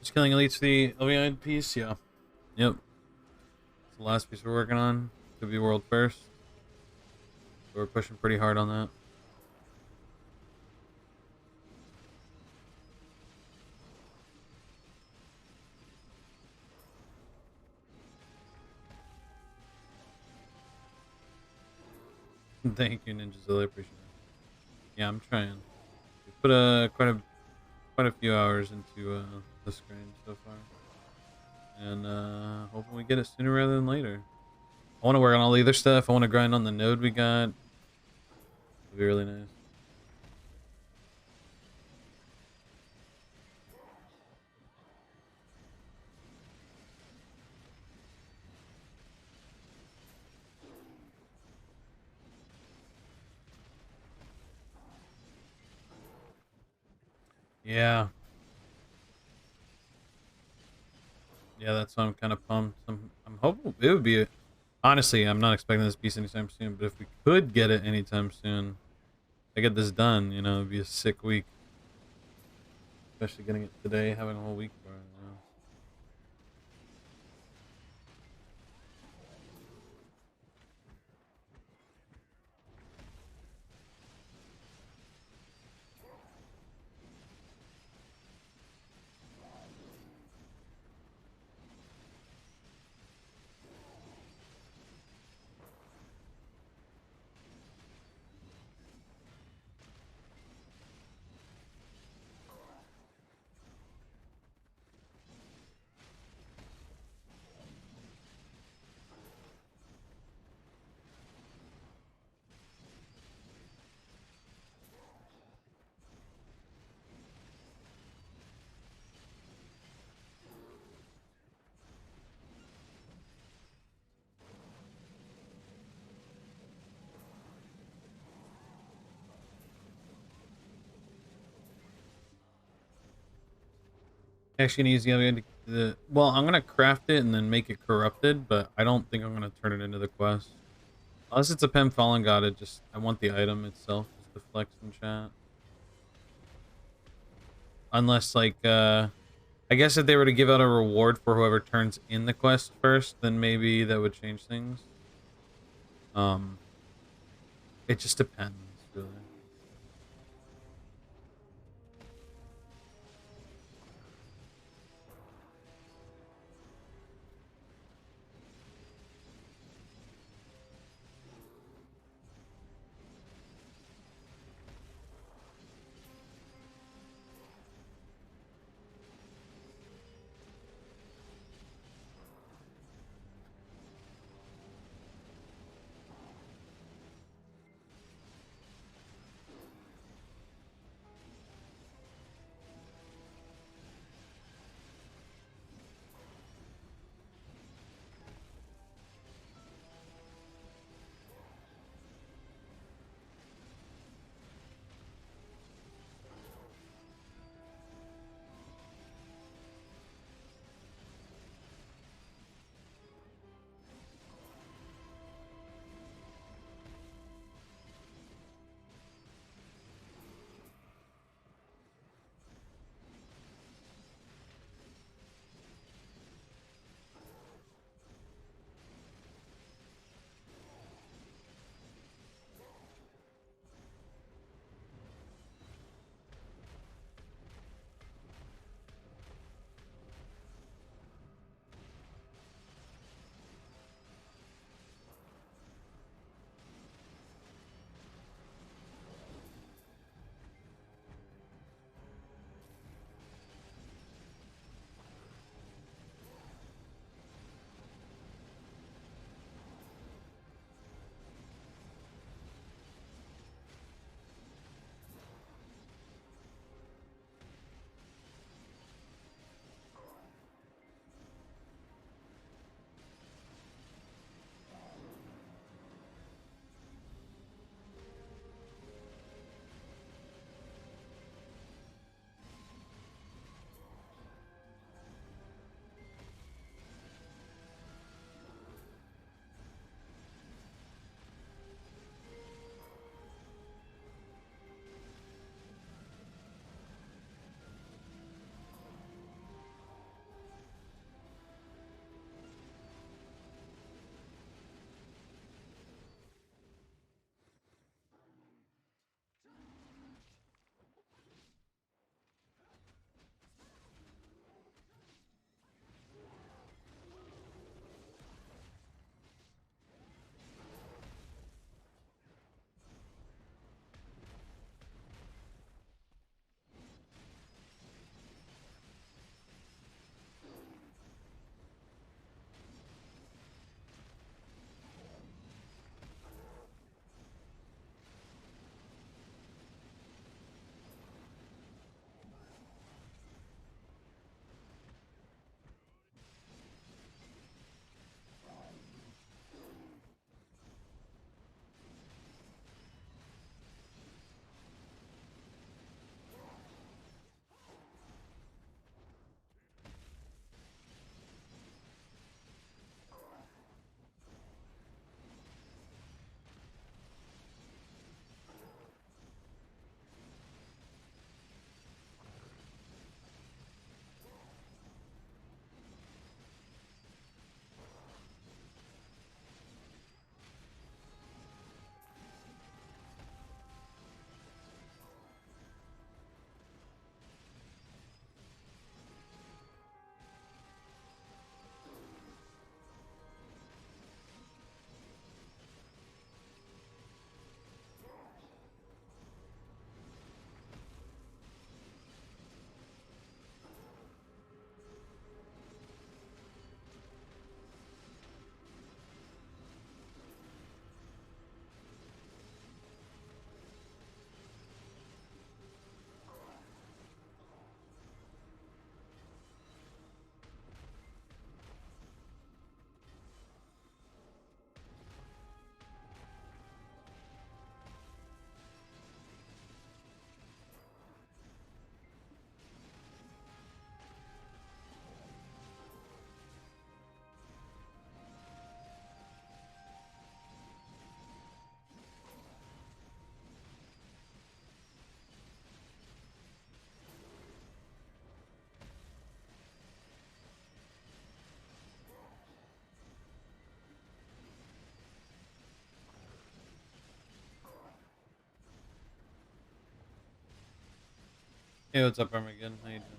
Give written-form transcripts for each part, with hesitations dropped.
Just killing elites for the LVI piece, yeah. Yep. It's the last piece we're working on. Could be world first. So we're pushing pretty hard on that. Thank you, Ninjazilla. I appreciate it. Yeah, I'm trying. We put quite a few hours into this grind so far, and hoping we get it sooner rather than later. I want to work on all the other stuff. I want to grind on the node we got. It'd be really nice. Yeah, yeah, that's why I'm kind of pumped. I'm hoping it would be. Honestly, I'm not expecting this piece anytime soon, but if we could get it anytime soon, I get this done, you know, it'd be a sick week. Especially getting it today, having a whole week for it, you know. Actually gonna use the well, I'm gonna craft it and then make it corrupted, but I don't think I'm gonna turn it into the quest. Unless it's a Pem Fallen God, I want the item itself just to flex in chat. Unless like I guess if they were to give out a reward for whoever turns in the quest first, then maybe that would change things. Um it just depends, really. Hey, what's up, Armageddon? How you doing?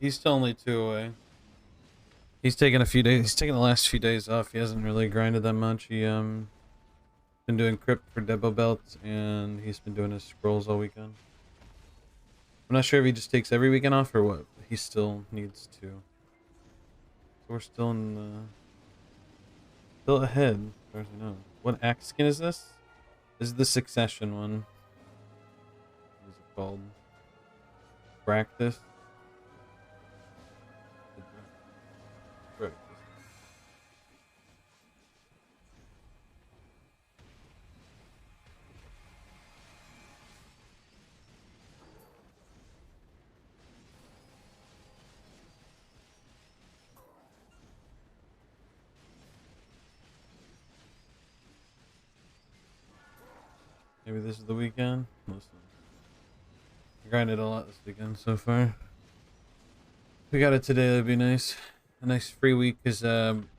He's still only 2 away. He's taking a few days. He's taking the last few days off. He hasn't really grinded that much. He been doing crypt for Debo belts, and he's been doing his scrolls all weekend. I'm not sure if he just takes every weekend off or what. But he still needs to. So we're still in still ahead, as far as I know. What axe skin is this? This is the Succession one. What is it called? Practice. Practice. Maybe this is the weekend. Listen, I grinded a lot this weekend so far. If we got it today, that'd be nice. A nice free week because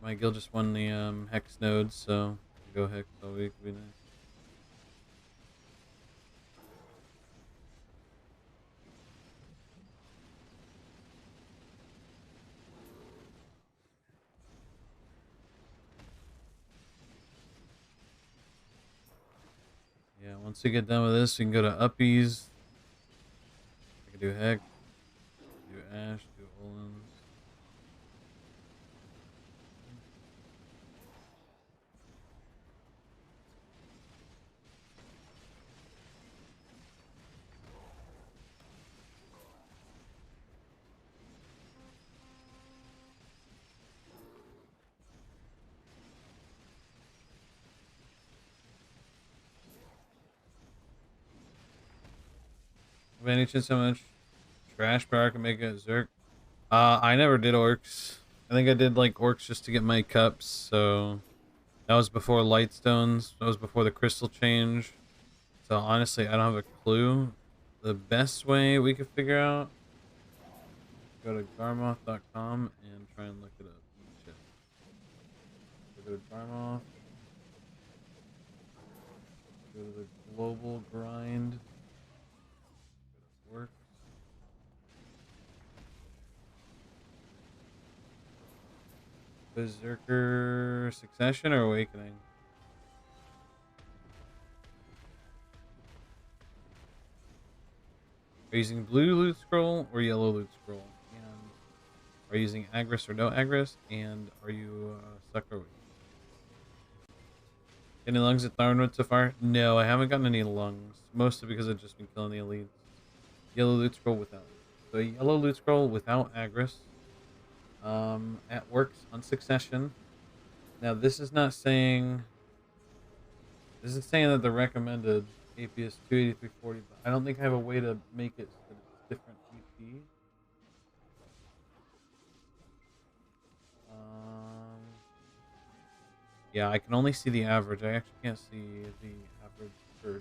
my guild just won the hex nodes, so go hex all week would be nice. Yeah, once we get done with this, we can go to Uppies. I can do hex, do Ash, do Olins. By any chance, how much trash power I can make a Zerk? I never did orcs. I think I did like orcs just to get my cups, so that was before Lightstones. That was before the crystal change. So honestly, I don't have a clue. The best way we could figure out, go to garmoth.com and try and look it up. Check. Go to Garmoth. Go to the global grind. Berserker Succession or Awakening? Are you using blue loot scroll or yellow loot scroll? And are you using Agris or no Agris? And are you Sucker? Any lungs at Thornwood so far? No, I haven't gotten any lungs. Mostly because I've just been killing the elites. Yellow loot scroll without. So yellow loot scroll without Agris. At works on Succession. Now this is not saying. This is saying that the recommended AP is 283.40, but I don't think I have a way to make it so that it's different AP. Yeah, I can only see the average. I actually can't see the average for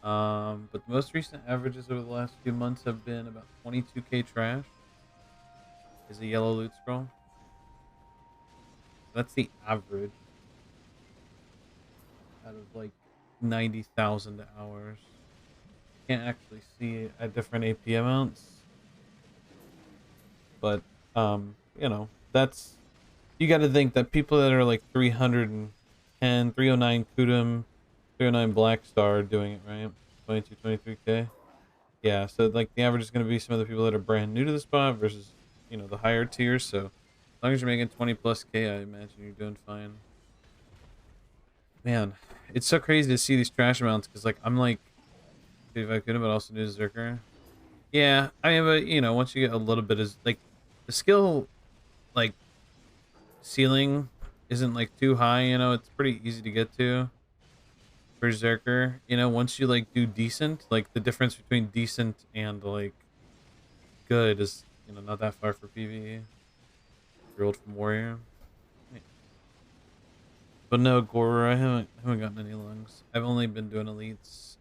different. But the most recent averages over the last few months have been about 22k trash. Is a yellow loot scroll. That's the average out of like 90,000 hours. Can't actually see at different AP amounts, but you know, that's, you got to think that people that are like 310, 309 Kudum, 309 Black Star are doing it, right? 22, 23k. Yeah, so like the average is going to be some of the people that are brand new to the spot versus, you know, the higher tiers. So as long as you're making 20 plus k, I imagine you're doing fine. Man, it's so crazy to see these trash amounts because like I'm like 55 Kudum, but also new Zerker. Yeah, I mean, but you know, once you get a little bit of like the skill, like ceiling isn't like too high, you know, it's pretty easy to get to. Berserker, you know, once you like do decent, like the difference between decent and like good is, you know, not that far for PvE. You're old from Warrior. But no, Gorer, I haven't gotten any lungs. I've only been doing elites.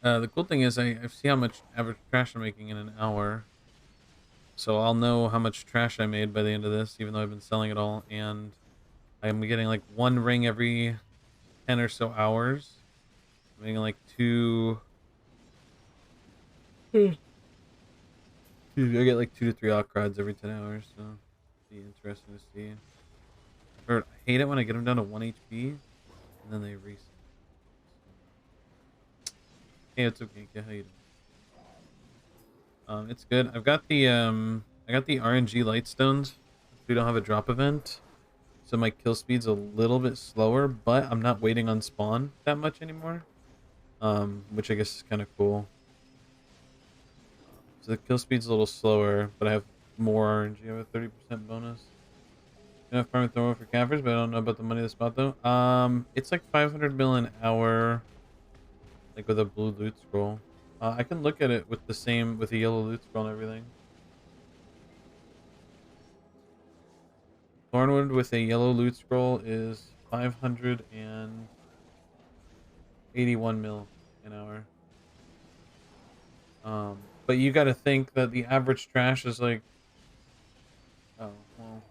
The cool thing is I see how much average trash I'm making in an hour. So I'll know how much trash I made by the end of this, even though I've been selling it all, and I'm getting like one ring every 10 or so hours. I'm getting like I get like 2 to 3 Ocrods every 10 hours, so it'll be interesting to see. I hate it when I get them down to 1 HP, and then they reset. Hey, it's okay. How you doing? It's good. I've got the I got the RNG Lightstones. We don't have a drop event, so my kill speed's a little bit slower, but I'm not waiting on spawn that much anymore. Which I guess is kind of cool. So the kill speed's a little slower, but I have more RNG. I have a 30% bonus. You know, farming thermal for cappers, but I don't know about the money of the spot though. It's like 500 mil an hour, like with a blue loot scroll. I can look at it with the same, with a yellow loot scroll and everything. Thornwood with a yellow loot scroll is 581 mil an hour. But you got to think that the average trash is like, oh well,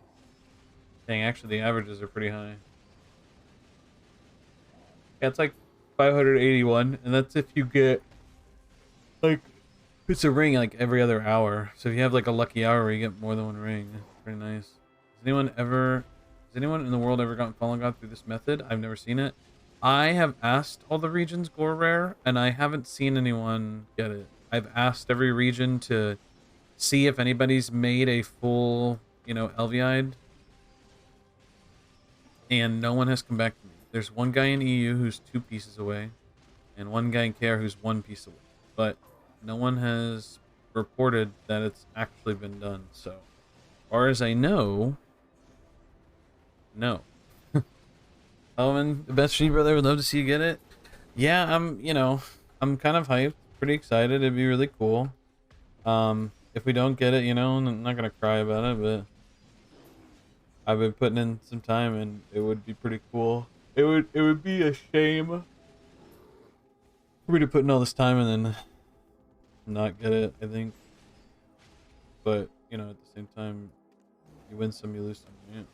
dang, actually the averages are pretty high. Yeah, it's like 581, and that's if you get like, it's a ring like every other hour. So if you have like a lucky hour where you get more than one ring, it's pretty nice. Has anyone in the world ever gotten Fallen God through this method? I've never seen it. I have asked all the regions Gore Rare, and I haven't seen anyone get it. I've asked every region to see if anybody's made a full, you know, Elviide, and no one has come back to me. There's one guy in EU who's 2 pieces away, and one guy in KR who's 1 piece away. But no one has reported that it's actually been done. So, as far as I know, no. Owen, the best street brother, would love to see you get it. Yeah, you know, I'm kind of hyped, pretty excited. It'd be really cool. If we don't get it, you know, I'm not gonna cry about it, but I've been putting in some time, and it would be pretty cool. It would be a shame for me to put in all this time and then not get it, I think. But, you know, at the same time, you win some, you lose some, right?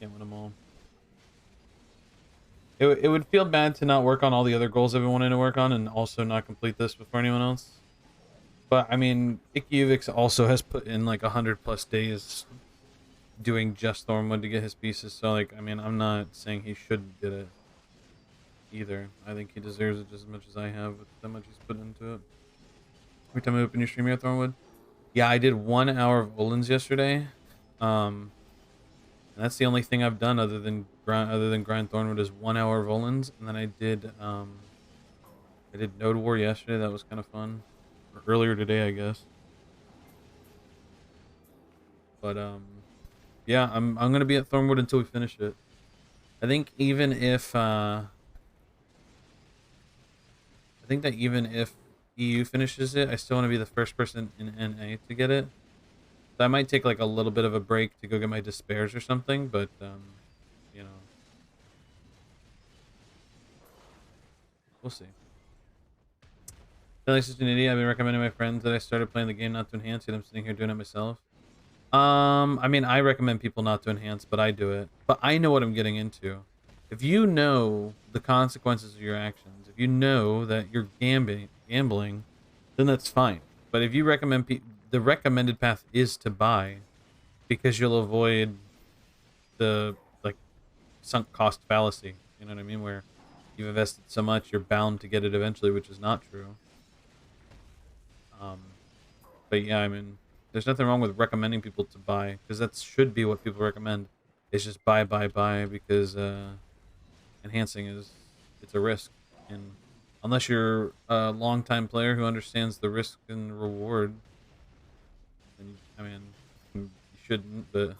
Can't win them all. It would feel bad to not work on all the other goals I've been wanting to work on and also not complete this before anyone else. But I mean, Ikyuvix also has put in like 100+ days doing just Thornwood to get his pieces. So like, I mean, I'm not saying he shouldn't get it either. I think he deserves it just as much as I have with how much he's put into it. Every time I open your stream here, Thornwood. Yeah, I did 1 hour of Olins yesterday. And that's the only thing I've done other than grind Thornwood is 1 hour of Olins, and then I did Node War yesterday. That was kind of fun. Or earlier today, I guess. But yeah, I'm gonna be at Thornwood until we finish it. I think even if I think that even if EU finishes it, I still want to be the first person in NA to get it. So I might take like a little bit of a break to go get my despairs or something, but you know, we'll see. Like such an idiot. I've been recommending my friends that I started playing the game not to enhance, yet I'm sitting here doing it myself. I mean, I recommend people not to enhance, but I do it. But I know what I'm getting into. If you know the consequences of your actions, if you know that you're gambling, then that's fine. But if you recommend the recommended path is to buy, because you'll avoid the like sunk cost fallacy. You know what I mean? Where you've invested so much, you're bound to get it eventually, which is not true. Um, but yeah, I mean, there's nothing wrong with recommending people to buy, because that should be what people recommend. It's just buy, because enhancing it's a risk, and unless you're a long-time player who understands the risk and reward, then I mean, you shouldn't. But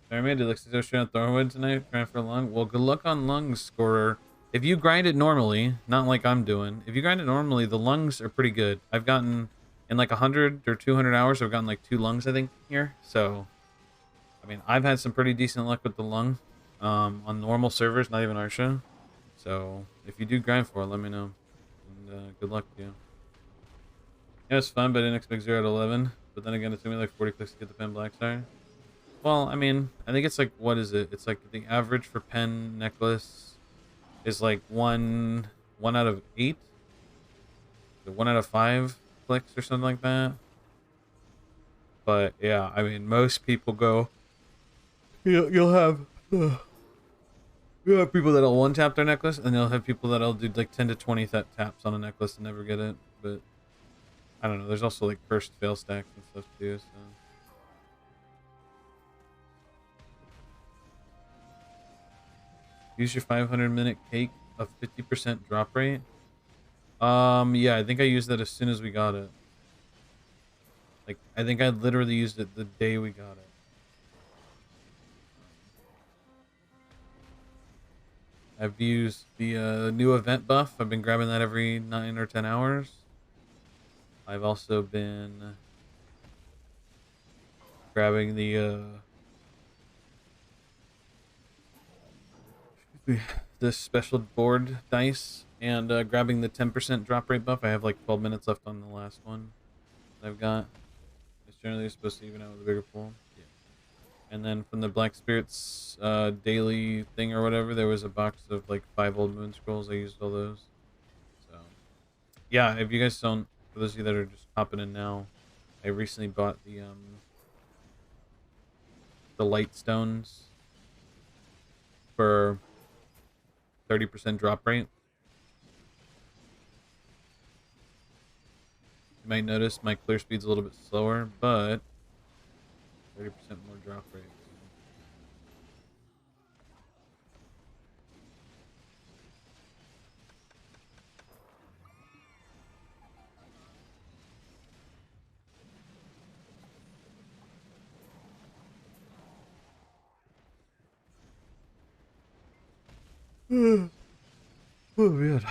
I made it. Looks like straight on Thornwood tonight. Trying for lung. Well, good luck on lungs, scorer. If you grind it normally, not like I'm doing. If you grind it normally, the lungs are pretty good. I've gotten in like 100 or 200 hours. I've gotten like 2 lungs, I think, here. So, I mean, I've had some pretty decent luck with the lung, on normal servers, not even Arsha. So, if you do grind for it, let me know. And good luck to you. Yeah, it's fun, but I didn't expect 0 to 11. But then again, it took me like 40 clicks to get the pen black star. Well, I mean, I think it's like, what is it? It's like the average for pen necklace is like one out of 8, 1 out of 5 clicks or something like that. But yeah, I mean, most people go. You'll have people that'll one tap their necklace, and you'll have people that'll do like 10 to 20 taps on a necklace and never get it. But I don't know. There's also like first fail stacks and stuff too. So. Use your 500-minute cake of 50% drop rate. Yeah, I think I used that as soon as we got it. Like, I think I literally used it the day we got it. I've used the new event buff. I've been grabbing that every 9 or 10 hours. I've also been grabbing the special board dice and grabbing the 10% drop rate buff. I have like 12 minutes left on the last one that I've got. It's generally supposed to even out with a bigger pool. Yeah. And then from the Black Spirits daily thing or whatever, there was a box of like 5 old moon scrolls. I used all those. So yeah, if you guys don't, for those of you that are just popping in now, I recently bought the light stones for 30% drop rate. You might notice my clear speed's a little bit slower, but 30% more drop rate. Oh man.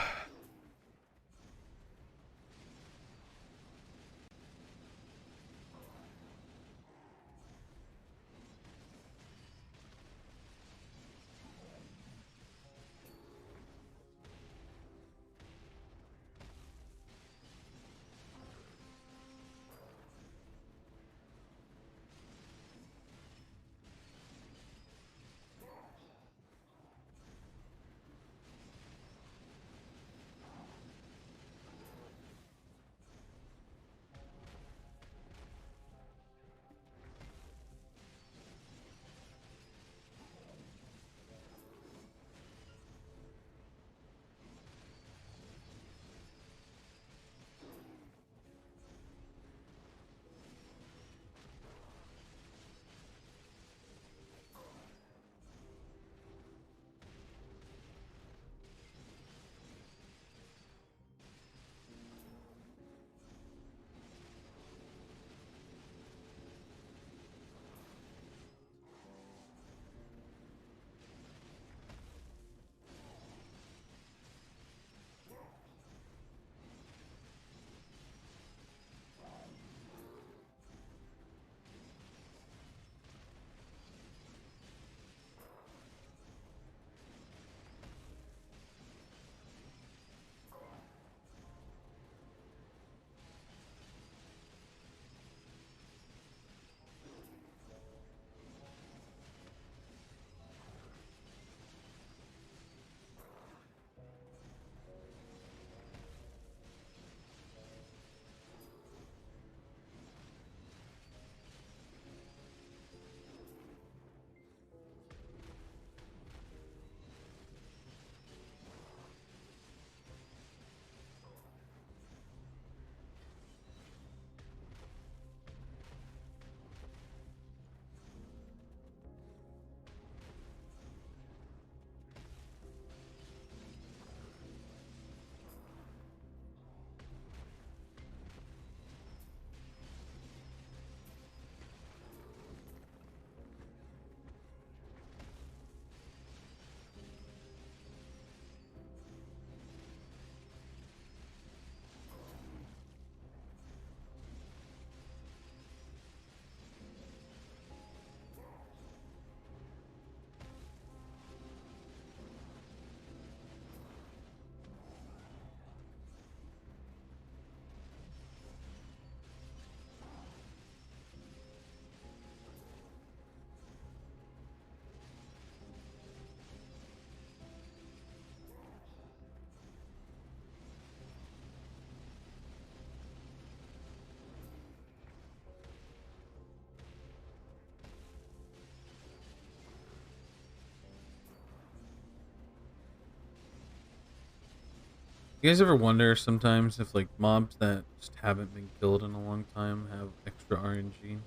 You guys ever wonder sometimes if like mobs that just haven't been killed in a long time have extra RNG?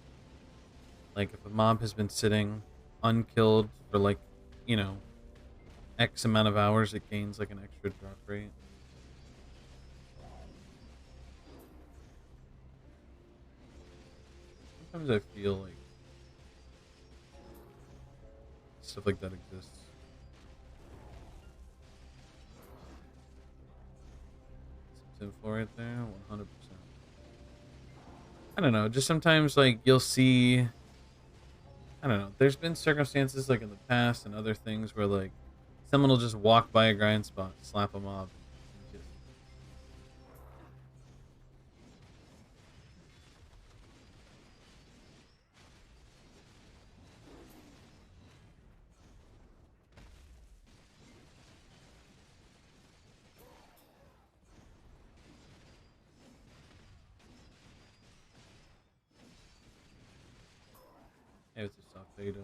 Like if a mob has been sitting unkilled for like, you know, X amount of hours, it gains like an extra drop rate. Sometimes I feel like stuff like that exists. Some info right there, 100%. I don't know. Just sometimes like you'll see. I don't know. There's been circumstances like in the past and other things where like someone will just walk by a grind spot, slap a mob, and just hey, it's a soft beta.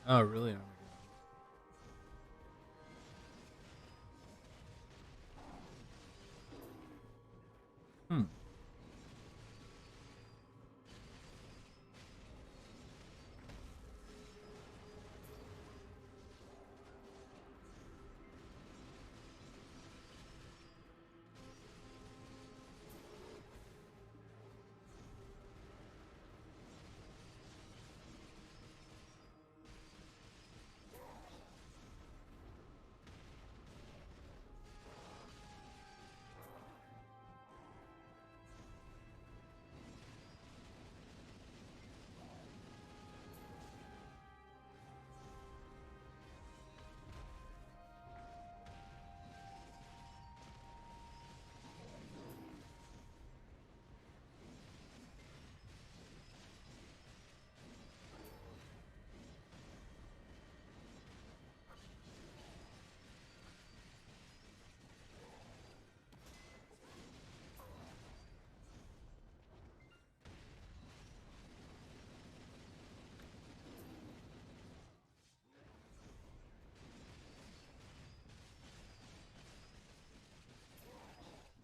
Oh, really? Armageddon. Hmm.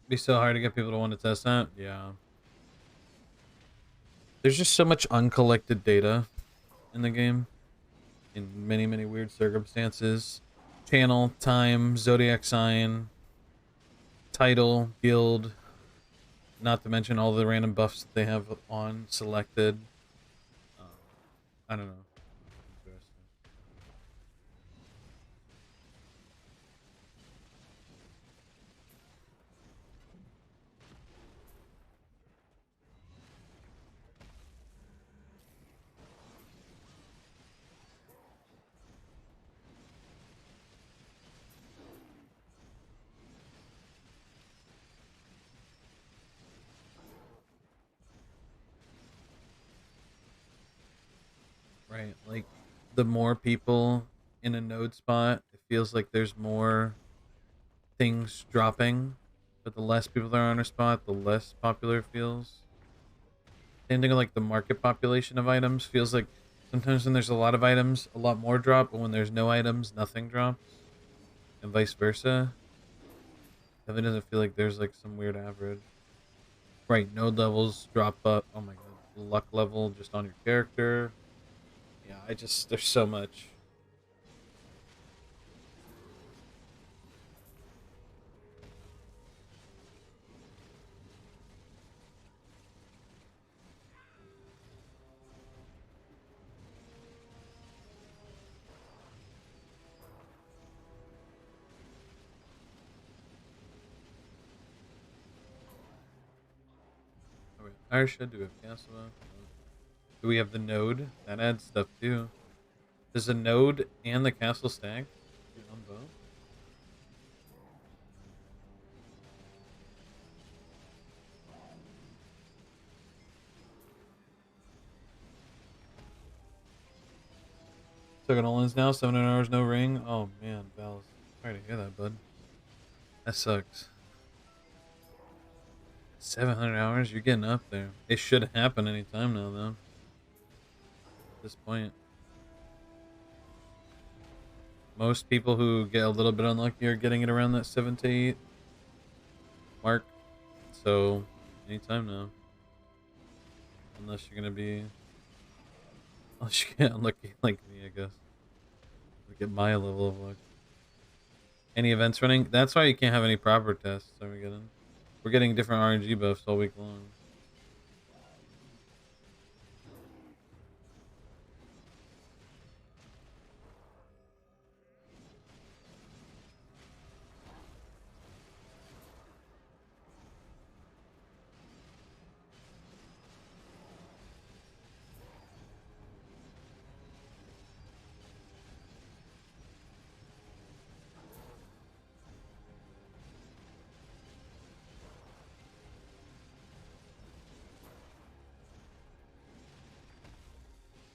Be so hard to get people to want to test that. Yeah. There's just so much uncollected data in the game in many, many weird circumstances. Channel, time, zodiac sign, title, guild, not to mention all the random buffs that they have on selected. Um, I don't know. Interesting. Right. Like the more people in a node spot, it feels like there's more things dropping. But the less people there are on a spot, the less popular it feels. Same thing with like the market population of items. Feels like sometimes when there's a lot of items, a lot more drop, but when there's no items, nothing drops. And vice versa. Definitely doesn't feel like there's like some weird average. Right, node levels drop up. Oh my god. luck level just on your character. Yeah, there's so much. Oh, wait, Arsha, do we have castle? Do we have the node? That adds stuff too. Does the node and the castle stack on both? Second all-ins now, 700 hours, no ring. Oh man, Bells. Sorry to hear that, bud. That sucks. 700 hours? You're getting up there. It should happen anytime now, though. At this point. Most people who get a little bit unlucky are getting it around that 7 to 8 mark. So, anytime now. Unless you're gonna be... Unless you get unlucky like me, I guess. Look at my level of luck. Any events running? That's why you can't have any proper tests. Are we getting? We're getting different RNG buffs all week long.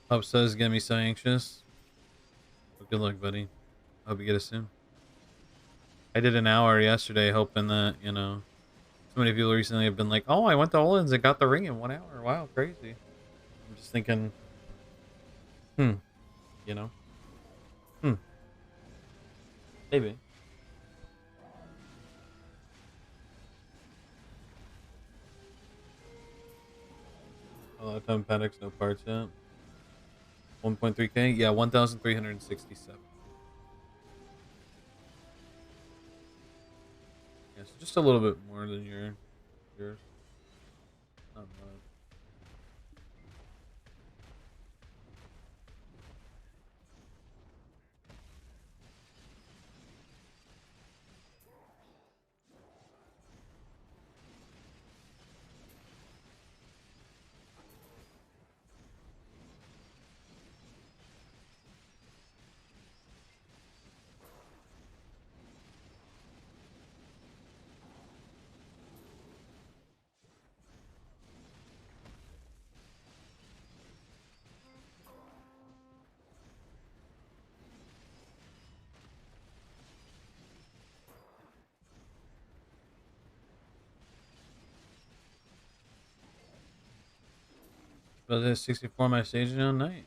Pop says get me so anxious. Well, good luck, buddy. Hope you get it soon. I did an hour yesterday hoping that, you know, so many people recently have been like, oh, I went to Olin's and got the ring in 1 hour. Wow, crazy. I'm just thinking, you know, maybe. A lot of time paddocks, no parts yet. 1.3k? Yeah, 1,367. Yeah, so just a little bit more than yours. Not much. But there's 64 my stage now night.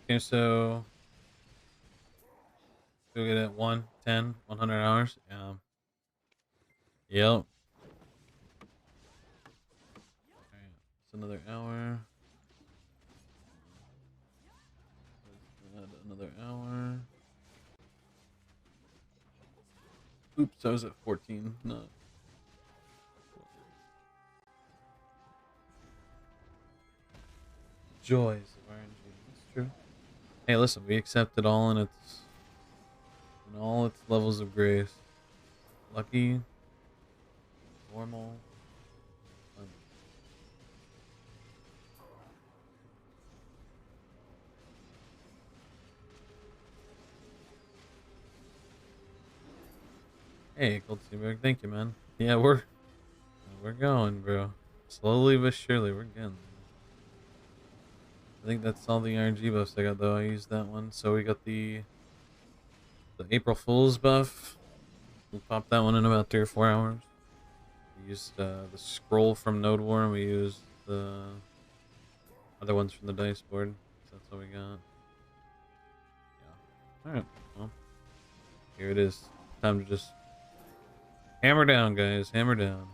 Okay, so we'll get it 1, 10, 100 hours. Yeah. Yep. Alright, it's another hour. Let's add another hour. Oops, I was at 14. No. Joys of RNG. That's true. Hey, listen, we accept it all in all its levels of grace. Lucky, normal. Hey, Gold Seaberg, thank you, man. Yeah, we're going, bro. Slowly but surely, we're getting there. I think that's all the RNG buffs I got, though. I used that one. So we got the April Fool's buff. We'll pop that one in about 3 or 4 hours. We used the scroll from Node War, and we used the other ones from the dice board. So that's all we got. Yeah. Alright, well. Here it is. Time to just hammer down, guys. Hammer down.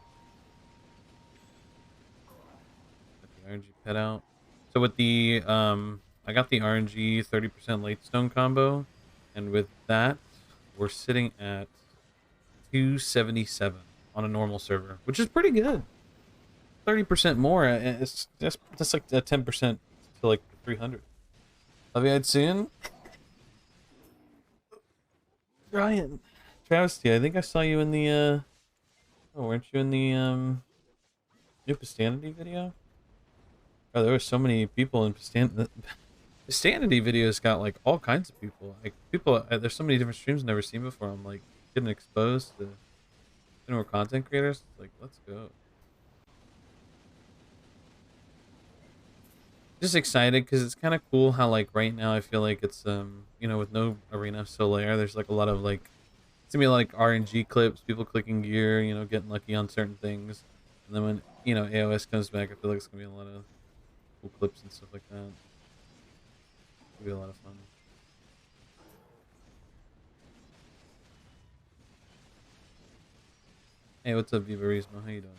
RNG pet out. So with the I got the RNG 30% late stone combo, and with that, we're sitting at 277 on a normal server, which is pretty good. 30% more. It's that's like a 10% to like 300. Love you, I'd soon. Ryan, Travesty, I think I saw you in the oh, weren't you in the new Pastanity video? Oh, there were so many people in Pastanity videos. Got like all kinds of people. Like people, there's so many different streams I've never seen before. I'm like getting exposed to more content creators. Like, let's go. Just excited because it's kind of cool how like right now I feel like it's you know, with no Arena of Solaire, there's like a lot of like it's gonna be like RNG clips, people clicking gear, you know, getting lucky on certain things, and then when you know AOS comes back, I feel like it's gonna be a lot of cool clips and stuff like that. It'll be a lot of fun. Hey, what's up, Viva Rismo? How you doing?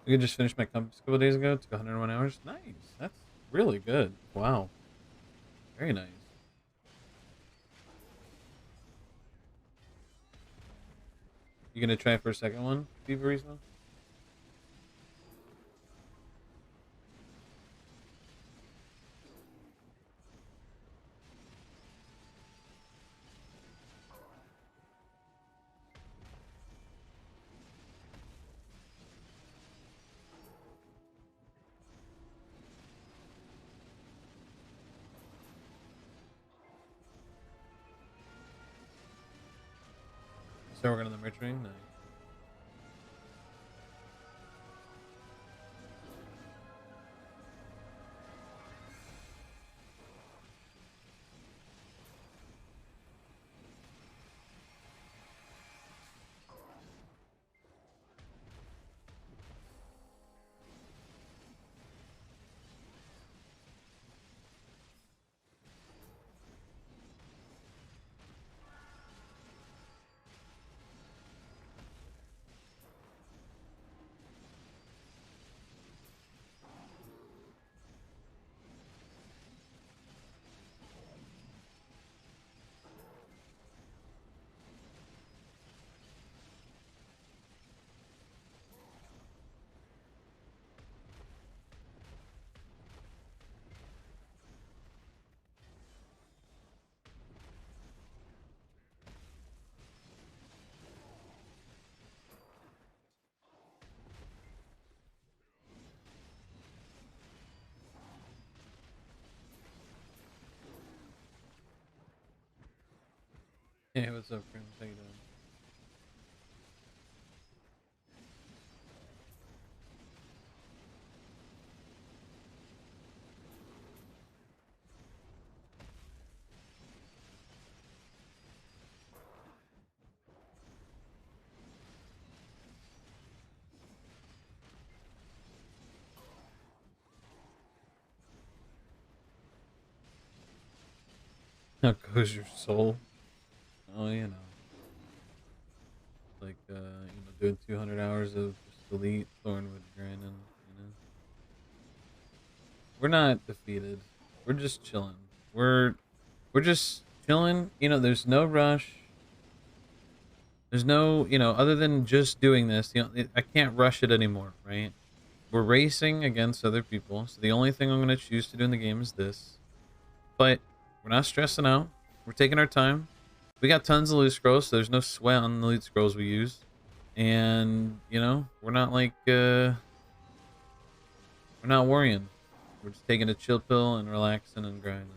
I could just finish my compass a couple days ago. It took 101 hours. Nice. That's really good. Wow. Very nice. You gonna try for a second one, Viva Rismo? Start working on the merch ring. Nice. Hey, what's up, Chris? How you doing? How goes your soul? Oh, you know. doing 200 hours of just elite Thornwood grinding. We're not defeated. We're just chilling. We're just chilling. There's no rush. There's no, other than just doing this, I can't rush it anymore, right? We're racing against other people, so the only thing I'm going to choose to do in the game is this. But we're not stressing out. We're taking our time. We got tons of loot scrolls, so there's no sweat on the loot scrolls we use. And, we're not like, we're not worrying. We're just taking a chill pill and relaxing and grinding,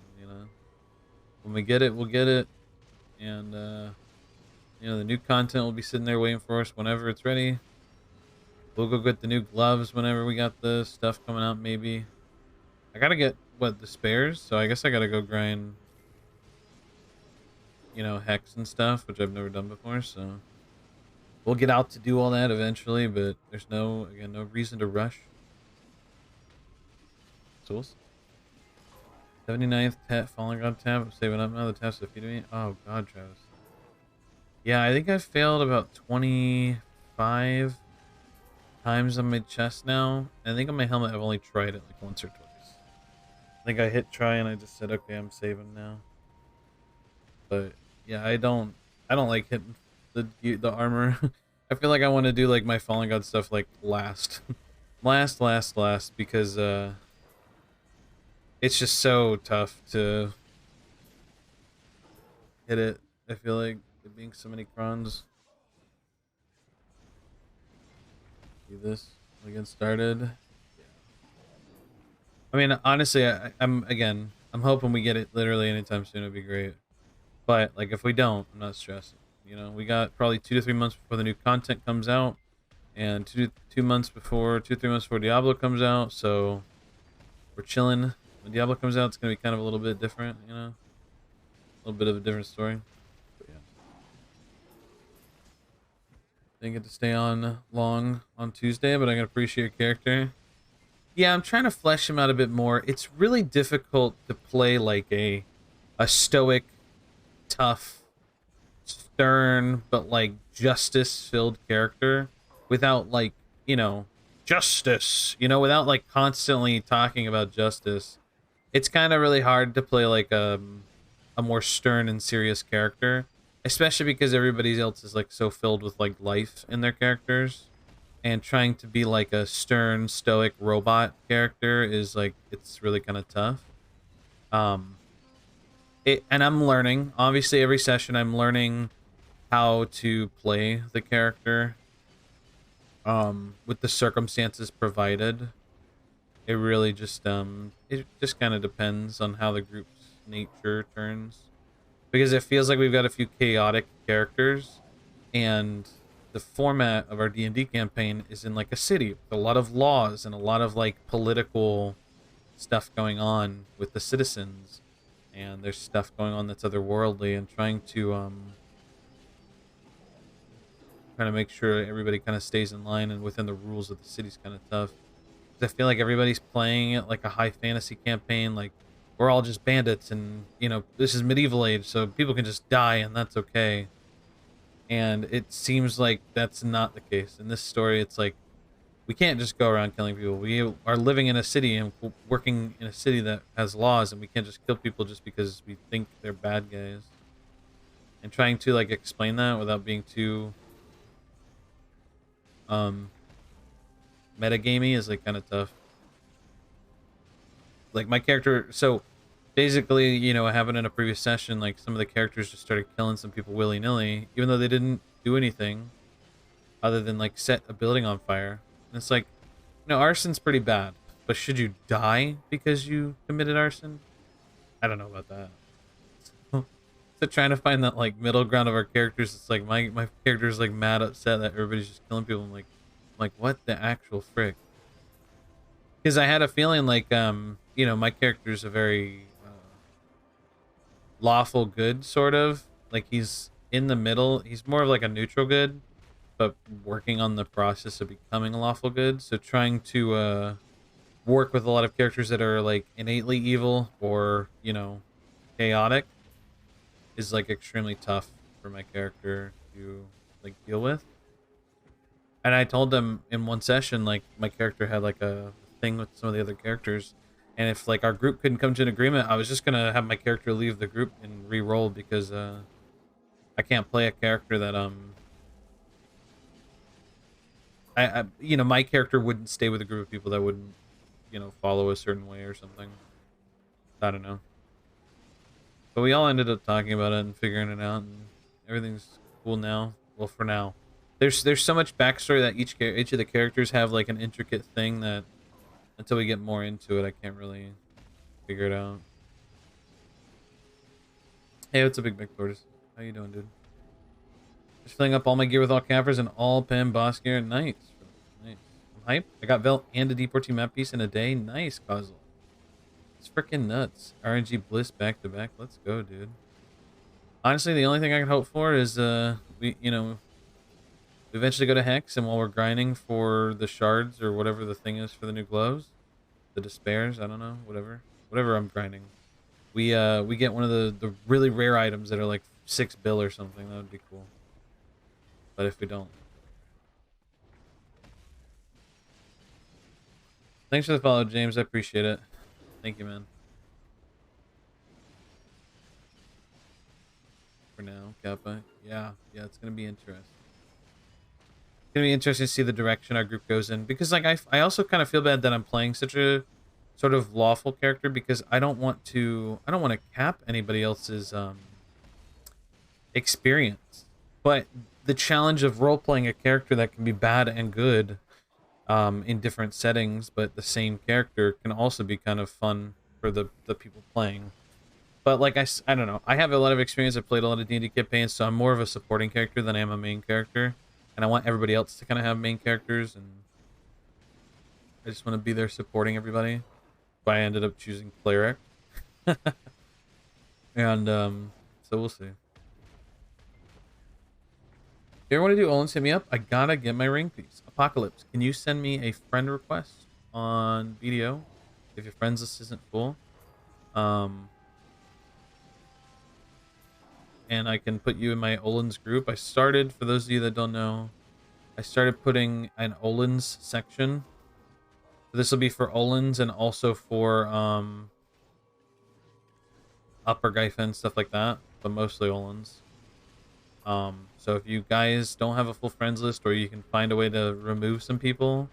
When we get it, we'll get it. And, the new content will be sitting there waiting for us whenever it's ready. We'll go get the new gloves whenever we got the stuff coming out, maybe. I gotta get, the spares? So I guess I gotta go grind, Hex and stuff, which I've never done before, so... We'll get out to do all that eventually, but there's no reason to rush. Souls. 79th Fallen God tab. I'm saving up now. The tab's defeated me. Oh, God, Travis. Yeah, I think I've failed about 25 times on my chest now. I think on my helmet I've only tried it like once or twice. I think I hit try and I just said, okay, I'm saving now. But yeah, I don't like hitting the armor. I feel like I want to do like my Fallen God stuff like last. last because it's just so tough to hit it. I feel like there being so many crons. Do this. We get started. Yeah. I mean, honestly, I'm hoping we get it literally anytime soon. It'd be great. But like, if we don't, I'm not stressing. We got probably 2 to 3 months before the new content comes out, and 2 to 3 months before Diablo comes out. So we're chilling. When Diablo comes out, it's gonna be kind of a little bit different, a little bit of a different story. But yeah, didn't get to stay on long on Tuesday, but I can appreciate your character. Yeah, I'm trying to flesh him out a bit more. It's really difficult to play like a stoic, tough, stern, but like justice-filled character without like, justice, without like constantly talking about justice. It's kind of really hard to play like a more stern and serious character, especially because everybody else is like so filled with like life in their characters, and trying to be like a stern, stoic robot character is like, it's really kind of tough. And I'm learning, obviously every session I'm learning how to play the character with the circumstances provided. It really just kind of depends on how the group's nature turns, because it feels like we've got a few chaotic characters, and the format of our D&D campaign is in like a city with a lot of laws and a lot of like political stuff going on with the citizens, and there's stuff going on that's otherworldly, and trying to make sure everybody kind of stays in line and within the rules of the city's kind of tough. I feel like everybody's playing it like a high fantasy campaign, like we're all just bandits, and this is medieval age, so people can just die and that's okay. And it seems like that's not the case in this story. It's like we can't just go around killing people. We are living in a city and working in a city that has laws, and we can't just kill people just because we think they're bad guys. And trying to like explain that without being too metagamey is like kind of tough. Like my character, so basically, it happened in a previous session, like some of the characters just started killing some people willy-nilly, even though they didn't do anything other than like set a building on fire. And it's like, arson's pretty bad, but should you die because you committed arson? I don't know about that. So trying to find that like middle ground of our characters, it's like my character's like mad upset that everybody's just killing people. I'm like, what the actual frick? Because I had a feeling like my character's a very lawful good, sort of. Like he's in the middle. He's more of like a neutral good, but working on the process of becoming a lawful good. So trying to work with a lot of characters that are like innately evil or chaotic is like extremely tough for my character to like deal with. And I told them in one session, like, my character had like a thing with some of the other characters, and if like our group couldn't come to an agreement, I was just gonna have my character leave the group and re-roll, because I can't play a character that you know, my character wouldn't stay with a group of people that wouldn't, you know, follow a certain way or something. I don't know. But we all ended up talking about it and figuring it out, and everything's cool now. Well, for now. There's so much backstory that each of the characters have like an intricate thing that until we get more into it, I can't really figure it out. Hey, what's up, Big Tortoise? How you doing, dude? Just filling up all my gear with all cappers and all pen boss gear. Nice. Nice. I'm hyped. I got Vel and a D14 map piece in a day. Nice, Causal. It's freaking nuts. RNG Bliss back to back. Let's go, dude. Honestly, the only thing I can hope for is we eventually go to Hex, and while we're grinding for the shards or whatever the thing is for the new gloves, the despairs, I don't know, whatever I'm grinding, we get one of the really rare items that are like 6 bill or something. That would be cool. But if we don't, thanks for the follow, James. I appreciate it. Thank you, man. For now, Kappa. Yeah, it's gonna be interesting. It's gonna be interesting to see the direction our group goes in, because like I also kind of feel bad that I'm playing such a sort of lawful character, because I don't want to cap anybody else's experience. But the challenge of role playing a character that can be bad and good in different settings, but the same character can also be kind of fun for the people playing. But like I don't know, I have a lot of experience. I've played a lot of D&D campaigns, so I'm more of a supporting character than I am a main character, and I want everybody else to kind of have main characters, and I just want to be there supporting everybody. But I ended up choosing cleric. And so we'll see. If you ever want to do Olins, hit me up. I gotta get my ring piece. Apocalypse, can you send me a friend request on BDO if your friends list isn't full? And I can put you in my Olins group. I started, for those of you that don't know, I started putting an Olins section. So this will be for Olins and also for Upper Gyfen, stuff like that, but mostly Olins. So if you guys don't have a full friends list, or you can find a way to remove some people,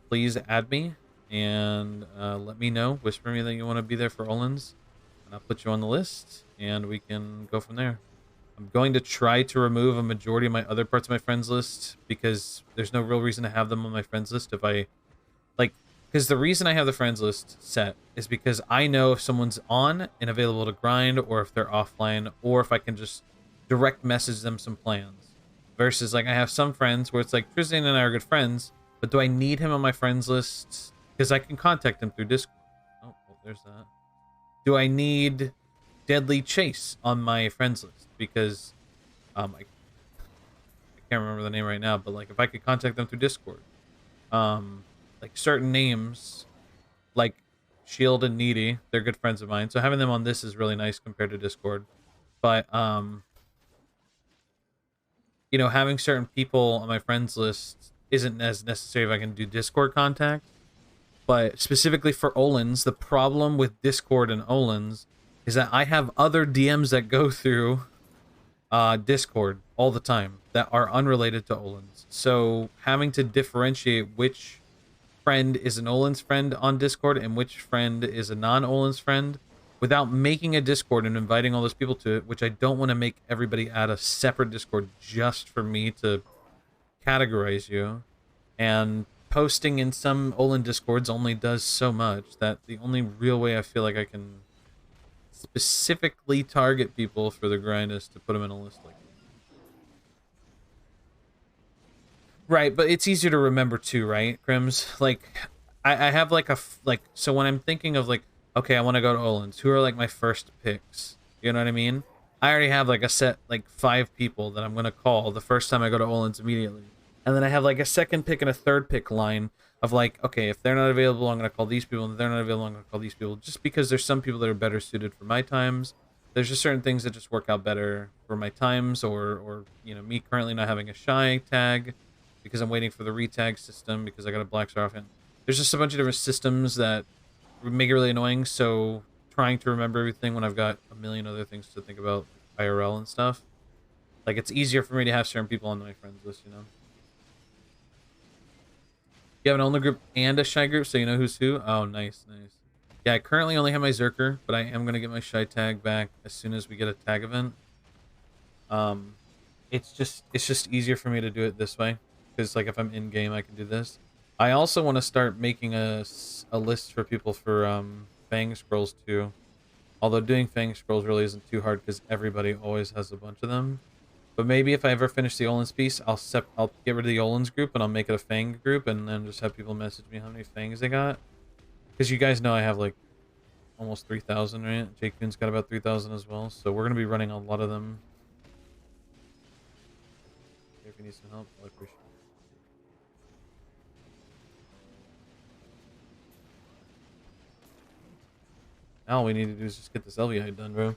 please add me and let me know. Whisper me that you want to be there for Olins, and I'll put you on the list, and we can go from there. I'm going to try to remove a majority of my other parts of my friends list, because there's no real reason to have them on my friends list if I like, because the reason I have the friends list set is because I know if someone's on and available to grind, or if they're offline, or if I can just direct message them some plans. Versus like I have some friends where it's like Tristan and I are good friends, but do I need him on my friends list? Because I can contact him through Discord. Oh, well, there's that. Do I need Deadly Chase on my friends list? Because I can't remember the name right now, but like if I could contact them through Discord, like certain names like Shield and Needy, they're good friends of mine, so having them on this is really nice compared to Discord. But you know, having certain people on my friends list isn't as necessary if I can do Discord contact. But specifically for Olins, the problem with Discord and Olins is that I have other DMs that go through Discord all the time that are unrelated to Olins. So having to differentiate which friend is an Olins friend on Discord and which friend is a non-Olins friend without making a Discord and inviting all those people to it, which I don't want to make everybody add a separate Discord just for me to categorize you. And posting in some Olin Discords only does so much that the only real way I feel like I can specifically target people for the grind is to put them in a list like that. Right, but it's easier to remember too, right, Crims? Like, I have like so when I'm thinking of like, okay, I want to go to Olins, who are like my first picks? You know what I mean? I already have like a set, like 5 people that I'm going to call the first time I go to Olins immediately. And then I have like a second pick and a third pick line of like, okay, if they're not available, I'm going to call these people. And if they're not available, I'm going to call these people. Just because there's some people that are better suited for my times. There's just certain things that just work out better for my times, or you know, me currently not having a shy tag. because I'm waiting for the retag system because I got a Black Star offhand. There's just a bunch of different systems that make it really annoying. So trying to remember everything when I've got a million other things to think about, IRL and stuff. Like, it's easier for me to have certain people on my friends list, you know? You have an only group and a shy group, so you know who's who? Oh, nice, nice. Yeah, I currently only have my Zerker, but I am going to get my shy tag back as soon as we get a tag event. It's just easier for me to do it this way, because, like, if I'm in-game, I can do this. I also want to start making a list for people for Fang Scrolls, too. Although doing Fang Scrolls really isn't too hard, because everybody always has a bunch of them. But maybe if I ever finish the Olins piece, I'll get rid of the Olins group and I'll make it a Fang group and then just have people message me how many Fangs they got. Because you guys know I have like almost 3,000, right? Jake Coon's got about 3,000 as well. So we're going to be running a lot of them. If you need some help, I appreciate it. All we need to do is just get this LVI done, bro.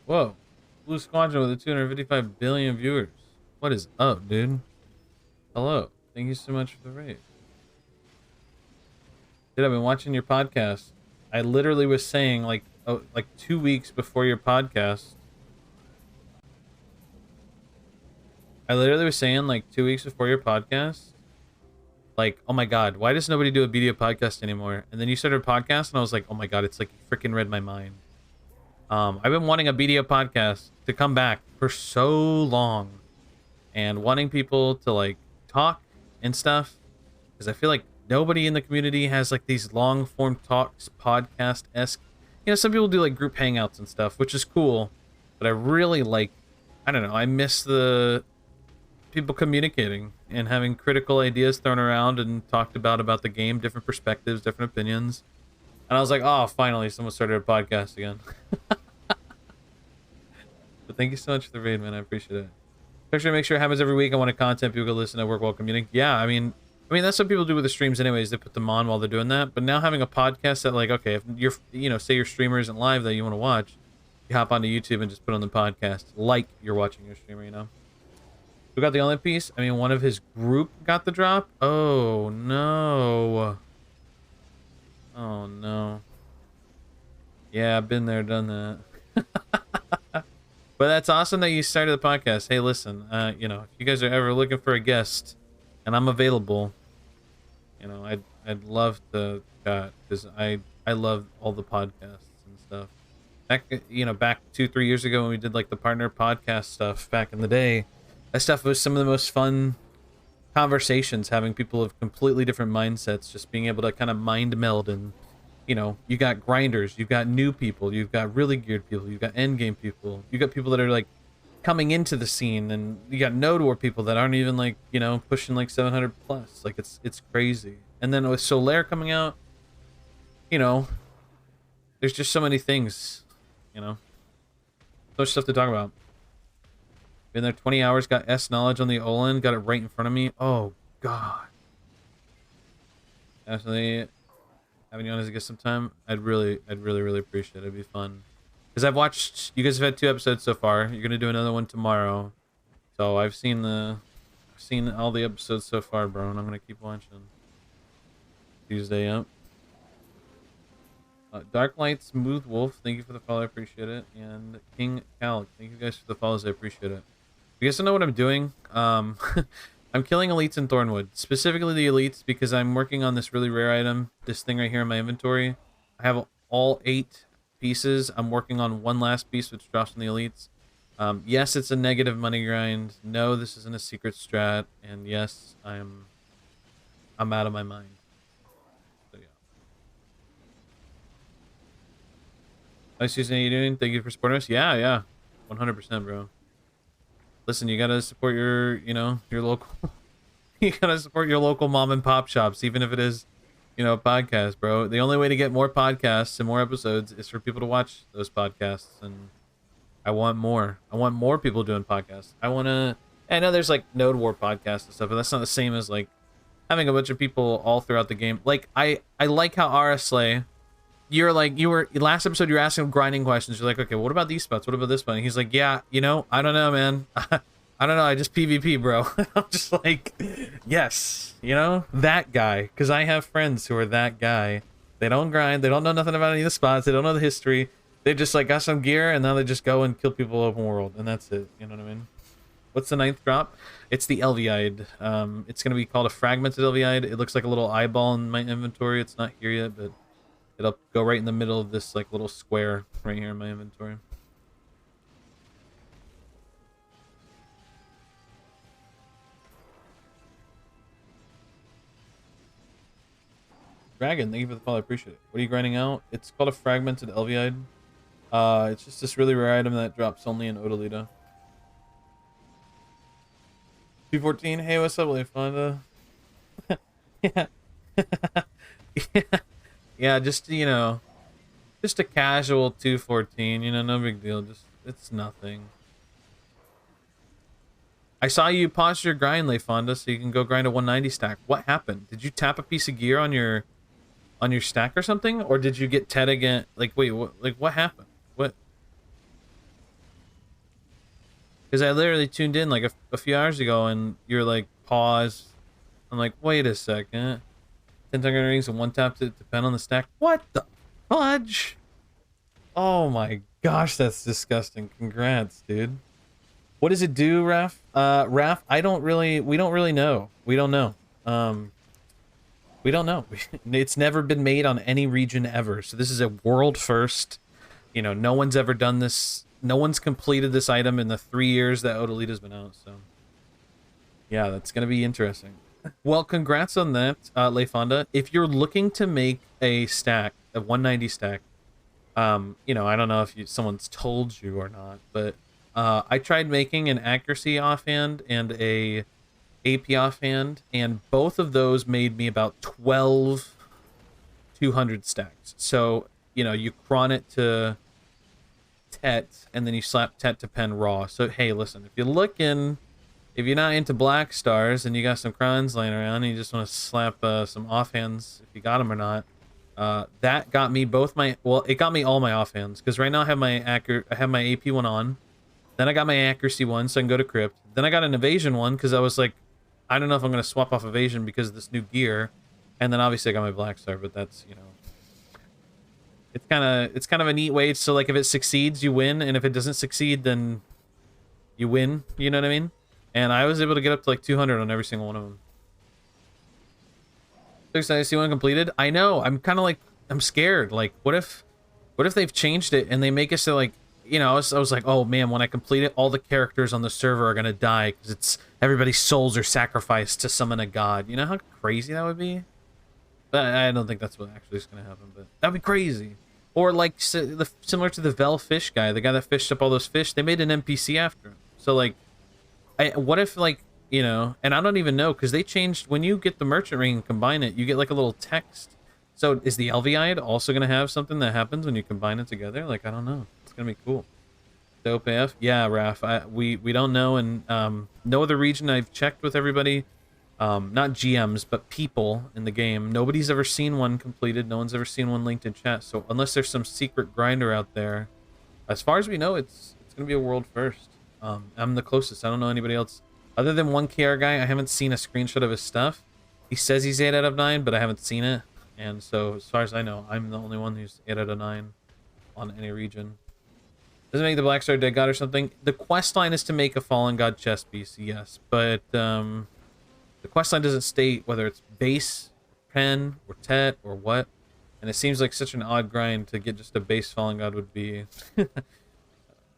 Whoa. Blue Squadron with a 255 billion viewers. What is up, dude? Hello. Thank you so much for the raid. Dude, I've been watching your podcast. I literally was saying like 2 weeks before your podcast. I literally was saying like 2 weeks before your podcast, like, oh my god, why does nobody do a BDO podcast anymore? And then you started a podcast, and I was like, oh my god, it's like you freaking read my mind. I've been wanting a BDO podcast to come back for so long, and wanting people to like talk and stuff, because I feel like nobody in the community has like these long form talks, podcast-esque. You know, some people do like group hangouts and stuff, which is cool, but I really like, I don't know, I miss the people communicating and having critical ideas thrown around and talked about the game, different perspectives, different opinions. And I was like, oh, finally someone started a podcast again. But thank you so much for the raid, man. I appreciate it. Make sure it happens every week. I want content people can listen to, work while commuting. Yeah, I mean that's what people do with the streams anyways. They put them on while they're doing that. But now having a podcast that, like, okay, if you're, you know, say your streamer isn't live that you want to watch, you hop onto YouTube and just put on the podcast like you're watching your streamer, you know? Who got the only piece? I mean, one of his group got the drop? Oh, no. Oh, no. Yeah, I've been there, done that. But that's awesome that you started the podcast. Hey, listen, you know, if you guys are ever looking for a guest and I'm available, you know, I'd love to chat, because I love all the podcasts and stuff. Back 2-3 years ago when we did like the partner podcast stuff back in the day, that stuff was some of the most fun conversations, having people of completely different mindsets, just being able to kind of mind meld. And, you know, you got grinders, you've got new people, you've got really geared people, you've got end game people, you got people that are like coming into the scene, and you got Node War people that aren't even like, you know, pushing like 700 plus. Like, it's crazy. And then with Solaire coming out, you know, there's just so many things, you know, so much stuff to talk about. Been there 20 hours, got S knowledge on the Olin, got it right in front of me. Oh god. Definitely having you on as a guest sometime. I'd really appreciate it. It'd be fun. Because I've watched, you guys have had 2 episodes so far. You're gonna do another one tomorrow. So I've seen all the episodes so far, bro, and I'm gonna keep watching. Tuesday up. Dark Light, Smooth Wolf, thank you for the follow, I appreciate it. And King Cal, thank you guys for the follows, I appreciate it. You guys don't know what I'm doing? I'm killing elites in Thornwood. Specifically the elites, because I'm working on this really rare item, this thing right here in my inventory. I have all 8 pieces. I'm working on one last piece, which drops from the elites. Yes, it's a negative money grind. No, this isn't a secret strat. And yes, I'm out of my mind. So yeah. Hi Susan, how you doing? Thank you for supporting us. Yeah. 100%, bro. Listen, you gotta support your, you know, your local. You gotta support your local mom and pop shops, even if it is, you know, a podcast, bro. The only way to get more podcasts and more episodes is for people to watch those podcasts, and I want more. I want more people doing podcasts. I know there's like Node War podcasts and stuff, but that's not the same as like having a bunch of people all throughout the game. Like I like how RSLay, you were last episode, you were asking him grinding questions. You're like, okay, what about these spots? What about this one? And he's like, yeah, you know, I don't know, man. I don't know. I just PvP, bro. I'm just like, yes, you know, that guy. Because I have friends who are that guy. They don't grind. They don't know nothing about any of the spots. They don't know the history. They just like got some gear and now they just go and kill people open world. And that's it. You know what I mean? What's the 9th drop? It's the Elviide. It's going to be called a fragmented Elviide. It looks like a little eyeball in my inventory. It's not here yet, but it'll go right in the middle of this like little square right here in my inventory. Dragon, thank you for the follow. I appreciate it. What are you grinding out? It's called a fragmented Elviide. It's just this really rare item that drops only in Odalita. 214. Hey, what's up, Lefonda? Yeah. Yeah. Yeah, just, you know, just a casual 214, you know, no big deal. Just, it's nothing. I saw you pause your grind, Lefonda, so you can go grind a 190 stack. What happened? Did you tap a piece of gear on your stack or something, or did you get Ted again? Like, wait, what happened? What? Because I literally tuned in like a few hours ago, and you're like, pause. I'm like, wait a second. 10 target rings and 1 tap to depend on the stack. What the fudge? Oh my gosh, that's disgusting. Congrats, dude. What does it do, Raf? Raf, we don't really know. We don't know. We don't know. It's never been made on any region ever. So this is a world first. You know, no one's ever done this. No one's completed this item in the 3 years that Odalita's been out. So yeah, that's going to be interesting. Well, congrats on that, Lefonda. If you're looking to make a stack, a 190 stack, you know, I don't know if someone's told you or not, but I tried making an accuracy offhand and a AP offhand, and both of those made me about 12 200 stacks. So, you know, you cron it to Tet, and then you slap Tet to pen raw. So, hey, listen, if you're not into black stars and you got some crons laying around and you just want to slap some offhands, if you got them or not, that got me it got me all my offhands, because right now I have my AP one on. Then I got my accuracy one, so I can go to crypt. Then I got an evasion one, because I was like, I don't know if I'm going to swap off evasion because of this new gear. And then obviously I got my black star, but that's, you know, it's kind of a neat way. So like if it succeeds, you win, and if it doesn't succeed, then you win. You know what I mean? And I was able to get up to like 200 on every single one of them. So excited to see one completed. I know. I'm kind of like, I'm scared. Like, what if they've changed it and they make it so like, you know, I was like, oh man, when I complete it, all the characters on the server are gonna die because it's everybody's souls are sacrificed to summon a god. You know how crazy that would be? But I don't think that's what actually is gonna happen. But that'd be crazy. Or like similar to the Vel fish guy, the guy that fished up all those fish. They made an NPC after him. So like, what if like, you know? And I don't even know, because they changed when you get the merchant ring and combine it, you get like a little text. So is the Elviide also gonna have something that happens when you combine it together? Like, I don't know. Gonna be cool. Dope AF. Yeah, Raf. We don't know, and no other region I've checked with everybody, not GMs but people in the game. Nobody's ever seen one completed. No one's ever seen one linked in chat. So unless there's some secret grinder out there, as far as we know, it's gonna be a world first. I'm the closest. I don't know anybody else other than 1KR guy. I haven't seen a screenshot of his stuff. He says he's 8 out of 9, but I haven't seen it. And so as far as I know, I'm the only one who's 8 out of 9 on any region. Does it make the Black Star dead god or something? The quest line is to make a fallen god chest piece, yes. But the quest line doesn't state whether it's base, pen, or tet, or what. And it seems like such an odd grind to get just a base fallen god would be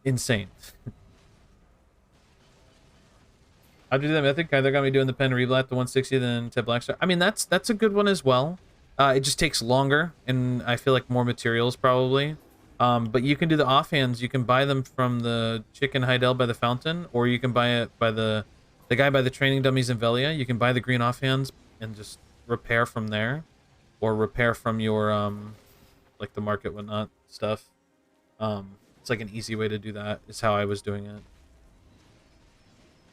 insane. I'll do that method. Either got me doing the pen reblat, the 160, then Tet Black Star. I mean, that's a good one as well. It just takes longer, and I feel like more materials probably. But you can do the offhands. You can buy them from the chicken Heidel by the fountain, or you can buy it by the guy by the training dummies in Velia. You can buy the green offhands and just repair from there, or repair from your like the market whatnot stuff. It's like an easy way to do that. Is how I was doing it.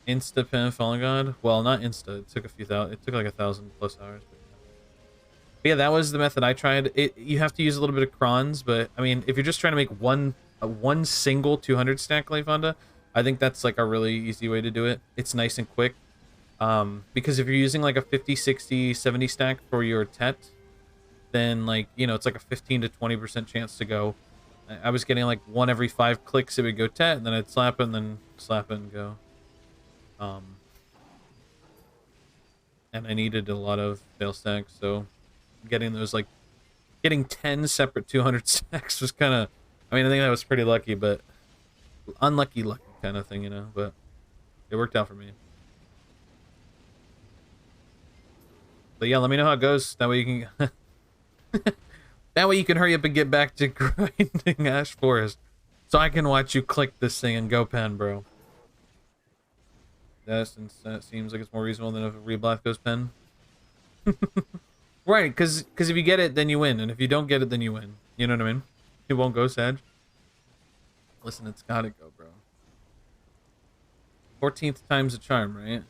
Insta pen Fallen God. Well, not insta. It took a few thousand. It took like 1,000+ hours. But yeah, that was the method I tried. You have to use a little bit of crons, but I mean, if you're just trying to make one single 200 stack Life Honda, I think that's like a really easy way to do it. It's nice and quick. Because if you're using like a 50, 60, 70 stack for your Tet, then like, you know, it's like a 15 to 20% chance to go. I was getting like one every 5 clicks it would go Tet, and then I'd slap it, and then slap it and go. And I needed a lot of fail stacks, so getting those like getting 10 separate 200 stacks was kind of, I mean, I think that was pretty lucky, but unlucky lucky kind of thing, you know, but it worked out for me. But yeah, let me know how it goes. That way you can that way you can hurry up and get back to grinding Ash Forest, so I can watch you click this thing and go pen, bro. That seems like it's more reasonable than if a Reblath goes pen. Right, because if you get it, then you win, and if you don't get it, then you win. You know what I mean? It won't go, Sag. Listen, it's gotta go, bro. 14th time's a charm, right?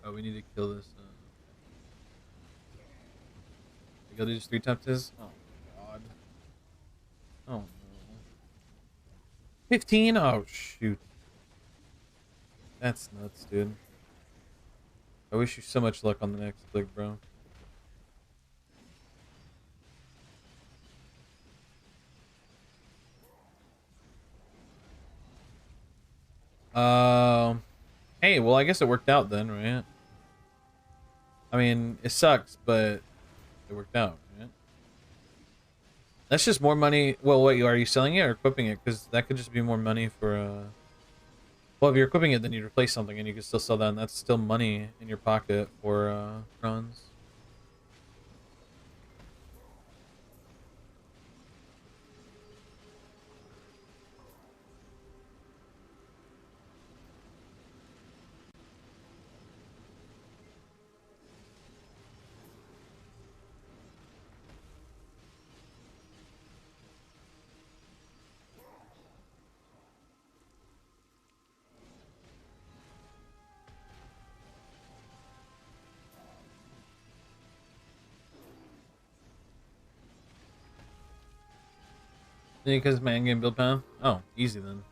Oh, we need to kill this. We gotta do just 3 top tis? Oh, God. Oh, no. 15? Oh, shoot. That's nuts, dude. I wish you so much luck on the next click, bro. Hey, well, I guess it worked out then, right? I mean, it sucks, but it worked out, right? That's just more money. Well, wait, are you selling it or equipping it? Because that could just be more money for, well, if you're equipping it, then you'd replace something and you can still sell that, and that's still money in your pocket for, runs. Because my endgame build pound? Oh, easy then.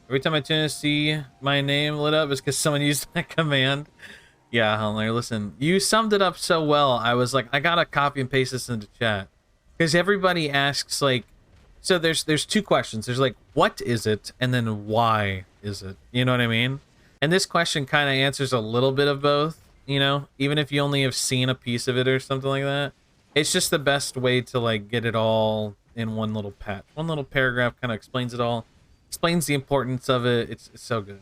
Every time I tune to see my name lit up, it's because someone used that command. Yeah, Hunter, listen, you summed it up so well. I was like, I gotta copy and paste this into chat. Because everybody asks, like, so there's 2 questions. There's like, what is it? And then why is it? You know what I mean? And this question kind of answers a little bit of both, you know? Even if you only have seen a piece of it or something like that. It's just the best way to, like, get it all in one little patch. One little paragraph kind of explains it all. Explains the importance of it. It's so good.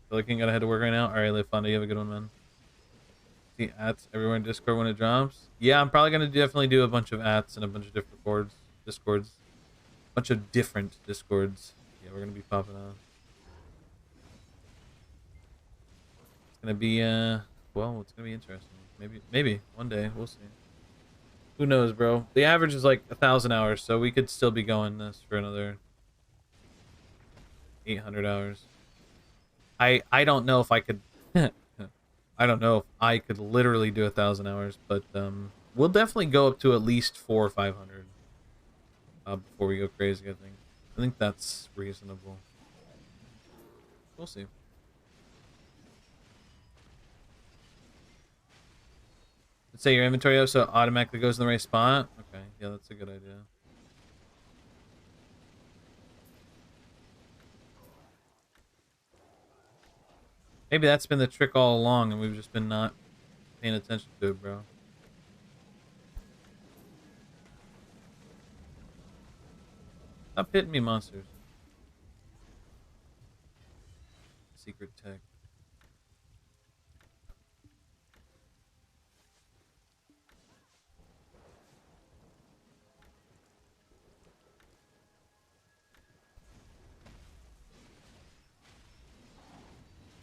Feel like you gotta head to work right now. All right, Live Fonda, you have a good one, man. See ats everywhere in Discord when it drops. Yeah, I'm probably gonna definitely do a bunch of ats and a bunch of different discords, a bunch of different discords. Yeah, we're gonna be popping on. It's gonna be well, it's gonna be interesting. Maybe one day we'll see. Who knows, bro? The average is like 1,000 hours, so we could still be going this for another 800 hours. I don't know if I could. I don't know if I could literally do 1,000 hours, but we'll definitely go up to at least 400 or 500 before we go crazy. I think that's reasonable. We'll see. Let's say your inventory up so it automatically goes in the right spot. Okay, yeah, that's a good idea. Maybe that's been the trick all along, and we've just been not paying attention to it, bro. Stop hitting me, monsters. Secret tech.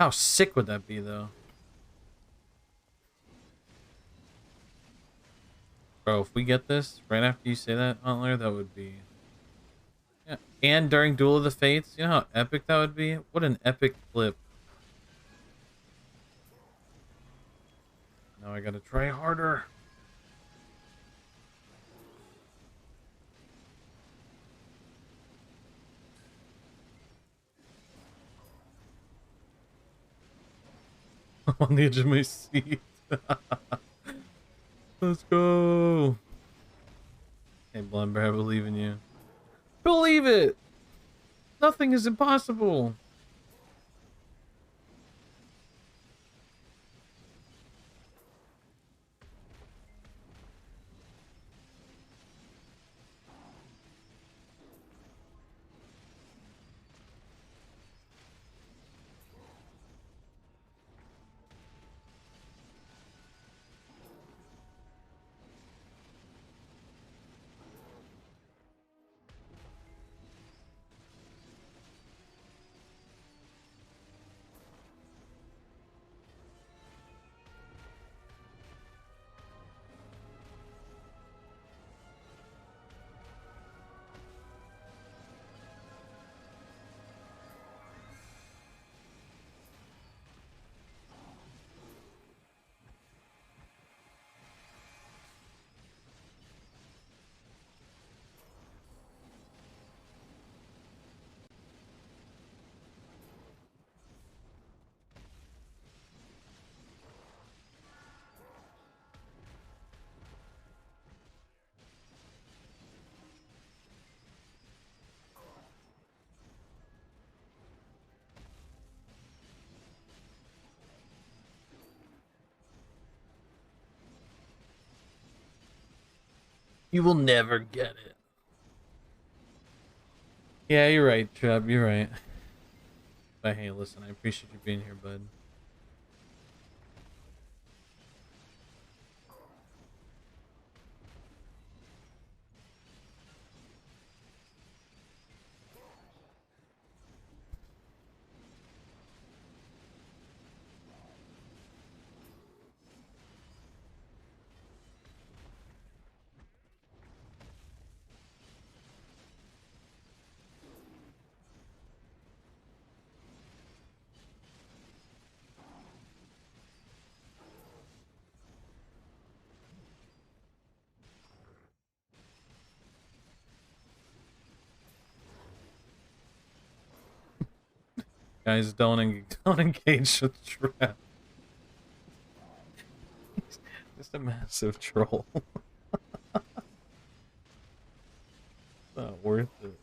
How sick would that be, though? Bro, if we get this right after you say that, Antler, that would be... Yeah. And during Duel of the Fates, you know how epic that would be? What an epic clip. Now I gotta try harder. I'm on the edge of my seat. Let's go. Hey, Blumber, I believe in you. Believe it! Nothing is impossible. You will never get it. Yeah, you're right, Chubb. You're right. But hey, listen, I appreciate you being here, bud. Guys, don't engage with trap. Just a massive troll. Not worth it.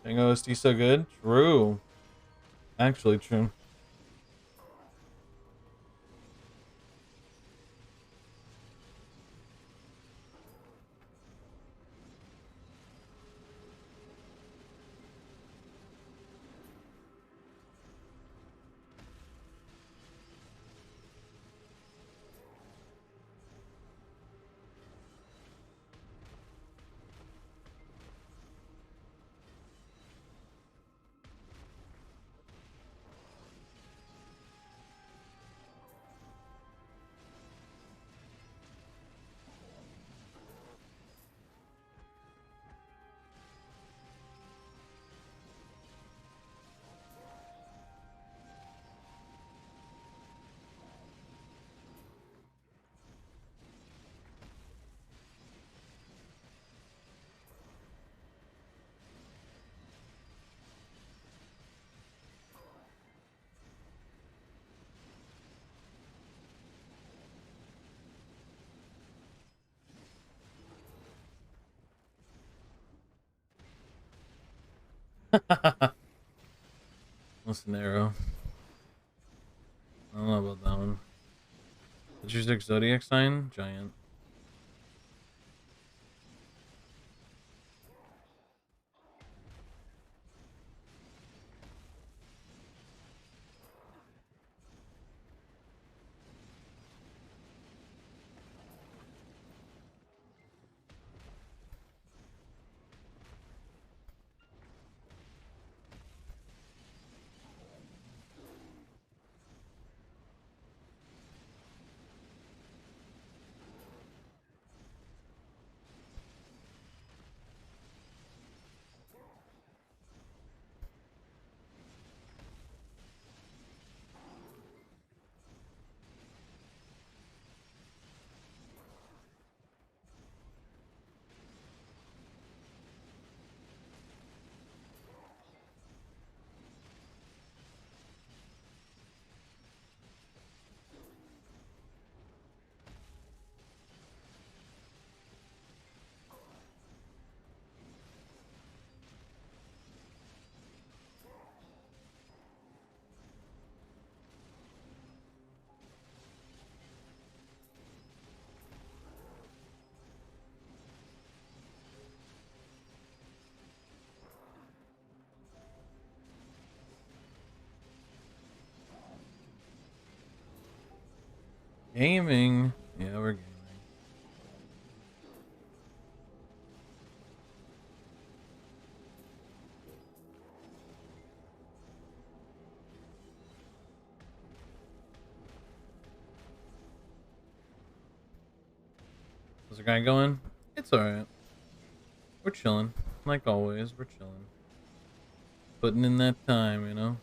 Dang OSD so good? True. Actually true. Listen, Arrow. I don't know about that one. What's your sixth zodiac sign? Giant. Gaming. Yeah, we're gaming. How's the guy going? It's alright. We're chilling. Like always, we're chilling. Putting in that time, you know?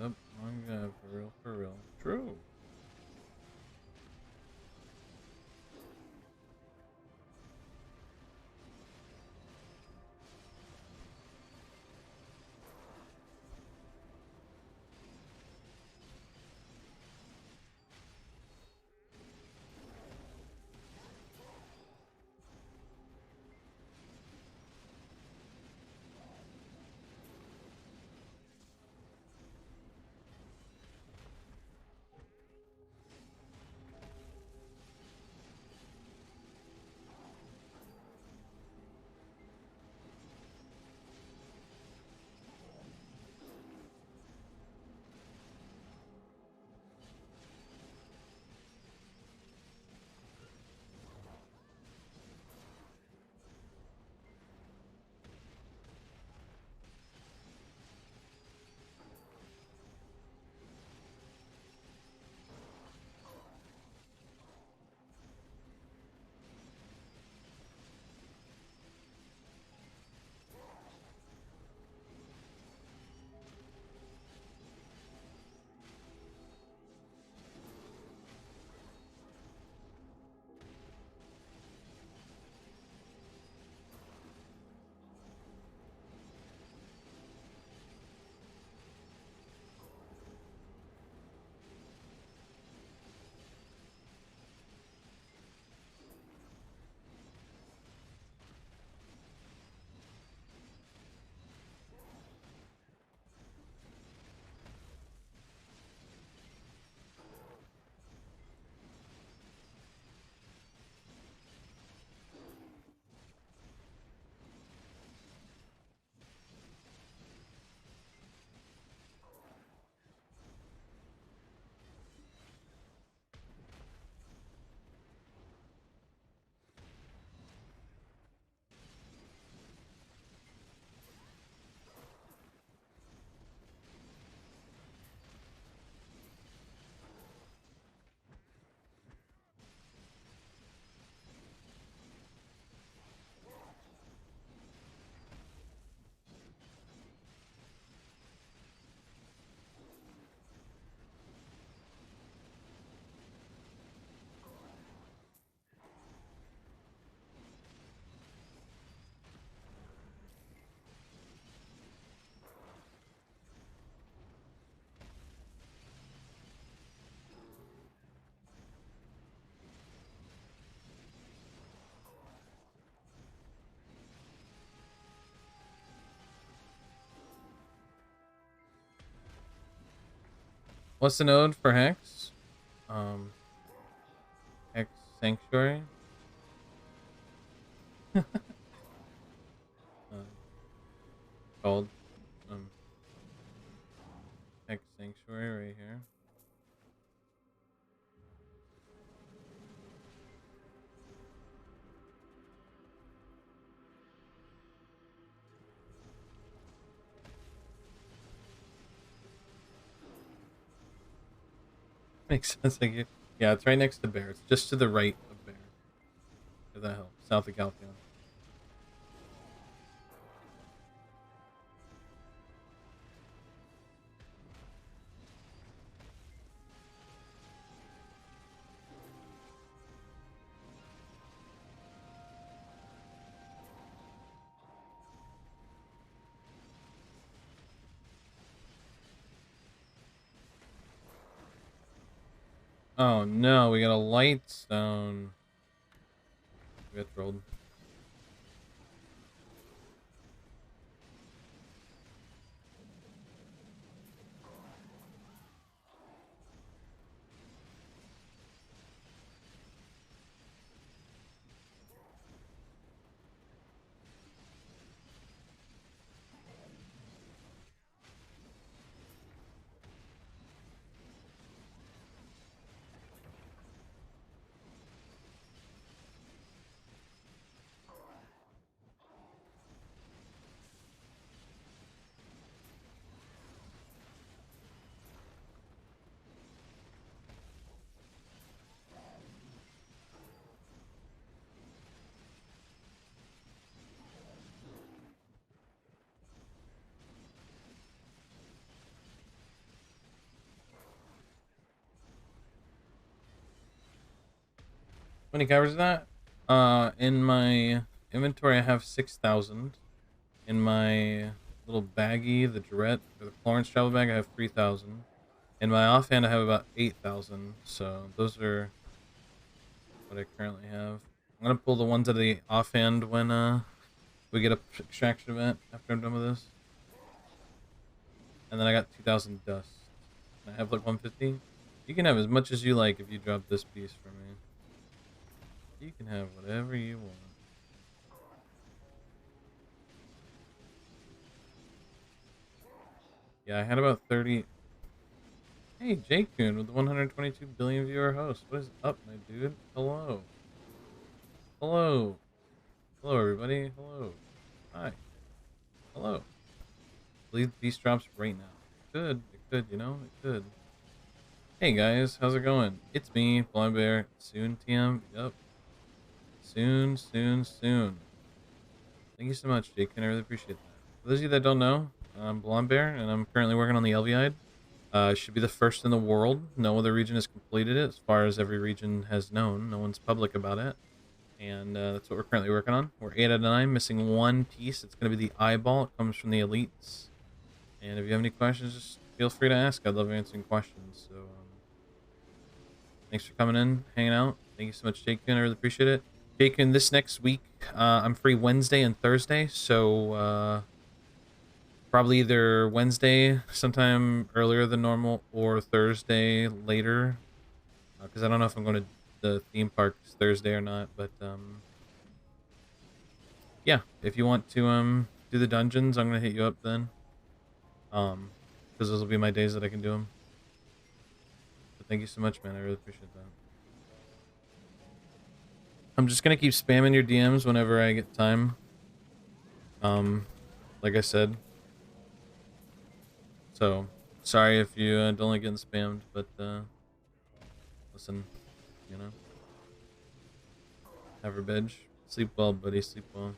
Yep, manga, for real, for real. True. What's the node for Hex? Hex Sanctuary. uh, called um Hex Sanctuary right here. Makes sense. Like it. Yeah, it's right next to Bear. It's just to the right of Bear. If that helps. South of Galtheon. Oh no, we got a light stone. We got trolled. How many covers is that? In my inventory, I have 6,000. In my little baggie, the Durette, or the Florence travel bag, I have 3,000. In my offhand, I have about 8,000. So those are what I currently have. I'm gonna pull the ones out of the offhand when we get a extraction event after I'm done with this. And then I got 2,000 dust. I have like 150. You can have as much as you like if you drop this piece for me. You can have whatever you want. Yeah, I had about 30. Hey, J-Kun with the 122 billion viewer host. What is up, my dude? Hello. Hello. Hello, everybody. Hello. Hi. Hello. Believe peace drops right now. It could. It could, you know? It could. Hey, guys. How's it going? It's me, Blind Bear. Soon, TM. Yup. Soon, soon, soon. Thank you so much, J-Kun. I really appreciate that. For those of you that don't know, I'm Blonde Bear, and I'm currently working on the Elviide. Should be the first in the world. No other region has completed it, as far as every region has known. No one's public about it. And that's what we're currently working on. We're 8 out of 9, missing one piece. It's going to be the eyeball. It comes from the elites. And if you have any questions, just feel free to ask. I love answering questions. So thanks for coming in, hanging out. Thank you so much, Jake-kun. I really appreciate it. Jake-kun, this next week, I'm free Wednesday and Thursday. So probably either Wednesday sometime earlier than normal or Thursday later. Because I don't know if I'm going to the theme parks Thursday or not. But yeah, if you want to do the dungeons, I'm going to hit you up then. Because those will be my days that I can do them. But thank you so much, man. I really appreciate that. I'm just going to keep spamming your DMs whenever I get time. Like I said. So, sorry if you don't like getting spammed, but listen, you know. Have a bed. Sleep well, buddy. Sleep well.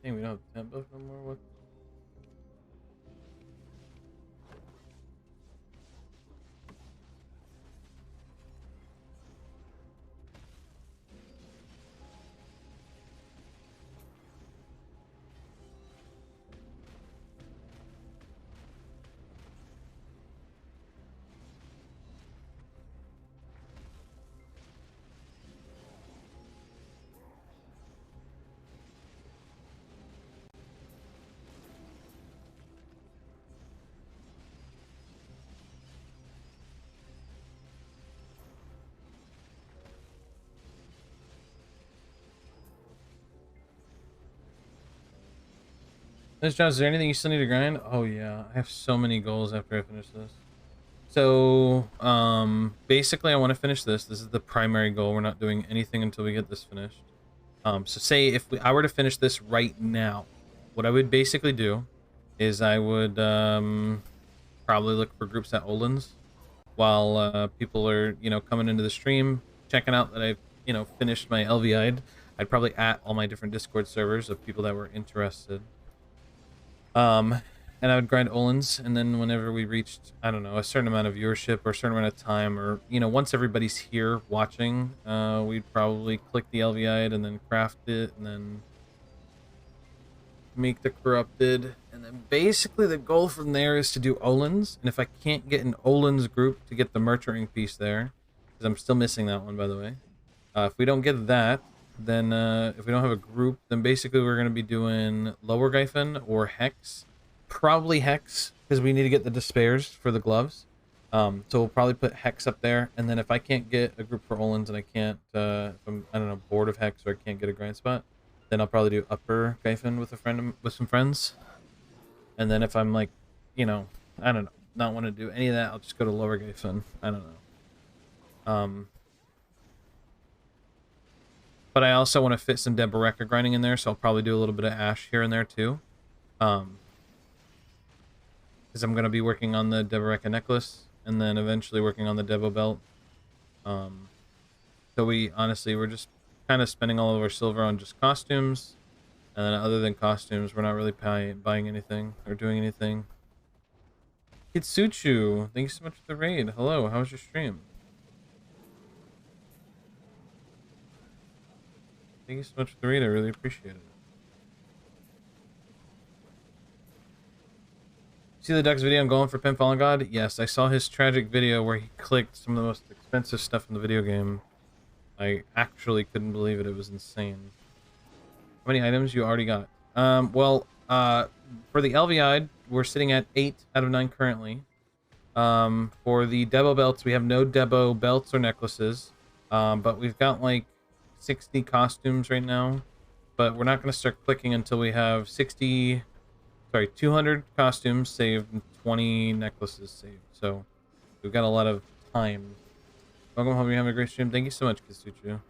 Dang, we don't have temp buff no more? What? This Josh, is there anything you still need to grind? Oh yeah, I have so many goals after I finish this. So, basically I want to finish this. This is the primary goal. We're not doing anything until we get this finished. So say if I were to finish this right now, what I would basically do is I would, probably look for groups at Olin's while, people are, you know, coming into the stream, checking out that I've, you know, finished my LVI'd. I'd probably at all my different Discord servers of people that were interested. And I would grind Olin's, and then whenever we reached, I don't know, a certain amount of viewership or a certain amount of time, or, you know, once everybody's here watching, we'd probably click the LVI and then craft it, and then make the corrupted, and then basically the goal from there is to do Olin's, and if I can't get an Olin's group to get the Merchant piece there, because I'm still missing that one, by the way. If we don't get that, then if we don't have a group, then basically we're going to be doing Lower Gyphon or Hex. Probably Hex, because we need to get the Despairs for the gloves. So we'll probably put Hex up there, and then if I can't get a group for Olin's and I can't, if I'm, I don't know, bored of Hex or I can't get a grind spot, then I'll probably do Upper Gyphon with some friends. And then if I'm like, you know, I don't know, not want to do any of that, I'll just go to Lower Gyphon. I don't know. But I also want to fit some Deboreka grinding in there, so I'll probably do a little bit of Ash here and there too. Because I'm going to be working on the Deboreka necklace, and then eventually working on the Devo belt. So we're just kind of spending all of our silver on just costumes, and then other than costumes, we're not really buying anything or doing anything. Kitsuchu, thank you so much for the raid. Hello, how was your stream? Thank you so much for the raid, I really appreciate it. See the Duck's video on going for Pimp Fallen God? Yes, I saw his tragic video where he clicked some of the most expensive stuff in the video game. I actually couldn't believe it. It was insane. How many items you already got? For the LVI, we're sitting at 8 out of 9 currently. For the Debo belts, we have no Debo belts or necklaces. But we've got like 60 costumes right now. But we're not going to start clicking until we have 200 costumes saved and 20 necklaces saved. So we've got a lot of time. Welcome home, you have a great stream. Thank you so much, Kisuchu.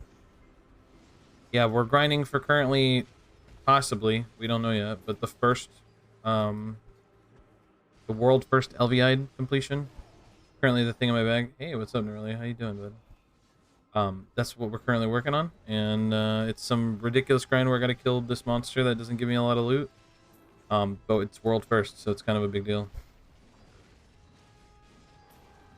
Yeah, we're grinding for currently, possibly, we don't know yet, but the first, the world first LVI completion. Currently the thing in my bag. Hey, what's up, Nerly? How you doing, bud? That's what we're currently working on, and it's some ridiculous grind where I gotta kill this monster that doesn't give me a lot of loot. But it's world first, so it's kind of a big deal.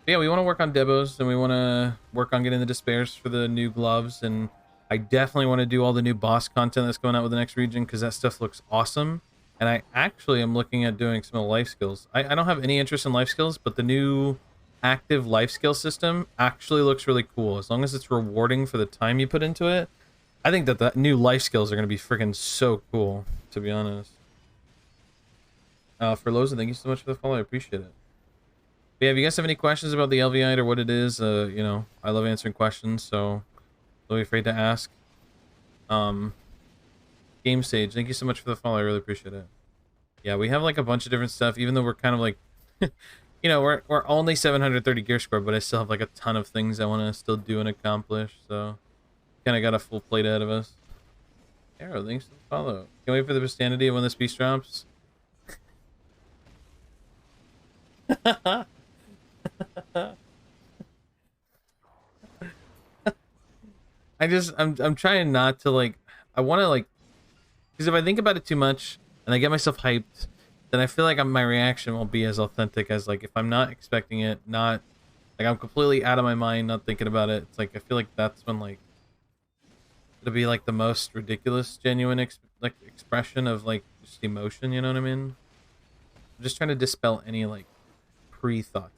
But yeah, we want to work on Debos, and we want to work on getting the Despairs for the new gloves, and I definitely want to do all the new boss content that's going out with the next region, because that stuff looks awesome. And I actually am looking at doing some of the life skills. I don't have any interest in life skills, but the new active life skill system actually looks really cool. As long as it's rewarding for the time you put into it, I think that the new life skills are going to be freaking so cool, to be honest. For Loza, thank you so much for the follow. I appreciate it. But yeah, if you guys have any questions about the LVI or what it is, you know, I love answering questions, so don't be afraid to ask. Game Sage, thank you so much for the follow. I really appreciate it. Yeah, we have like a bunch of different stuff, even though we're kind of like, you know, we're only 730 gear score, but I still have like a ton of things I want to still do and accomplish, so kind of got a full plate ahead of us. Arrow, thanks for the follow. Can't wait for the Vistanity when this piece drops. I'm trying not to, like, I want to, like, because if I think about it too much and I get myself hyped, then I feel like my reaction won't be as authentic as, like, if I'm not expecting it, not like I'm completely out of my mind, not thinking about it. It's like I feel like that's when, like, it'll be like the most ridiculous genuine expression of, like, just emotion, you know what I mean? I'm just trying to dispel any, like, pre-thoughts.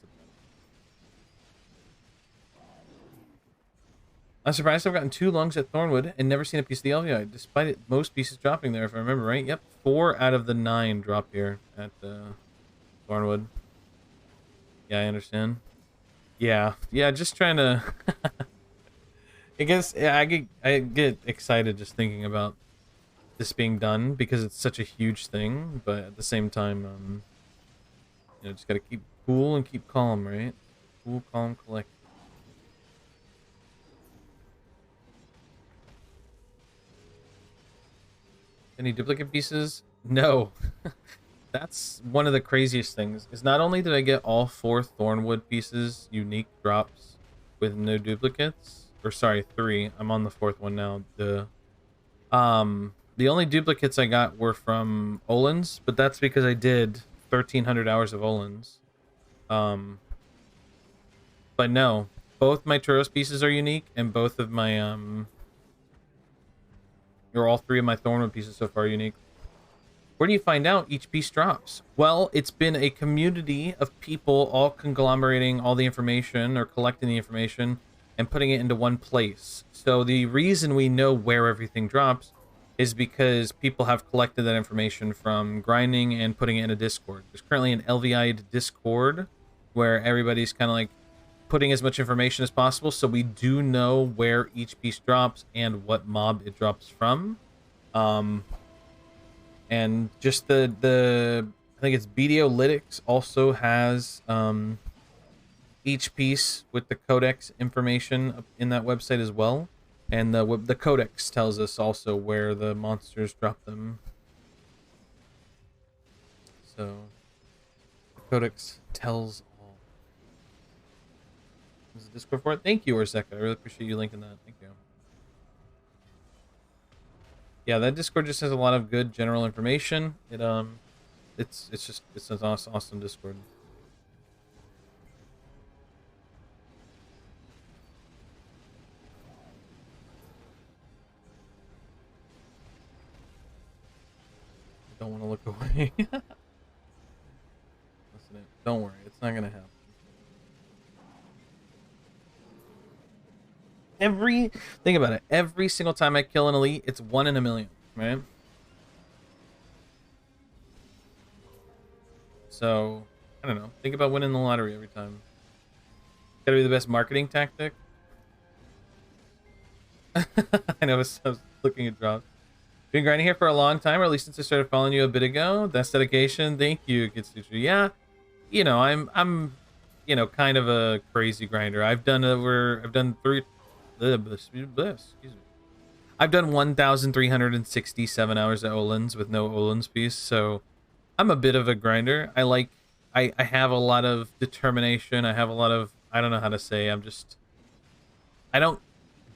I'm surprised I've gotten 2 lungs at Thornwood and never seen a piece of the LVI, despite it, most pieces dropping there, if I remember right. Yep, 4 out of the 9 drop here at Thornwood. Yeah, I understand. Yeah, just trying to... I guess, yeah, I get excited just thinking about this being done because it's such a huge thing, but at the same time, you know, just gotta keep cool and keep calm, right? Cool, calm, collect. Any duplicate pieces? No. That's one of the craziest things. Is not only did I get all 4 Thornwood pieces, unique drops with no duplicates, or sorry, 3. I'm on the 4th one now. The only duplicates I got were from Olin's, but that's because I did 1,300 hours of Olin's. But no, both my Turos pieces are unique, and both of my or all 3 of my Thornwood pieces so far are unique. Where do you find out each piece drops? Well, it's been a community of people all conglomerating all the information or collecting the information and putting it into one place. So the reason we know where everything drops is because people have collected that information from grinding and putting it in a Discord. There's currently an LVI Discord where everybody's kind of like putting as much information as possible, so we do know where each piece drops and what mob it drops from. And just the I think it's BDOlytics also has each piece with the codex information in that website as well, and the codex tells us also where the monsters drop them. So the codex tells all. There's a Discord for it. Thank you, Orseka. I really appreciate you linking that. Thank you. Yeah, that Discord just has a lot of good general information. It's an awesome Discord. I don't want to look away. Listen, don't worry, it's not gonna happen. Think about it. Every single time I kill an elite, it's 1 in a million, right? So, I don't know. Think about winning the lottery every time. Gotta be the best marketing tactic. I know, I was looking at drops. Been grinding here for a long time, or at least since I started following you a bit ago. That's dedication. Thank you, Kitsuchi. Yeah, you know, I'm, you know, kind of a crazy grinder. I've done 1,367 hours at Olin's with no Olin's piece, so I'm a bit of a grinder. I have a lot of determination. I have a lot of, I don't know how to say, I don't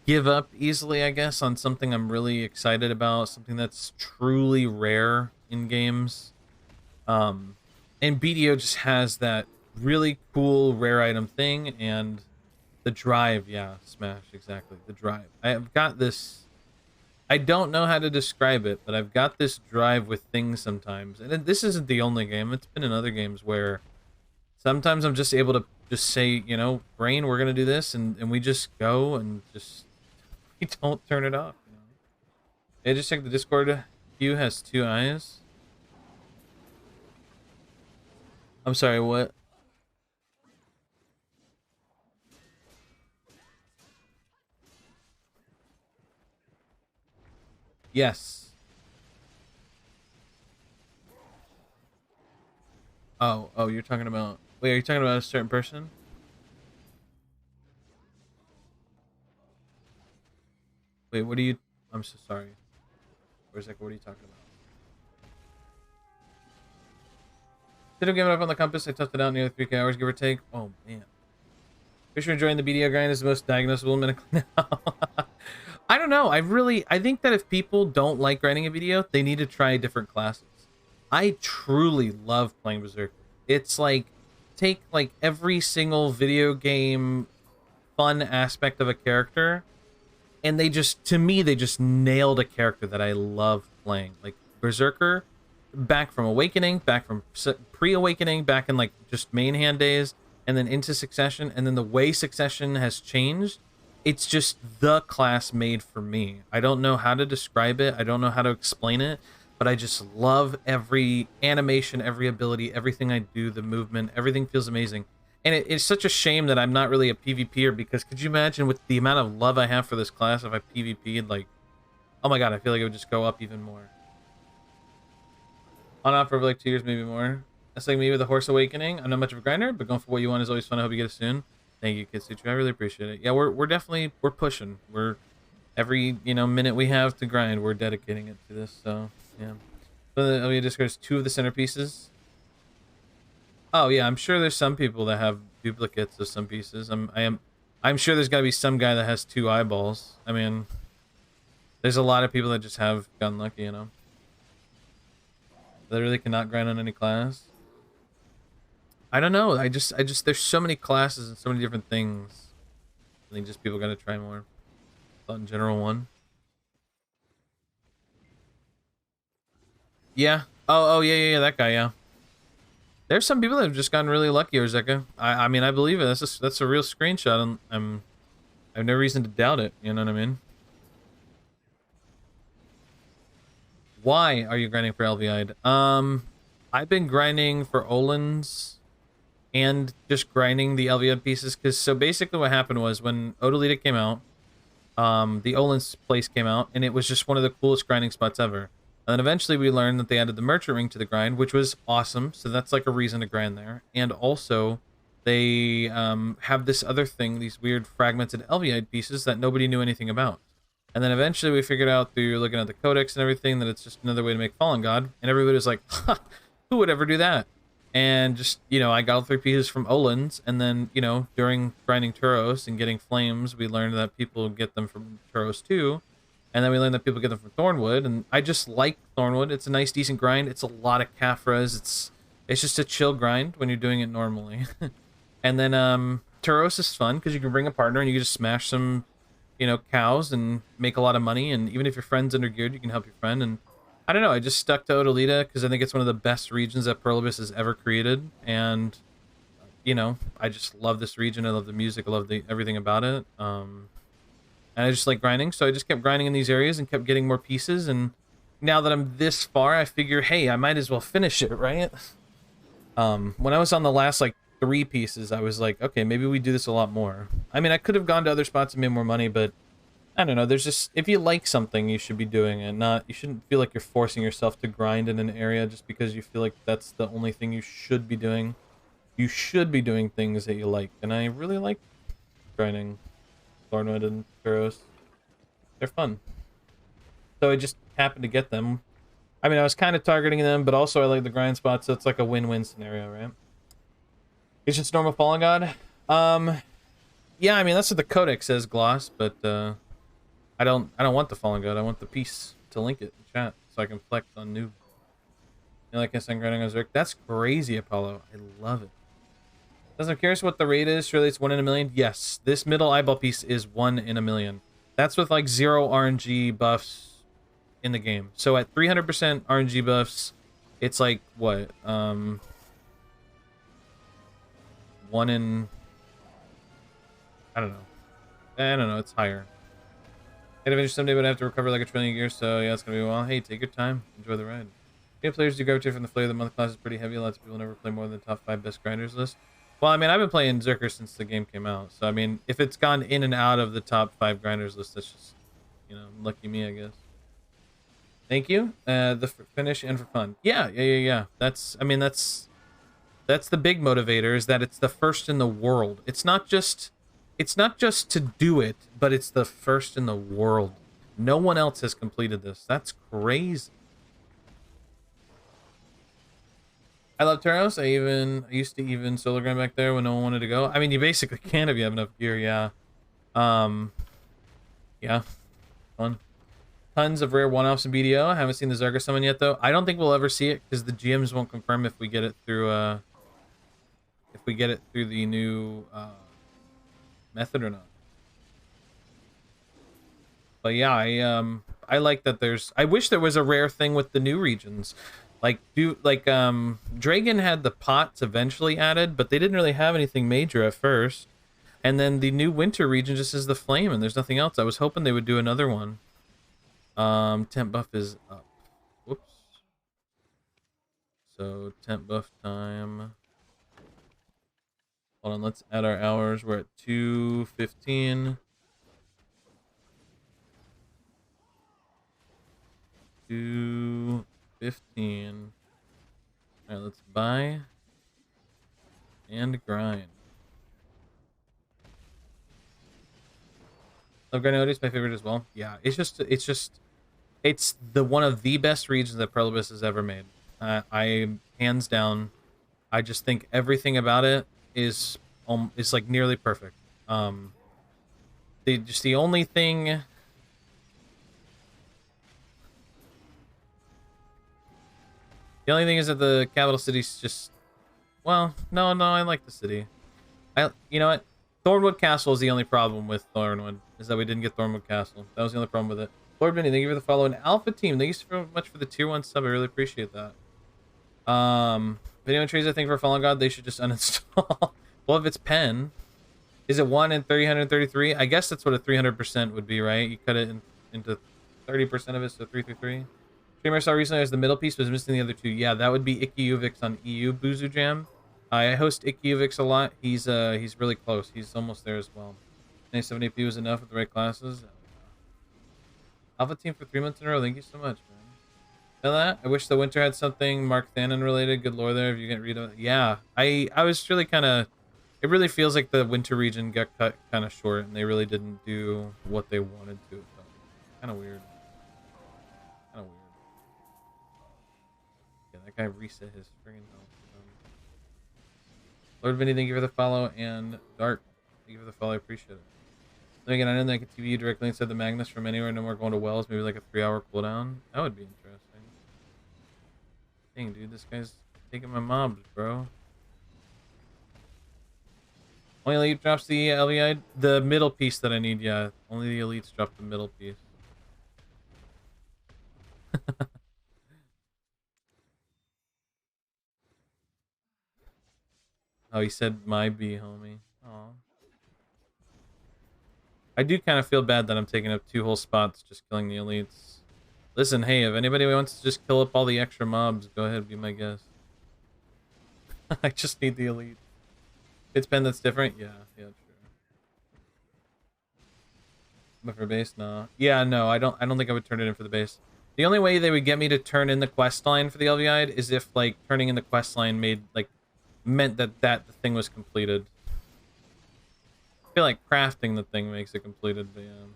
give up easily, I guess, on something I'm really excited about, something that's truly rare in games. And BDO just has that really cool rare item thing, and the drive. Yeah, Smash, exactly, the drive. I have got this, I don't know how to describe it, but I've got this drive with things sometimes, and this isn't the only game. It's been in other games where sometimes I'm just able to just say, you know, brain, we're gonna do this, and we just go and just, we don't turn it off, you know? Hey, just check the Discord. Hugh has 2 eyes. I'm sorry, what? Yes. Oh, you're talking about, wait, are you talking about a certain person? Wait, what are you, I'm so sorry. Where's that, what are you talking about? Should have given up on the compass. I toughed it out nearly 3 hours, give or take. Oh, man. Wish you're enjoying the BDO grind is the most diagnosable medically now. I don't know. I think that if people don't like grinding a video, they need to try different classes. I truly love playing Berserker. It's like, take like every single video game fun aspect of a character, and they just, to me, they just nailed a character that I love playing. Like Berserker, back from Awakening, back from pre-Awakening, back in like just main hand days, and then into Succession, and then the way Succession has changed, it's just the class made for me. I don't know how to describe it. I don't know how to explain it, but I just love every animation, every ability, everything I do, the movement, everything feels amazing. And it's such a shame that I'm not really a PvPer, because could you imagine with the amount of love I have for this class if I PvP'd like Oh my god, I feel like it would just go up even more. On off for like 2 years, maybe more. That's like me with the Horse Awakening. I'm not much of a grinder, but going for what you want is always fun. I hope you get it soon. Thank you, Kitsuchi. I really appreciate it. Yeah, we're definitely we're pushing. We're every minute we have to grind, we're dedicating it to this. So yeah. So the LVO Discord is 2 of the centerpieces. Oh yeah, I'm sure there's some people that have duplicates of some pieces. I'm sure there's got to be some guy that has 2 eyeballs. I mean, there's a lot of people that just have gotten lucky, you know. Literally cannot grind on any class. I don't know. I just there's so many classes and so many different things. I think just people got to try more. Thought in general one. Yeah. Oh yeah, that guy, yeah. There's some people that have just gotten really lucky, Ozeka. I mean, I believe it. That's a real screenshot, and I have no reason to doubt it. You know what I mean? Why are you grinding for LVI'd? I've been grinding for Olin's and just grinding the LVI'd pieces, because so basically what happened was when Odalita came out, the Olin's place came out, and it was just one of the coolest grinding spots ever. And then eventually we learned that they added the merchant ring to the grind, which was awesome. So that's like a reason to grind there. And also, they have this other thing, these weird fragmented Elviite pieces that nobody knew anything about. And then eventually we figured out through looking at the codex and everything that it's just another way to make Fallen God. And everybody was like, ha, who would ever do that? And just, I got all 3 pieces from Olin's, and then, during grinding Turos and getting flames, we learned that people get them from Turos too. And then we learned that people get them from Thornwood, and I just like Thornwood. It's a nice, decent grind. It's a lot of Caphras. It's just a chill grind when you're doing it normally. And then Turos is fun because you can bring a partner and you can just smash some, cows and make a lot of money. And even if your friend's under geared, you can help your friend. And I don't know, I just stuck to Odalita because I think it's one of the best regions that Perlibus has ever created. And, I just love this region. I love the music. I love everything about it. And I just like grinding, so I just kept grinding in these areas and kept getting more pieces. And now that I'm this far, I figure, hey, I might as well finish it, right? When I was on the last like 3 pieces, I was like, okay, maybe we do this a lot more. I mean, I could have gone to other spots and made more money, but I don't know. There's just, if you like something, you should be doing it. You shouldn't feel like you're forcing yourself to grind in an area just because you feel like that's the only thing you should be doing. You should be doing things that you like, and I really like grinding Thornwood and Turos. They're fun. So I just happened to get them. I mean, I was kind of targeting them, but also I like the grind spots, so it's like a win-win scenario, right? It's just normal Fallen God. Yeah, I mean that's what the codex says, Gloss, but I don't want the Fallen God. I want the piece to link it in chat so I can flex on noob. Like I said, grinding on Zerk. That's crazy, Apollo. I love it. I'm curious what the rate is. Surely it's 1 in a million. Yes, this middle eyeball piece is 1 in a million. That's with like 0 RNG buffs in the game. So at 300% RNG buffs, it's like what? 1 in, I don't know. It's higher. I'd eventually someday, but I have to recover like a trillion years. So yeah, it's gonna be a while. Hey, take your time. Enjoy the ride. Yeah, players do gravitate from the flavor of the month class is pretty heavy. Lots of people never play more than the top 5 best grinders list. Well, I mean, I've been playing Zerker since the game came out. So, I mean, if it's gone in and out of the top 5 grinders list, that's just, lucky me, I guess. Thank you. The finish and for fun. Yeah. That's the big motivator, is that it's the first in the world. It's not just to do it, but it's the first in the world. No one else has completed this. That's crazy. I love Turos. I used to even solo grind back there when no one wanted to go. I mean, you basically can if you have enough gear, yeah. Yeah. Fun. Tons of rare one-offs in BDO. I haven't seen the Zerga summon yet, though. I don't think we'll ever see it because the GMs won't confirm if we get it through the new method or not. But yeah, I like that I wish there was a rare thing with the new regions. Dragon had the pots eventually added, but they didn't really have anything major at first. And then the new winter region just is the flame, and there's nothing else. I was hoping they would do another one. Temp buff is up. Whoops. So temp buff time. Hold on, let's add our hours. We're at 2:15. 215. All right, let's buy and grind. Love Grinding is my favorite as well. Yeah, it's the one of the best regions that Prolobus has ever made. I hands down, I just think everything about it is like nearly perfect. The only thing. The only thing is that the capital city's just, well, no, I like the city. You know what? Thornwood Castle is the only problem with Thornwood, is that we didn't get Thornwood Castle. That was the only problem with it. Lord Benny, thank you for the follow. And Alpha Team, thank you so much for the tier 1 sub. I really appreciate that. Video entries, I think for Fallen God, they should just uninstall. Well, if it's pen, is it 1 in 333? I guess that's what a 300% would be, right? You cut it into 30% of it, so 333. Streamer I saw recently as the middle piece was missing the other two. Yeah, that would be Ikiuvix on EU Buzu Jam. I host Ikiuvix a lot. He's really close. He's almost there as well. 70p was enough with the right classes. Alpha Team for 3 months in a row. Thank you so much, man. Know that? I wish the winter had something Mark Thanon related. Good lore there if you get read of it. Yeah, I was really kind of. It really feels like the winter region got cut kind of short, and they really didn't do what they wanted to. Kind of weird. Kind of weird. Yeah, that guy reset his friggin' health. Lord Vinny, thank you for the follow, and Dark, thank you for the follow. I appreciate it. Then again, I know that I can TV you directly inside the Magnus from anywhere. No more going to Wells. Maybe like a 3-hour cooldown. That would be interesting. Dang, dude, this guy's taking my mobs, bro. Only elite drops the LVI, the middle piece that I need. Yeah, only the elites drop the middle piece. Oh, he said my B, homie. Aw. I do kind of feel bad that I'm taking up 2 whole spots just killing the elites. Listen, hey, if anybody wants to just kill up all the extra mobs, go ahead, be my guest. I just need the elite. It's pen that's different? Yeah, true. But for base, no. Yeah, no, I don't think I would turn it in for the base. The only way they would get me to turn in the quest line for the LVI is if, like, turning in the quest line meant that the thing was completed. I feel like crafting the thing makes it completed, but yeah.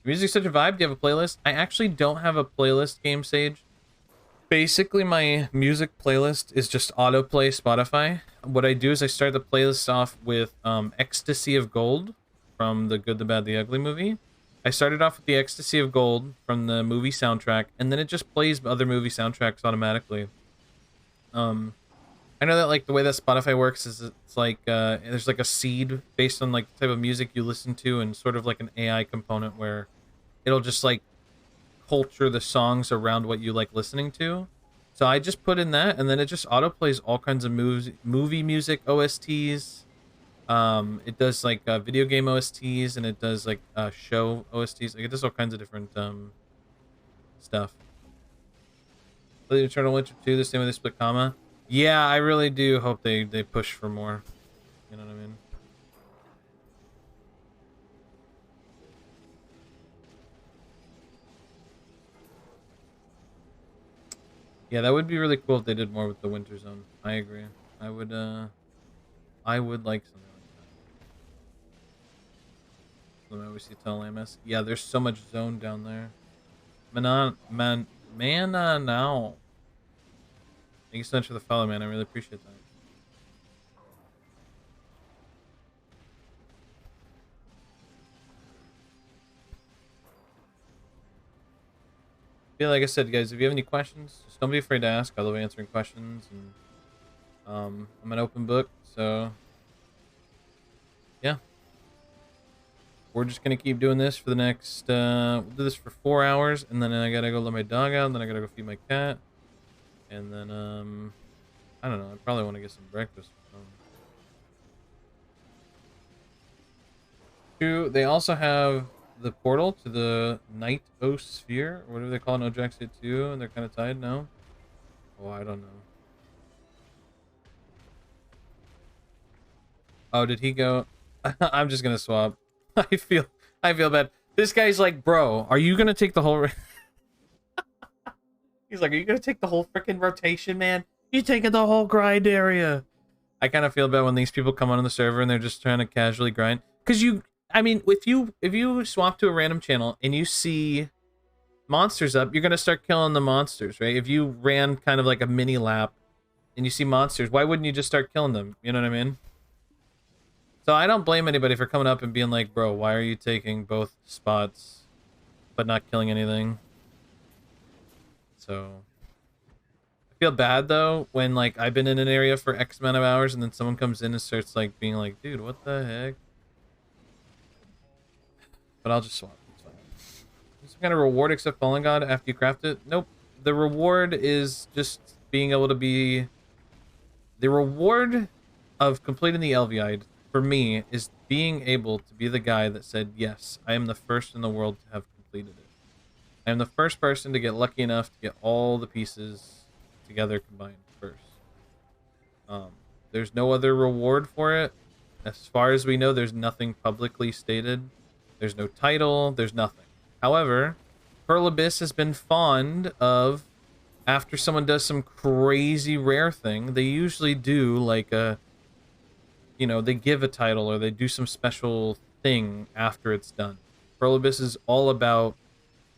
Music's such a vibe. Do you have a playlist? I actually don't have a playlist, Game Sage. Basically, my music playlist is just autoplay Spotify. What I do is I start the playlist off with Ecstasy of Gold from the Good, the Bad, the Ugly movie. I started off with the Ecstasy of Gold from the movie soundtrack, and then it just plays other movie soundtracks automatically. I know that, like, the way that Spotify works is it's like there's like a seed based on like the type of music you listen to, and sort of like an AI component where it'll just like culture the songs around what you like listening to. So I just put in that, and then it just auto plays all kinds of movie music OSTs. It does like video game OSTs, and it does like show OSTs. Like, it does all kinds of different stuff. The Eternal Witcher 2, the same with the split comma. Yeah, I really do hope they push for more. You know what I mean? Yeah, that would be really cool if they did more with the Winter Zone. I agree. I would like something like that. Let me always see tell MS. Yeah, there's so much zone down there. Mana now. Thank you so much for the follow, man. I really appreciate that. Yeah, like I said, guys, if you have any questions, just don't be afraid to ask. I love answering questions, and I'm an open book, so yeah. We're just gonna keep doing this for the next we'll do this for 4 hours, and then I gotta go let my dog out, and then I gotta go feed my cat, and then I don't know, I probably want to get some breakfast. They also have the portal to the Night O Sphere, or whatever they call it in Ojaxia 2, and they're kind of tied now. Oh, I don't know. Oh, did he go? I'm just gonna swap. I feel bad. This guy's like, bro, are you gonna take the whole? He's like, are you gonna take the whole freaking rotation, man? You taking the whole grind area. I kind of feel bad when these people come on the server and they're just trying to casually grind. Cause I mean, if you swap to a random channel and you see monsters up, you're gonna start killing the monsters, right? If you ran kind of like a mini lap and you see monsters, why wouldn't you just start killing them? You know what I mean? So I don't blame anybody for coming up and being like, bro, why are you taking both spots but not killing anything? So I feel bad though when like I've been in an area for X amount of hours and then someone comes in and starts like being like, dude, what the heck? But I'll just swap. It's fine. Some kind of reward except Fallen God after you craft it? Nope. The reward is just being able to be... The reward of completing the Elviide, for me, is being able to be the guy that said, yes, I am the first in the world to have completed it. I am the first person to get lucky enough to get all the pieces together combined first. There's no other reward for it. As far as we know, there's nothing publicly stated. There's no title. There's nothing. However, Pearl Abyss has been fond of, after someone does some crazy rare thing, they usually do like a, you know, they give a title or they do some special thing after it's done. Pearl Abyss is all about,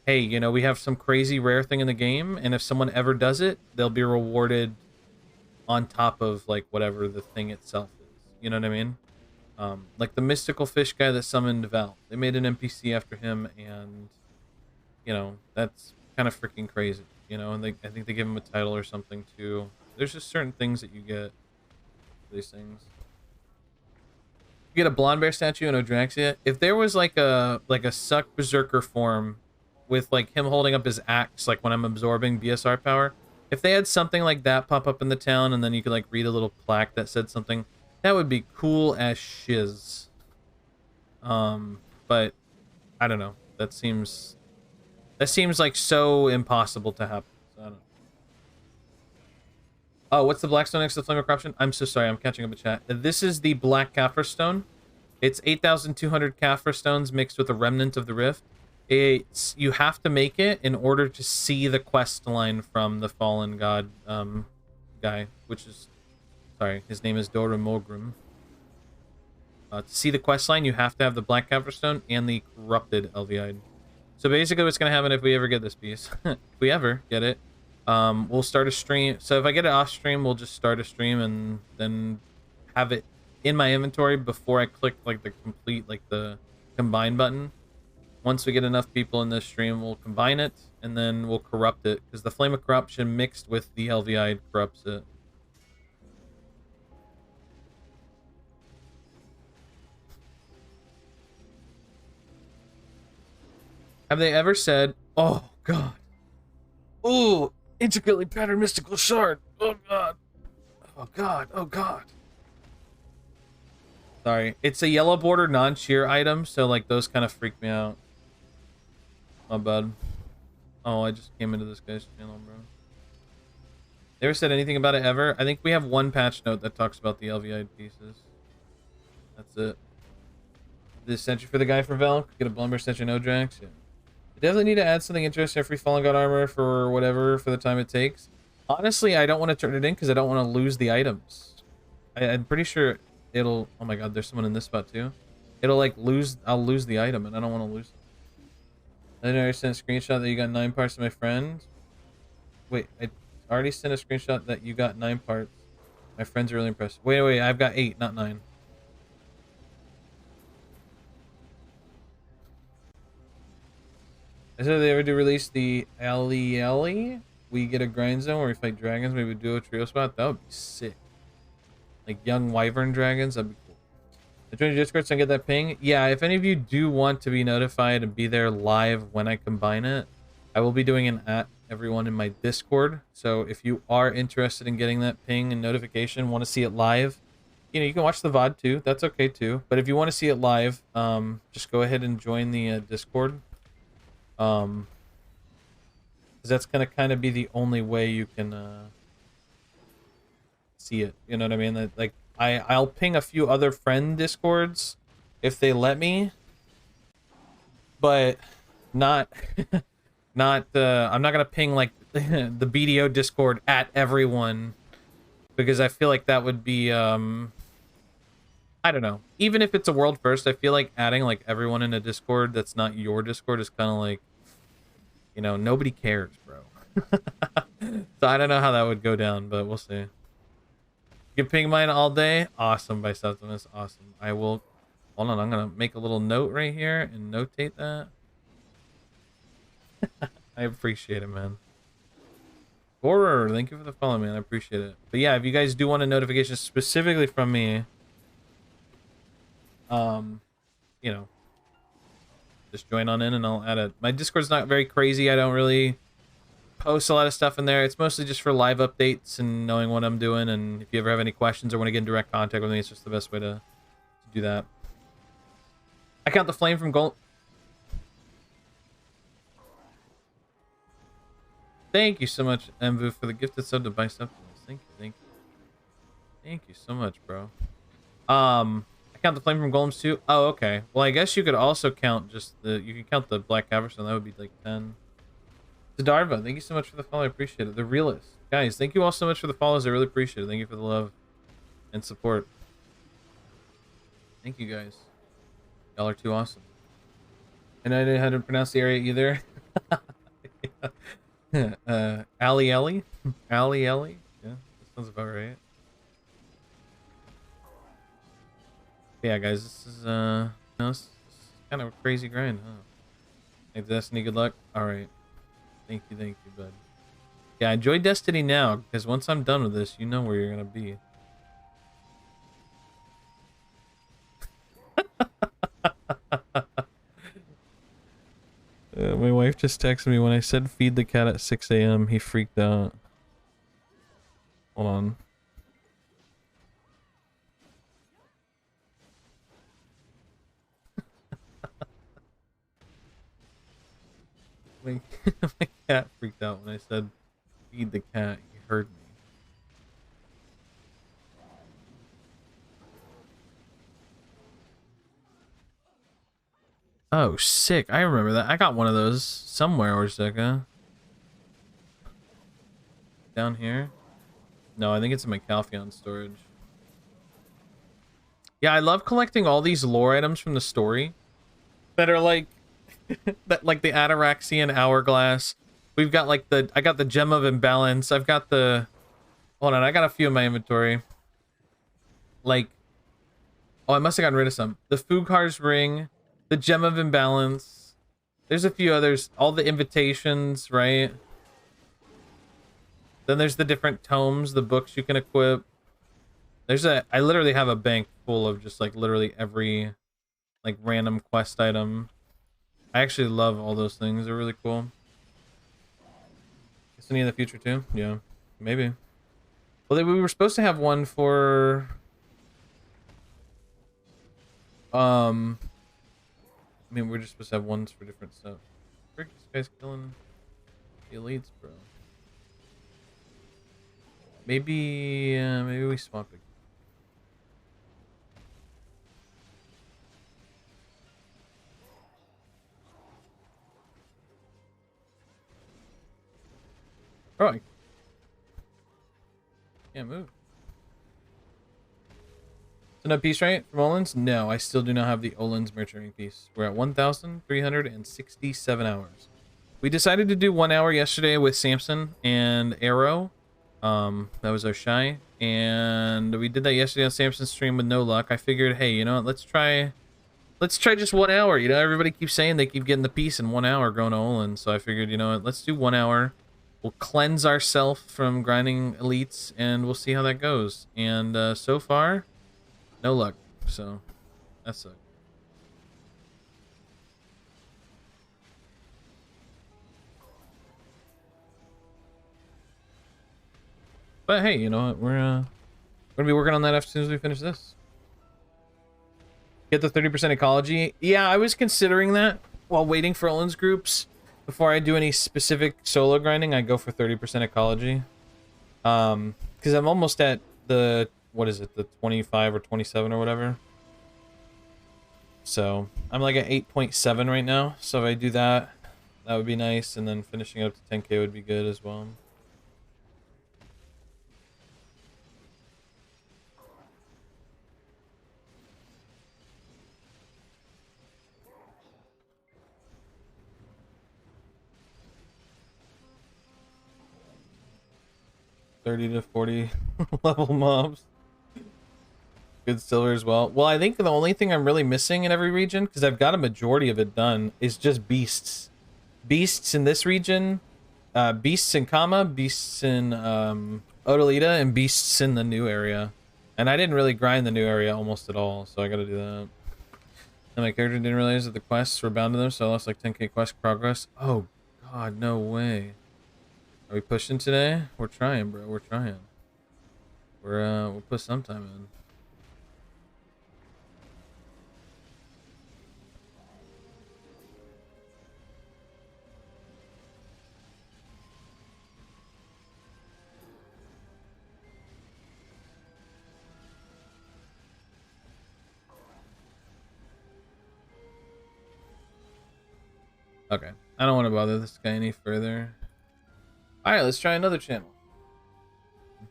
hey, you know, we have some crazy rare thing in the game, and if someone ever does it, they'll be rewarded on top of like whatever the thing itself is. You know what I mean? Like the mystical fish guy that summoned Val. They made an NPC after him, and you know, that's kind of freaking crazy. You know, and I think they give him a title or something too. There's just certain things that you get for these things. You get a blonde bear statue in Odraxia. If there was like a suck berserker form with like him holding up his axe, like when I'm absorbing BSR power, if they had something like that pop up in the town and then you could like read a little plaque that said something, that would be cool as shiz. But I don't know. That seems like so impossible to happen. So I don't know. Oh, what's the black stone next to the flame of corruption? I'm so sorry, I'm catching up a chat. This is the black Kaphra stone. It's 8,200 Kaphra stones mixed with a remnant of the rift. You have to make it in order to see the quest line from the fallen god guy, which is, sorry, his name is Dora Mogrim. To see the quest line, you have to have the black Kaphra stone and the corrupted Elviide. So basically what's going to happen if we ever get this piece, if we ever get it, we'll start a stream. So if I get it off stream, we'll just start a stream and then have it in my inventory before I click like the complete, like the combine button. Once we get enough people in this stream, we'll combine it and then we'll corrupt it, because the flame of corruption mixed with the Elviide corrupts it. Have they ever said, oh god, oh, intricately patterned mystical shard, oh god, oh god, oh god. Sorry, it's a yellow border non-shear item, so like those kind of freak me out. My bad. Oh, I just came into this guy's channel, bro. They ever said anything about it ever? I think we have one patch note that talks about the Elviide pieces. That's it. This sentry for the guy for Val. Get a Blumber sentry, no Drax. Yeah. Definitely need to add something interesting for free Fallen God armor for whatever, for the time it takes. Honestly, I don't want to turn it in because I don't want to lose the items. I'm pretty sure it'll... Oh my god, there's someone in this spot too. It'll like lose... I'll lose the item and I don't want to lose it. I already sent a screenshot that you got 9 parts to my friend. Wait, I already sent a screenshot that you got 9 parts. My friends are really impressed. Wait, I've got 8, not 9. I said they ever do release the Ellie, we get a grind zone where we fight dragons, maybe do a trio spot. That would be sick. Like young wyvern dragons, that'd be cool. I joined your Discord so I get that ping. Yeah, if any of you do want to be notified and be there live when I combine it, I will be doing an at everyone in my Discord. So if you are interested in getting that ping and notification, want to see it live, you know, you can watch the VOD too. That's okay too. But if you want to see it live, just go ahead and join the Discord. Because that's gonna kind of be the only way you can see it. You know what I mean? That, like, I'll ping a few other friend Discords if they let me, but not Not I'm not gonna ping like the BDO Discord at everyone, because I feel like that would be I don't know. Even if it's a world first, I feel like adding like everyone in a Discord that's not your Discord is kind of like, you know, nobody cares, bro. So I don't know how that would go down, but we'll see. You can ping mine all day. Awesome, by Septimus. Awesome. I will. Hold on, I'm gonna make a little note right here and notate that. I appreciate it, man. Horror, thank you for the follow, man. I appreciate it. But yeah, if you guys do want a notification specifically from me, you know, just join on in and I'll add it. My Discord's not very crazy. I don't really post a lot of stuff in there. It's mostly just for live updates and knowing what I'm doing. And if you ever have any questions or want to get in direct contact with me, it's just the best way to do that. I count the flame from gold. Thank you so much, Mvu, for the gifted sub to buy stuff. Thank you, thank you. Thank you so much, bro. I count the flame from golems too. Oh, okay. Well, I guess you could also count just the, you can count the black caverstone. That would be like 10. Siddharva, thank you so much for the follow. I appreciate it. The realist. Guys, thank you all so much for the follows. I really appreciate it. Thank you for the love and support. Thank you, guys. Y'all are too awesome. And I didn't know how to pronounce the area either. Ali Ellie? Ali Ellie? Yeah, that sounds about right. Yeah, guys, this is, no, this is kind of a crazy grind, huh? Thanks, Destiny, good luck. Alright. Thank you, bud. Yeah, enjoy Destiny now, because once I'm done with this, you know where you're gonna be. My wife just texted me when I said feed the cat at 6 a.m. He freaked out. Hold on. my cat freaked out when I said feed the cat. He heard me. Oh, sick. I remember that. I got one of those somewhere, Orzeka. Down here? No, I think it's in my Calpheon storage. Yeah, I love collecting all these lore items from the story that are like that, like the Ataraxian hourglass. We've got like the, I got the Gem of Imbalance. I've got the, hold on, I got a few in my inventory. Like, oh, I must have gotten rid of some. The Fughar's Ring, the Gem of Imbalance. There's a few others. All the invitations, right? Then there's the different tomes, the books you can equip. There's a, I literally have a bank full of just like literally every like random quest item. I actually love all those things. They're really cool. Is any in the future too? Yeah, maybe. Well, we were supposed to have one for I mean, we're just supposed to have ones for different stuff. Frick, this guy's killing the elites, bro. Maybe maybe we swap it. Oh, I can't move. So no piece right from Olin's? No, I still do not have the Olin's merchant piece. We're at 1,367 hours. We decided to do 1 hour yesterday with Samson and Arrow. That was our shy. And we did that yesterday on Samson's stream with no luck. I figured, hey, you know what, let's try just 1 hour. You know, everybody keeps saying they keep getting the piece in 1 hour going to Olin. So I figured, you know what, let's do 1 hour. We'll cleanse ourselves from grinding elites, and we'll see how that goes. And so far, no luck. So that sucks. But hey, you know what? We're gonna be working on that as soon as we finish this. Get the 30% ecology. Yeah, I was considering that while waiting for Olin's groups. Before I do any specific solo grinding, I go for 30% ecology. Because I'm almost at the, what is it, the 25 or 27 or whatever. So I'm like at 8.7 right now. So if I do that, That would be nice, and then finishing up to 10K would be good as well. $30 to $40 level mobs. Good silver as well. Well, I think the only thing I'm really missing in every region, because I've got a majority of it done, is just beasts. Beasts in this region, beasts in Kama, beasts in Odalita, and beasts in the new area. And I didn't really grind the new area almost at all, so I gotta do that. And my character didn't realize that the quests were bound to them, so I lost like 10K quest progress. Oh god, no way. Are we pushing today? We're trying, bro. We're trying. We'll put some time in. Okay. I don't want to bother this guy any further. Alright, let's try another channel.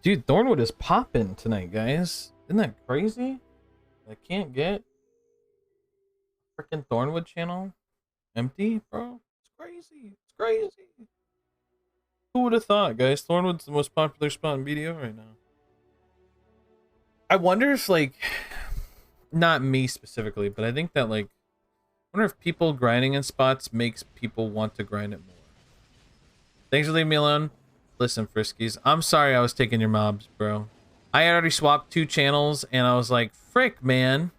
Dude, Thornwood is popping tonight, guys. Isn't that crazy? I can't get freaking Thornwood channel empty, bro. It's crazy. It's crazy. Who would have thought, guys? Thornwood's the most popular spot in BDO right now. I wonder if, like, not me specifically, but I think that, like, I wonder if people grinding in spots makes people want to grind it more. Thanks for leaving me alone. Listen, Friskies, I'm sorry I was taking your mobs, bro. I already swapped 2 channels, and I was like, frick, man.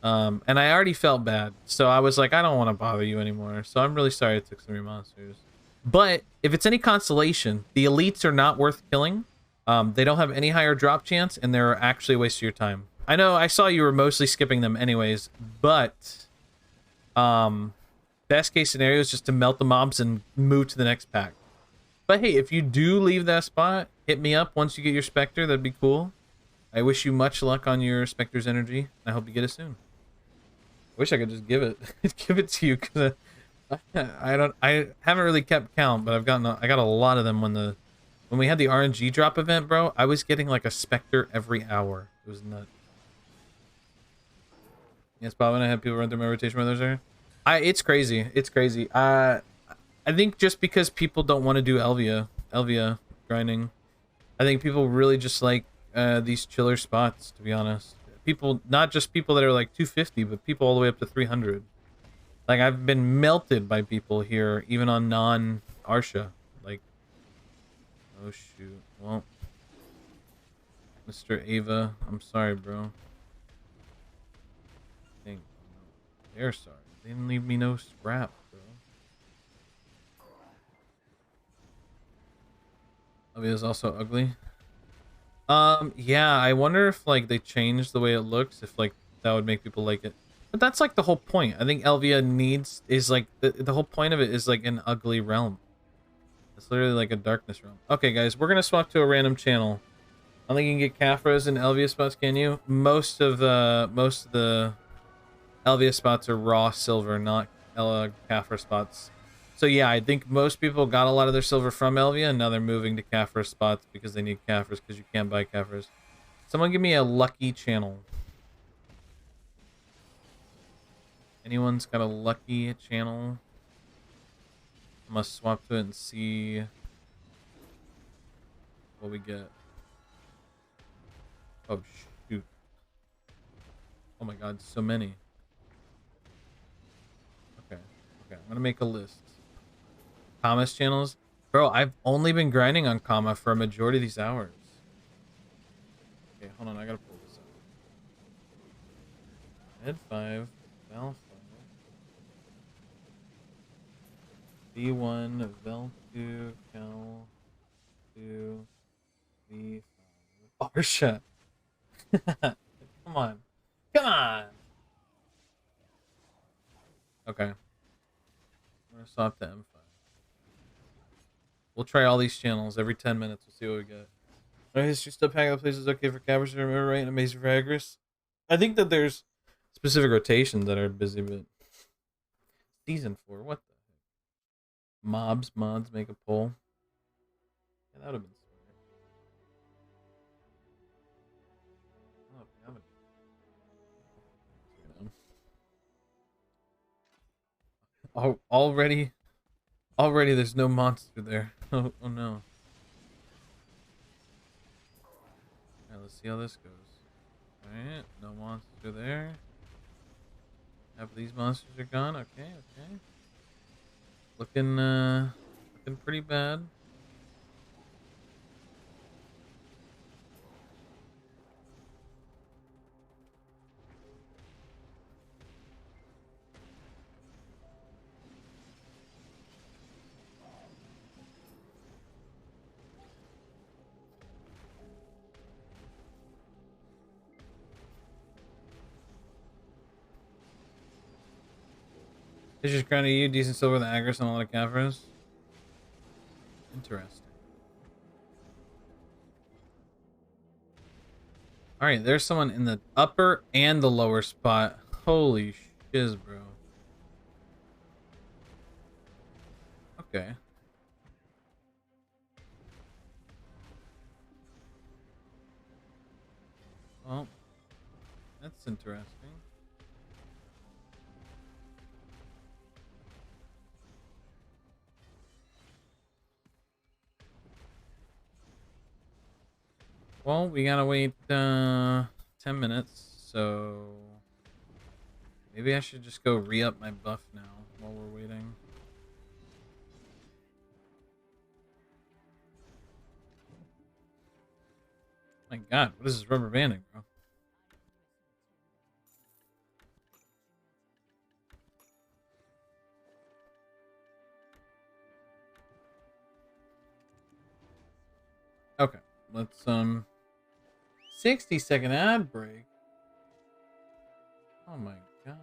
And I already felt bad. So I was like, I don't want to bother you anymore. So I'm really sorry I took some of your monsters. But if it's any consolation, the elites are not worth killing. They don't have any higher drop chance, and they're actually a waste of your time. I know I saw you were mostly skipping them anyways, but best case scenario is just to melt the mobs and move to the next pack. But hey, if you do leave that spot, hit me up once you get your Spectre. That'd be cool. I wish you much luck on your Spectre's energy. I hope you get it soon. I wish I could just give it to you, because I haven't really kept count, but I got a lot of them when we had the RNG drop event, bro. I was getting like a Spectre every hour. It was nuts. Yes, Bob, and I had people run through my rotation with others. It's crazy. It's crazy. I think just because people don't want to do Elvia grinding, I think people really just like these chiller spots, to be honest. People, not just people that are like 250, but people all the way up to 300. Like, I've been melted by people here, even on non-Arsha. Like, oh shoot. Well, Mr. Ava, I'm sorry, bro. They're sorry. They didn't leave me no scrap, bro. Elvia's also ugly. Yeah, I wonder if, like, they changed the way it looks, if, like, that would make people like it. But that's, like, the whole point. I think Elvia is, like, the whole point of it is, like, an ugly realm. It's literally like a darkness realm. Okay, guys, we're gonna swap to a random channel. I don't think you can get Caphras and Elvia spots, can you? Most of the Elvia spots are raw silver, not Caphras spots. So yeah, I think most people got a lot of their silver from Elvia, and now they're moving to Caphras spots because they need Caphras, because you can't buy Caphras. Someone give me a lucky channel. Anyone's got a lucky channel? I must swap to it and see what we get. Oh shoot. Oh my god, so many. Okay, I'm gonna make a list. Kama's channels? Bro, I've only been grinding on Kama for a majority of these hours. Okay, hold on, I gotta pull this up. Med 5, Val 5, V1, Vel 2, Cal 2, V5. Arsha. Come on. Come on! Okay. I'm gonna swap to M5. We'll try all these channels every 10 minutes. We'll see what we get. Our history still packing the places okay for Cabbage to remember, right? And amazing for Agris. I think that there's specific rotations that are busy, but season 4, what the mods make a poll. Yeah, that would have been smart. Oh, we haven't. Already there's no monster there. Oh no. Alright, let's see how this goes. Alright, no monster there. Half of these monsters are gone. Okay. Looking pretty bad. It's just grounded you, decent silver, the Agris, and a lot of Cavras. Interesting. Alright, there's someone in the upper and the lower spot. Holy shiz, bro. Okay. Well, that's interesting. Well, we gotta wait 10 minutes, so maybe I should just go re-up my buff now while we're waiting. My god, what is this rubber banding, bro? Okay, let's 60-second ad break. Oh my god.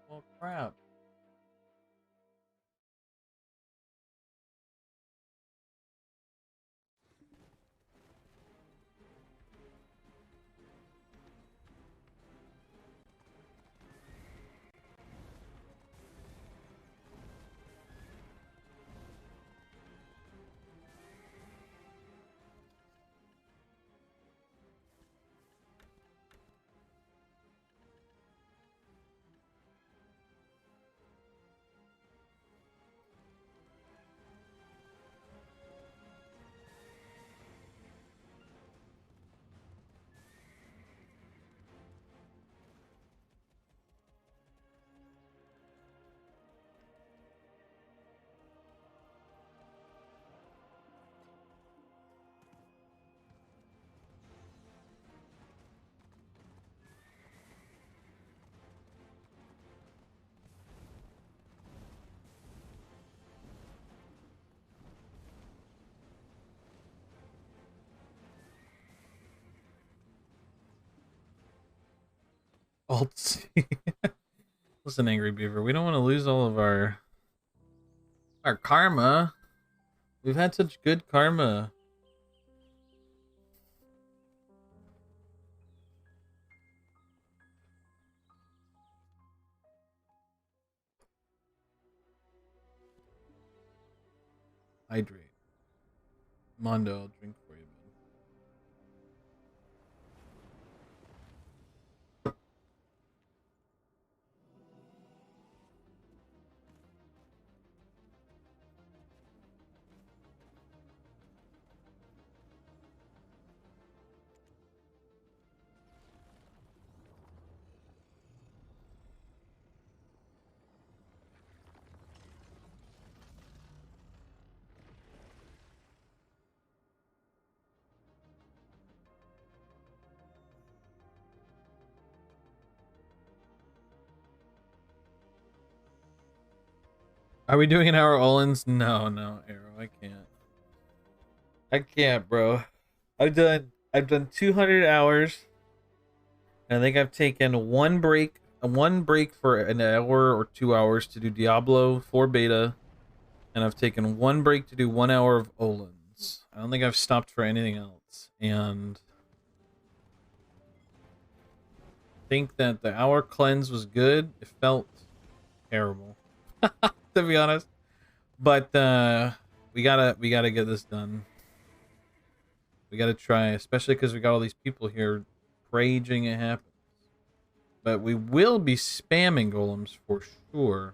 Well, crap. Alt C. Listen, Angry Beaver, we don't want to lose all of our karma. We've had such good karma. Hydrate. Mondo, I'll drink for you, man. Are we doing an hour all-ins? No, Arrow, I can't. I can't, bro. I've done 200 hours. And I think I've taken one break for an hour or 2 hours to do Diablo 4 beta, and I've taken one break to do 1 hour of Olins. I don't think I've stopped for anything else. And think that the hour cleanse was good. It felt terrible, to be honest. But we gotta get this done. We gotta try, especially because we got all these people here raging it happens. But we will be spamming golems for sure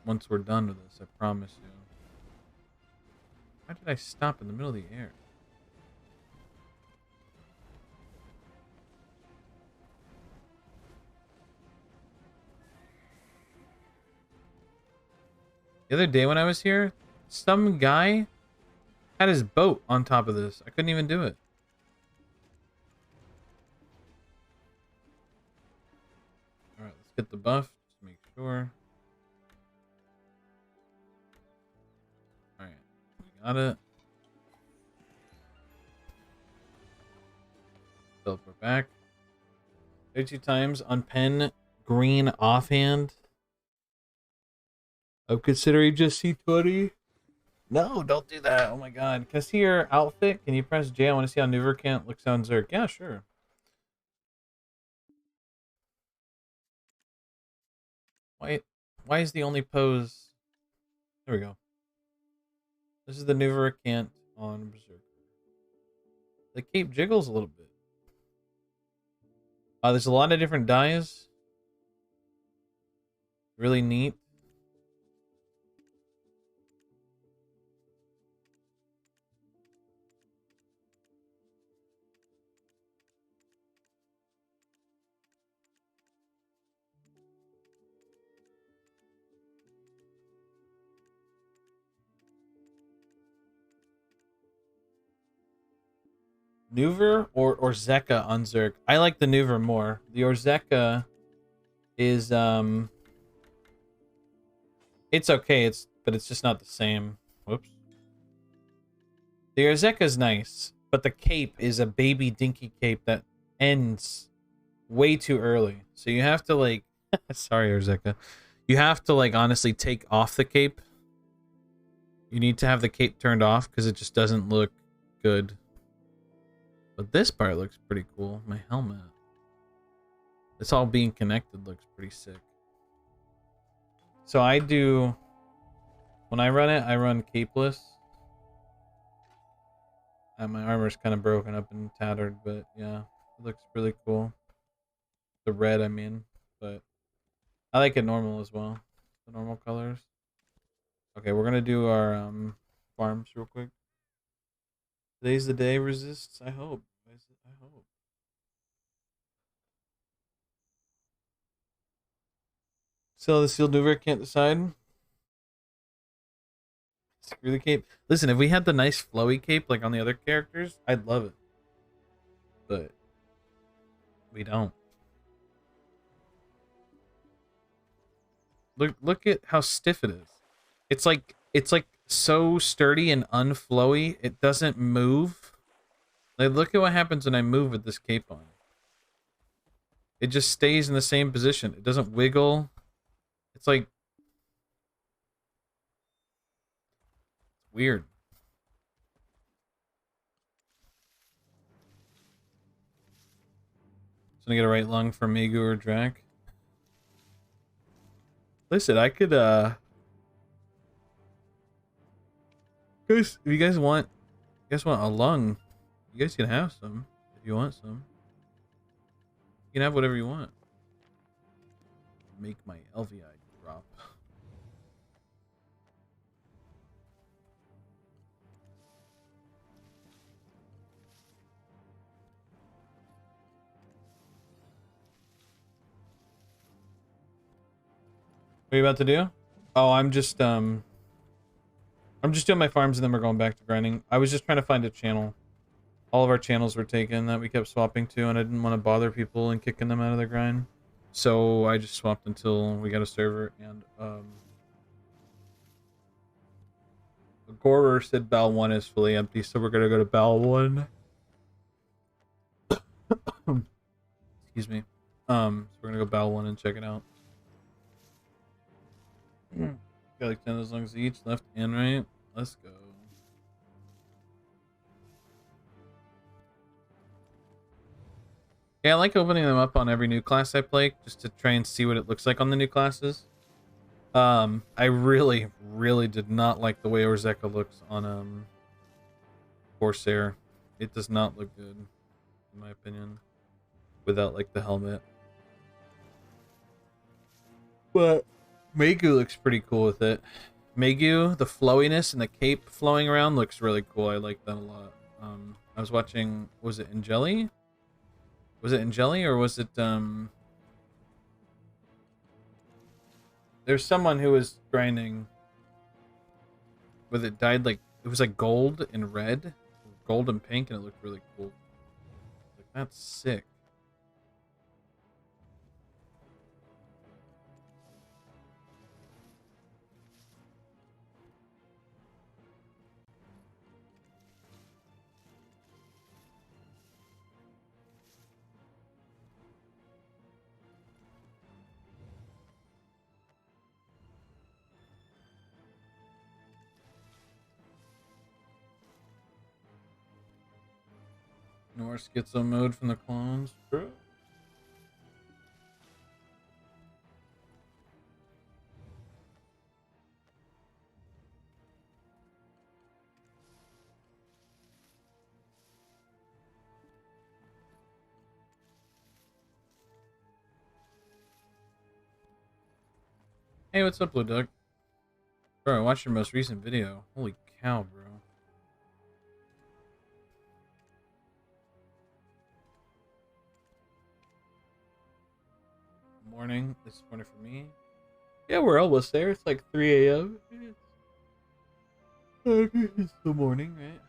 once we're done with this, I promise you. Why did I stop in the middle of the air? The other day when I was here, some guy had his boat on top of this. I couldn't even do it. Alright, let's get the buff. Just make sure. Alright, we got it. Teleport back. 32 times on pen green offhand. I'm considering just C20. No, don't do that. Oh my god. Can I see your outfit? Can you press J? I want to see how Nuvercant looks on Zerg. Yeah, sure. Why is the only pose... There we go. This is the Nuvercant on Berserk. The cape jiggles a little bit. There's a lot of different dyes. Really neat. Nuver or Orzeka on Zerg. I like the Nuver more. The Orzeka is it's okay, but it's just not the same. Whoops. The Orzeka is nice, but the cape is a baby dinky cape that ends way too early. So you have to like sorry Orzeka. You have to like honestly take off the cape. You need to have the cape turned off because it just doesn't look good. But this part looks pretty cool. My helmet. This all being connected looks pretty sick. So I do... When I run it, I run capeless. My armor's kind of broken up and tattered, but yeah. It looks really cool. The red, I mean. But I like it normal as well. The normal colors. Okay, we're gonna do our farms real quick. Today's the day, resists, I hope. I hope. So the sealed Nuver can't decide. Screw the cape. Listen, if we had the nice flowy cape like on the other characters, I'd love it. But we don't. Look at how stiff it is. It's like so sturdy and unflowy. It doesn't move. Like look at what happens when I move with this cape on. It just stays in the same position. It doesn't wiggle. It's like weird. So I get a right lung for Megu or Drac. Listen, I could guys, if you guys want a lung, you guys can have some if you want some. You can have whatever you want. Make my LVI drop. What are you about to do? Oh, I'm just doing my farms and then we're going back to grinding. I was just trying to find a channel. All of our channels were taken that we kept swapping to, and I didn't want to bother people and kicking them out of their grind. So I just swapped until we got a server, and Gorer said Bal 1 is fully empty, so we're gonna go to Bal 1. Excuse me. So we're gonna go Bal 1 and check it out. Got like 10 of those lungs each, left and right. Let's go. Yeah, I like opening them up on every new class I play just to try and see what it looks like on the new classes. I really, really did not like the way Orzeka looks on Corsair. It does not look good, in my opinion, without like the helmet. But Megu looks pretty cool with it. Megu, the flowiness and the cape flowing around looks really cool. I like that a lot. I was watching, was it Angeli? Was it Angeli or was it there's someone who was grinding with it dyed like it was like gold and red, gold and pink, and it looked really cool. Like that's sick. Norse schizo mode from the clones. True. Hey, what's up, Blue Duck? Bro, I watched your most recent video. Holy cow, bro. Morning. This morning for me. Yeah, we're almost there. It's like 3 a.m. It's the morning, right?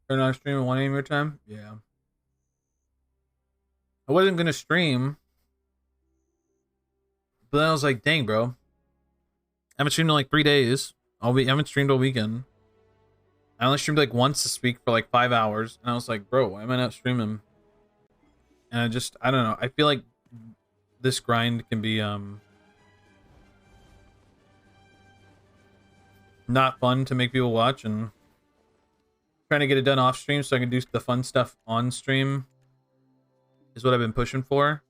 Turn on stream at 1 a.m. your time? Yeah. I wasn't gonna stream, but then I was like, dang, bro. I haven't streamed in like 3 days. I haven't streamed all weekend. I only streamed like once this week for like 5 hours. And I was like, bro, why am I not streaming? And I don't know. I feel like this grind can be not fun to make people watch, and trying to get it done off stream so I can do the fun stuff on stream is what I've been pushing for.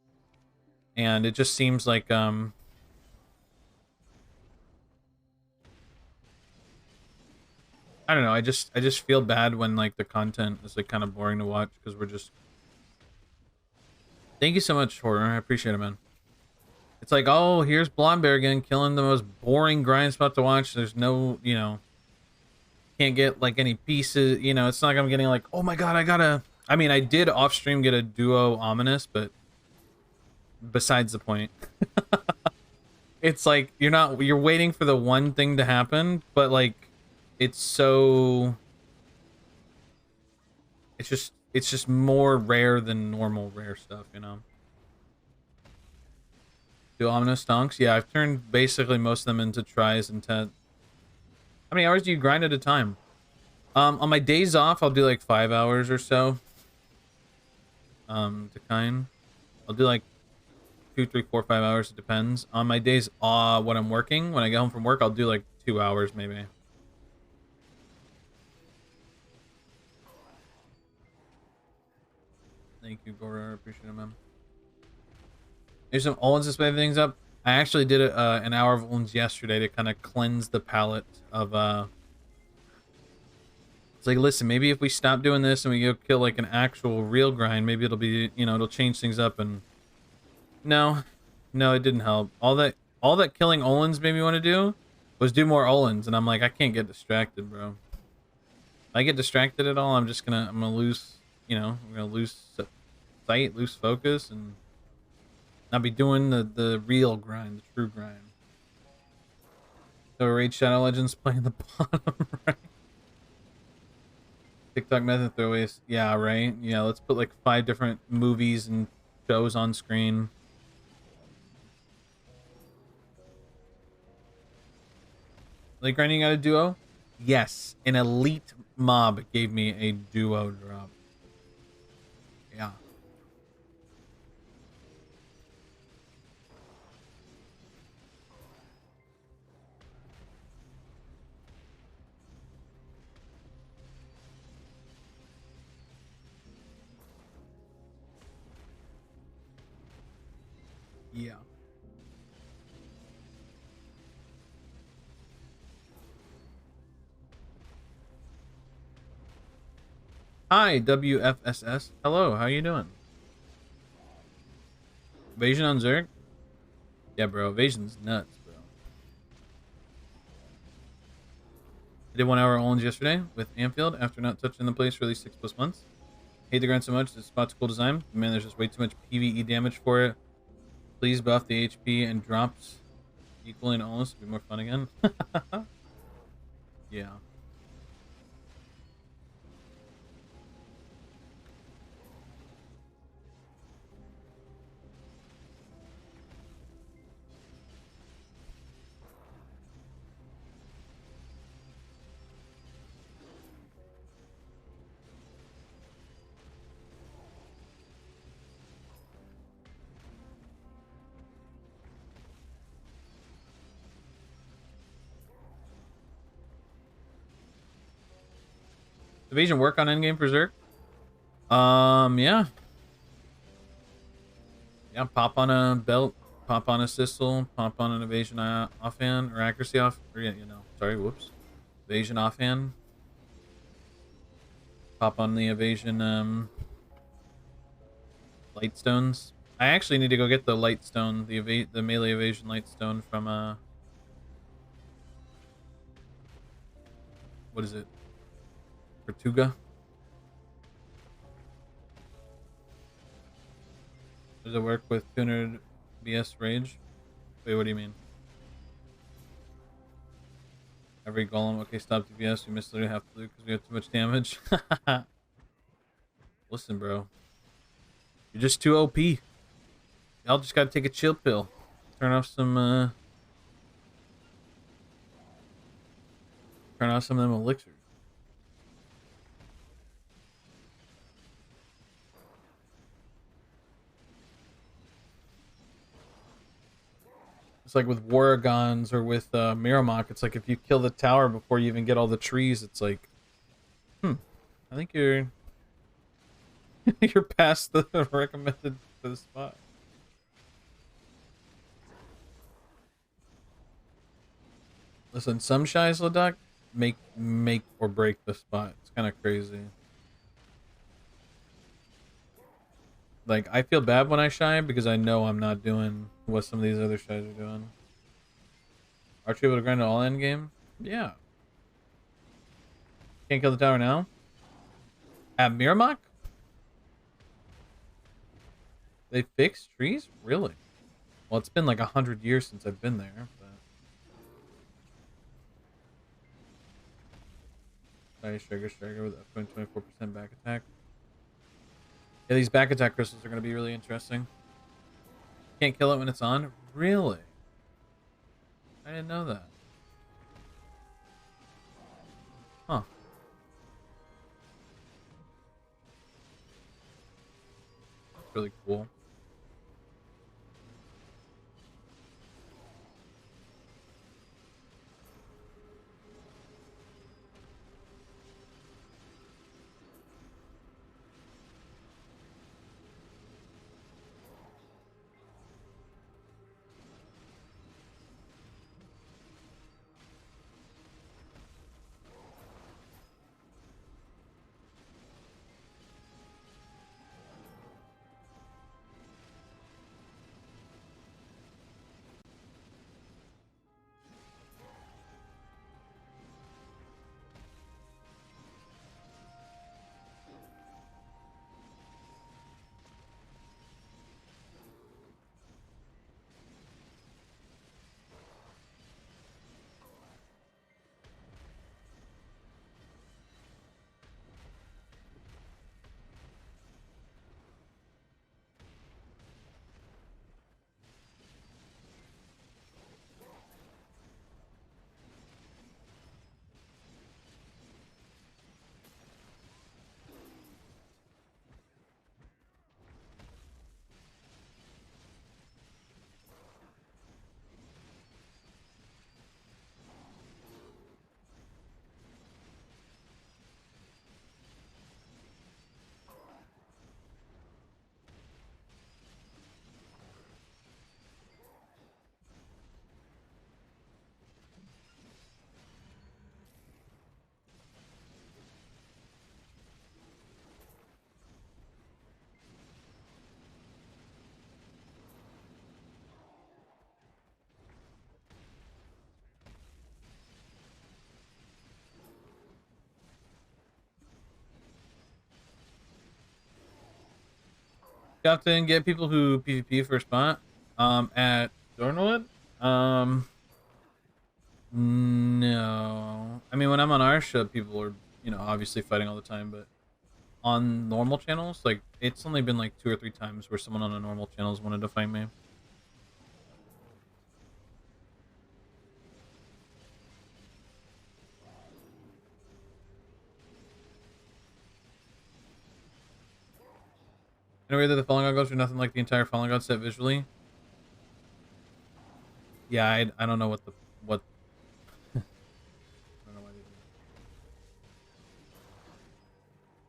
And it just seems like I don't know, I just feel bad when like the content is like kind of boring to watch because we're just Thank you so much, Horror. I appreciate it, man. It's like, oh, here's Blonde Bear again, killing the most boring grind spot to watch. There's no, you know, can't get like any pieces, you know, it's not like I'm getting like, oh my god, I mean, I did off stream get a duo ominous, but besides the point. It's like you're waiting for the one thing to happen, but like it's just more rare than normal rare stuff, you know. Do ominous donks? Yeah, I've turned basically most of them into tries and tent. How many hours do you grind at a time? On my days off, I'll do like 5 hours or so. To kind. I'll do like 2, 3, 4, 5 hours. It depends. On my days when I'm working, when I get home from work, I'll do like 2 hours maybe. Thank you, Gora. I appreciate it, man. There's some Olins to spice things up. I actually did an hour of Olins yesterday to kind of cleanse the palate of It's like, listen, maybe if we stop doing this and we go kill like an actual real grind, maybe it'll be, you know, it'll change things up. And no, it didn't help. All that killing Olins made me want to do was do more Olins, and I'm like, I can't get distracted, bro. If I get distracted at all, I'm gonna lose, you know, I'm gonna lose sight, lose focus, and not be doing the real grind, the true grind. So Raid Shadow Legends playing the bottom right. TikTok method throwaways. Yeah, right. Yeah, let's put like 5 different movies and shows on screen. Like grinding out a duo. Yes, an elite mob gave me a duo drop. Yeah. Yeah. Hi, WFSS. Hello, how you doing? Evasion on Zerg? Yeah, bro. Evasion's nuts, bro. I did 1 hour Olins yesterday with Anfield after not touching the place for at least 6+ months. Hate the grind so much. The spot's cool design. Man, there's just way too much PvE damage for it. Please buff the HP and drops equaling Olins to be more fun again. Yeah. Evasion work on endgame for Zerg? Yeah. Yeah, pop on a belt, pop on a Sissel, pop on an evasion offhand, or accuracy off, or yeah, sorry, whoops. Evasion offhand. Pop on the evasion, light stones. I actually need to go get the light stone, the melee evasion light stone from, what is it? Tortuga? Does it work with 200 BS rage? Wait, what do you mean? Every golem. Okay, stop DPS. We missed literally half the loot because we have too much damage. Listen, bro. You're just too OP. Y'all just gotta take a chill pill. Turn off some of them elixirs. It's like with Waragons or with Miramok. It's like if you kill the tower before you even get all the trees, it's like, I think you're you're past the recommended for the spot. Listen, some Shies Ladok make or break the spot. It's kind of crazy. Like I feel bad when I shy because I know I'm not doing what some of these other shies are doing. Aren't you able to grind it all end game? Yeah. Can't kill the tower now? At Miramok? They fixed trees? Really? Well, it's been like 100 years since I've been there. But... Striker with a 24% back attack. Yeah, these back attack crystals are going to be really interesting. Can't kill it when it's on? Really? I didn't know that. Huh. That's really cool. You often get people who PvP for a spot. At Thornwood? No. I mean, when I'm on our show, people are, obviously fighting all the time, but on normal channels, like, it's only been like 2 or 3 times where someone on a normal channel's wanted to fight me. Anyway, that the Fallen God goes are nothing like the entire Fallen God set visually. Yeah, I don't know what I don't know why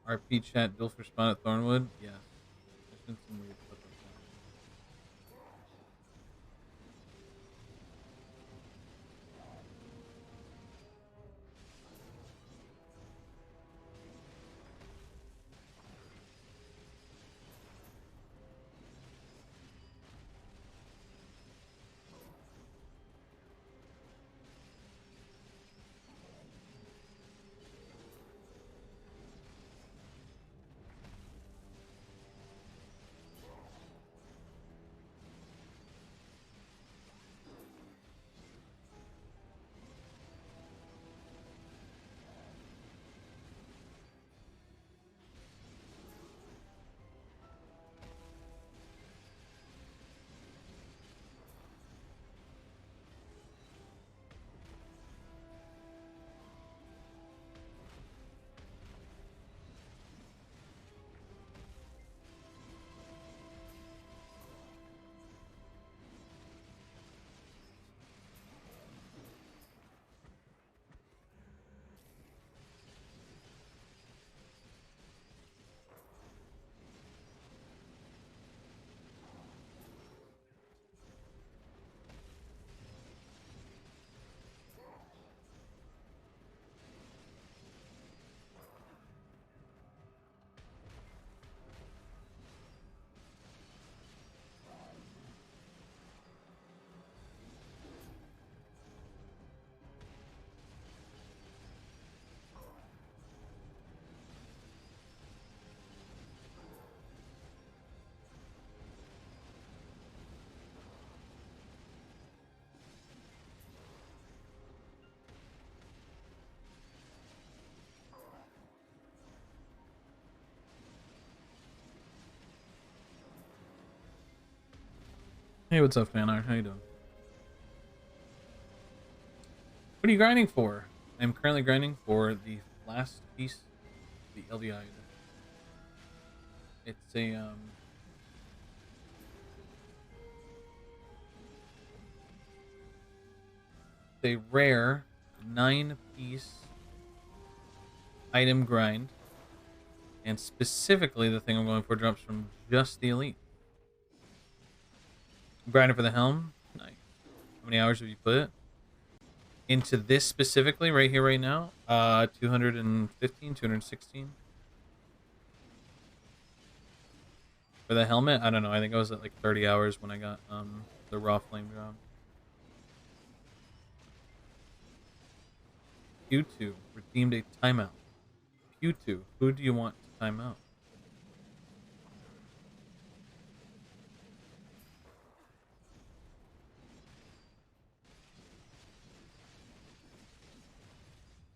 they do. RP chat duel for spawn at Thornwood. Yes, there's been some weird stuff like that. Hey, what's up, Fanart? How you doing? What are you grinding for? I'm currently grinding for the last piece, the LDI. It's a rare 9-piece item grind, and specifically the thing I'm going for drops from just the elite. I'm grinding for the helm. Nice. How many hours have you put into this specifically right here, right now? 215, 216. For the helmet, I don't know. I think I was at like 30 hours when I got the raw flame drop. Q2 redeemed a timeout. Q2, who do you want to time out?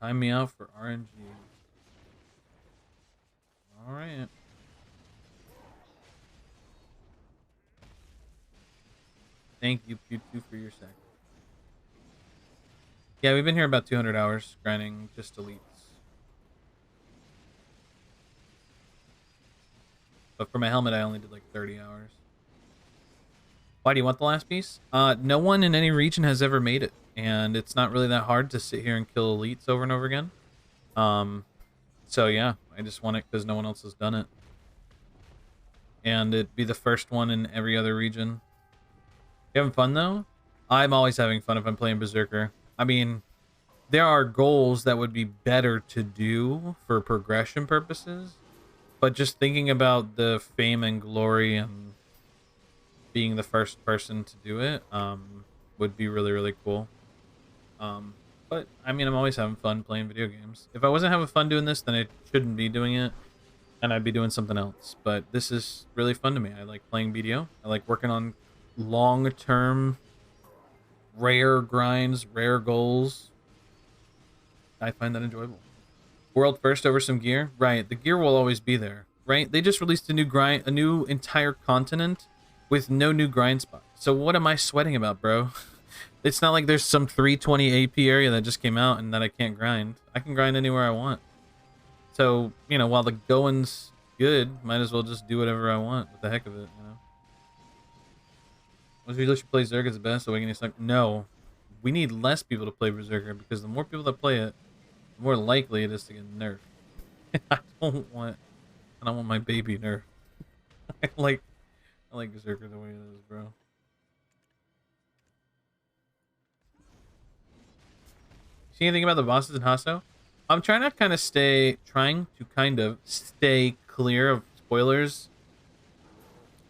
Time me out for RNG. Alright. Thank you, Q2, for your sec. Yeah, we've been here about 200 hours grinding just elites. But for my helmet, I only did like 30 hours. Why do you want the last piece? No one in any region has ever made it, and it's not really that hard to sit here and kill elites over and over again. So yeah, I just want it because no one else has done it. And it'd be the first one in every other region. You having fun though? I'm always having fun if I'm playing Berserker. I mean, there are goals that would be better to do for progression purposes, but just thinking about the fame and glory and being the first person to do it would be really, really cool. But I mean, I'm always having fun playing video games. If I wasn't having fun doing this, then I shouldn't be doing it. and I'd be doing something else. But this is really fun to me. I like playing BDO. I like working on long-term, rare grinds, rare goals. I find that enjoyable. World first over some gear, right? The gear will always be there, right? They just released a new grind, a new entire continent with no new grind spot. So what am I sweating about, bro? It's not like there's some 320 AP area that just came out and that I can't grind. I can grind anywhere I want. So, you know, while the going's good, might as well just do whatever I want with the heck of it, you know? Was we should play Zerg as the best, so we can like, no. We need less people to play Berserker because the more people that play it, the more likely it is to get nerfed. I don't want my baby nerfed. I like Berserker the way it is, bro. See anything about the bosses in Hasso? I'm trying to kind of stay clear of spoilers.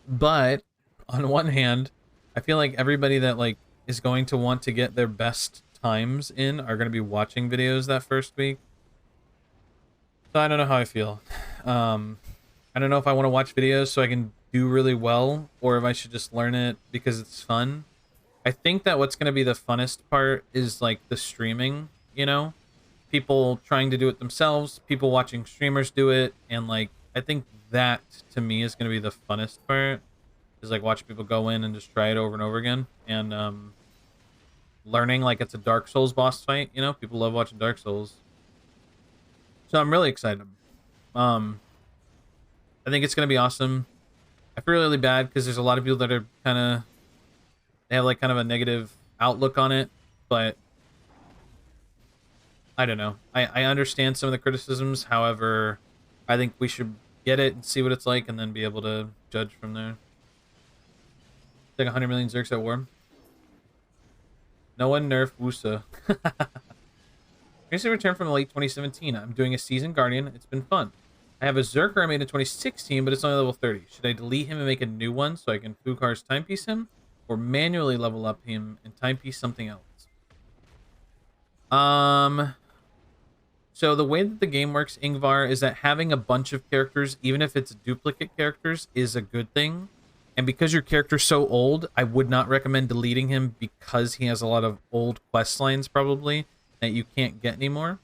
But on one hand, I feel like everybody that like is going to want to get their best times in are going to be watching videos that first week. So I don't know how I feel. I don't know if I want to watch videos so I can do really well, or if I should just learn it because it's fun. I think that what's going to be the funnest part is like the streaming, you know? People trying to do it themselves, people watching streamers do it, and like I think that to me is going to be the funnest part. Is like watch people go in and just try it over and over again, and learning like it's a Dark Souls boss fight, you know? People love watching Dark Souls. So I'm really excited. I think it's going to be awesome. I feel really bad because there's a lot of people that are kind of, they have like kind of a negative outlook on it, but I don't know. I understand some of the criticisms. However, I think we should get it and see what it's like and then be able to judge from there. Like 100 million Zergs at war. No one nerfed Wusa. Recently returned from late 2017. I'm doing a season Guardian. It's been fun. I have a Zerker I made in 2016, but it's only level 30. Should I delete him and make a new one so I can Fukar's timepiece him? Or manually level up him and timepiece something else? So the way that the game works, Ingvar, is that having a bunch of characters, even if it's duplicate characters, is a good thing. And because your character's so old, I would not recommend deleting him because he has a lot of old quest lines probably that you can't get anymore.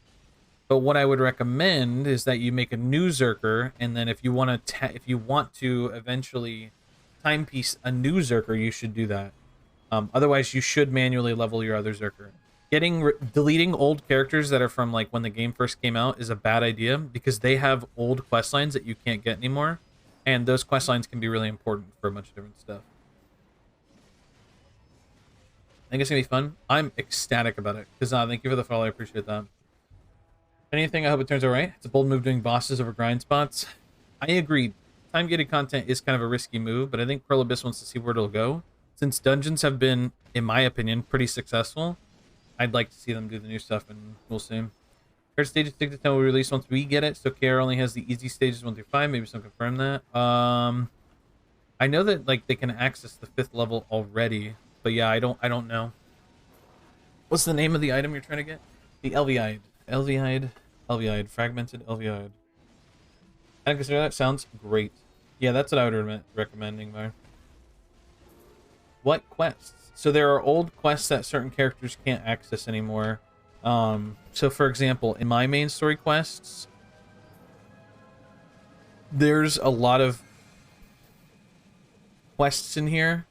But what I would recommend is that you make a new Zerker, and then if you want to eventually timepiece a new Zerker, you should do that. Otherwise, you should manually level your other Zerker. Deleting old characters that are from like when the game first came out is a bad idea because they have old quest lines that you can't get anymore, and those quest lines can be really important for a bunch of different stuff. I think it's gonna be fun. I'm ecstatic about it because thank you for the follow. I appreciate that. Anything, I hope it turns out right. It's a bold move doing bosses over grind spots. I agree. Time-gated content is kind of a risky move, but I think Pearl Abyss wants to see where it'll go. Since dungeons have been, in my opinion, pretty successful, I'd like to see them do the new stuff, and we'll see. First stages 6 to 10 will release once we get it, so KR only has the easy stages 1 through 5. Maybe some confirm that. I know that like they can access the 5th level already, but yeah, I don't know. What's the name of the item you're trying to get? The Elviide. Elviide. Fragmented Elviide. I consider that. Sounds great. Yeah, that's what I would recommend, Ingvar. What quests? So there are old quests that certain characters can't access anymore. So for example, in my main story quests, there's a lot of quests in here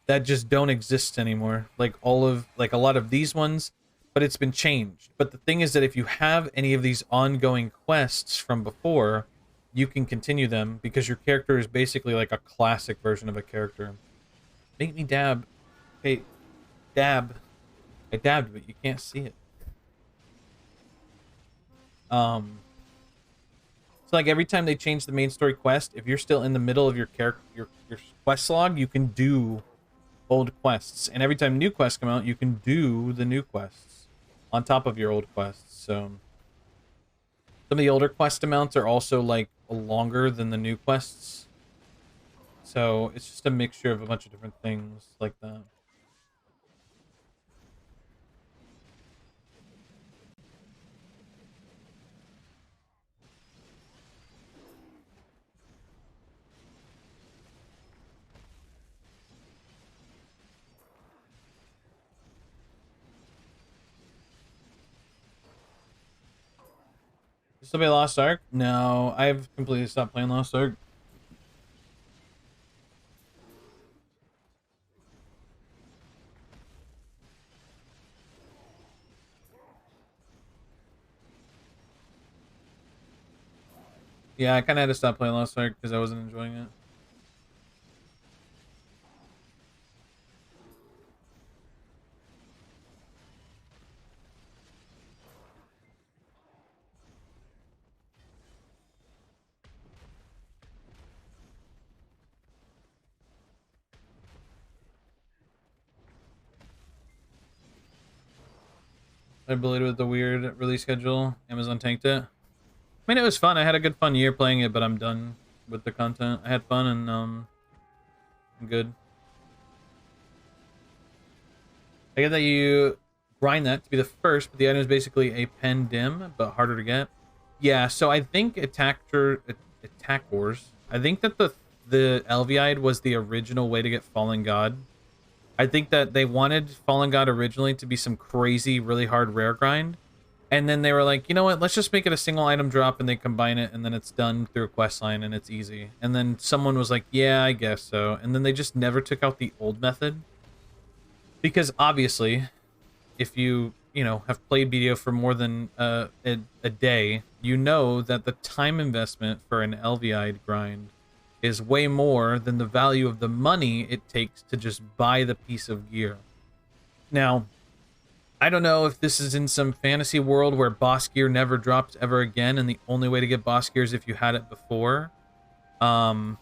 that just don't exist anymore. Like a lot of these ones, but it's been changed. But the thing is that if you have any of these ongoing quests from before, you can continue them because your character is basically like a classic version of a character. Make me dab. Hey, dab. I dabbed, but you can't see it. So like every time they change the main story quest, if you're still in the middle of your character, your quest log, you can do old quests, and every time new quests come out, you can do the new quests on top of your old quests. So some of the older quest amounts are also like longer than the new quests. So it's just a mixture of a bunch of different things like that. Still play Lost Ark? No, I've completely stopped playing Lost Ark. Yeah, I kind of had to stop playing Lost Ark because I wasn't enjoying it. I believe with the weird release schedule, Amazon tanked it. I mean, it was fun. I had a good fun year playing it, but I'm done with the content. I had fun and I'm good. I get that you grind that to be the first, but the item is basically a pen dim, but harder to get. Yeah, so I think Attack Wars. I think that the Elviide was the original way to get Fallen God. I think that they wanted Fallen God originally to be some crazy, really hard rare grind. And then they were like, you know what, let's just make it a single item drop and they combine it and then it's done through a quest line and it's easy. And then someone was like, yeah, I guess so. And then they just never took out the old method. Because obviously, if you know, have played BDO for more than a day, you know that the time investment for an Elviide grind is way more than the value of the money it takes to just buy the piece of gear. Now, I don't know if this is in some fantasy world where boss gear never drops ever again, and the only way to get boss gear is if you had it before. Or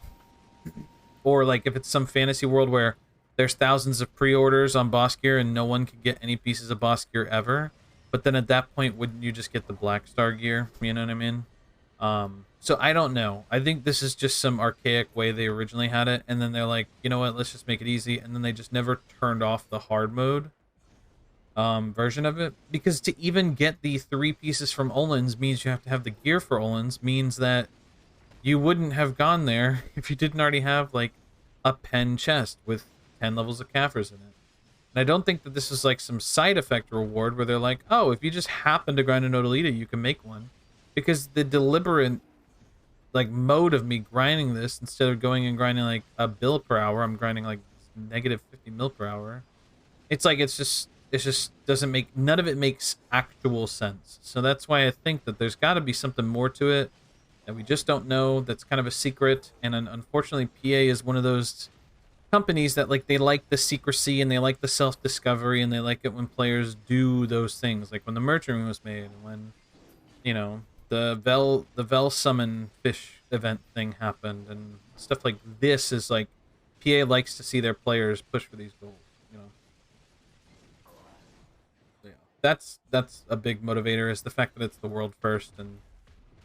like if it's some fantasy world where there's thousands of pre-orders on boss gear and no one can get any pieces of boss gear ever. But then at that point, wouldn't you just get the Black Star gear? You know what I mean? So I don't know. I think this is just some archaic way they originally had it. And then they're like, you know what, let's just make it easy. And then they just never turned off the hard mode version of it. Because to even get the 3 pieces from Olin's means you have to have the gear for Olin's, means that you wouldn't have gone there if you didn't already have like a pen chest with 10 levels of Caphras in it. And I don't think that this is like some side effect reward where they're like, oh, if you just happen to grind a Nodalita, you can make one. Because the deliberate like mode of me grinding this, instead of going and grinding like a bill per hour, I'm grinding like negative 50 mil per hour. It's like it just doesn't make, none of it makes actual sense. So that's why I think that there's got to be something more to it that we just don't know. That's kind of a secret, and unfortunately, PA is one of those companies that like they like the secrecy and they like the self-discovery and they like it when players do those things, like when the merchant room was made and when, you know, the Vel summon fish event thing happened and stuff like this. Is like PA likes to see their players push for these goals, you know. So, yeah, that's a big motivator, is the fact that it's the world first. And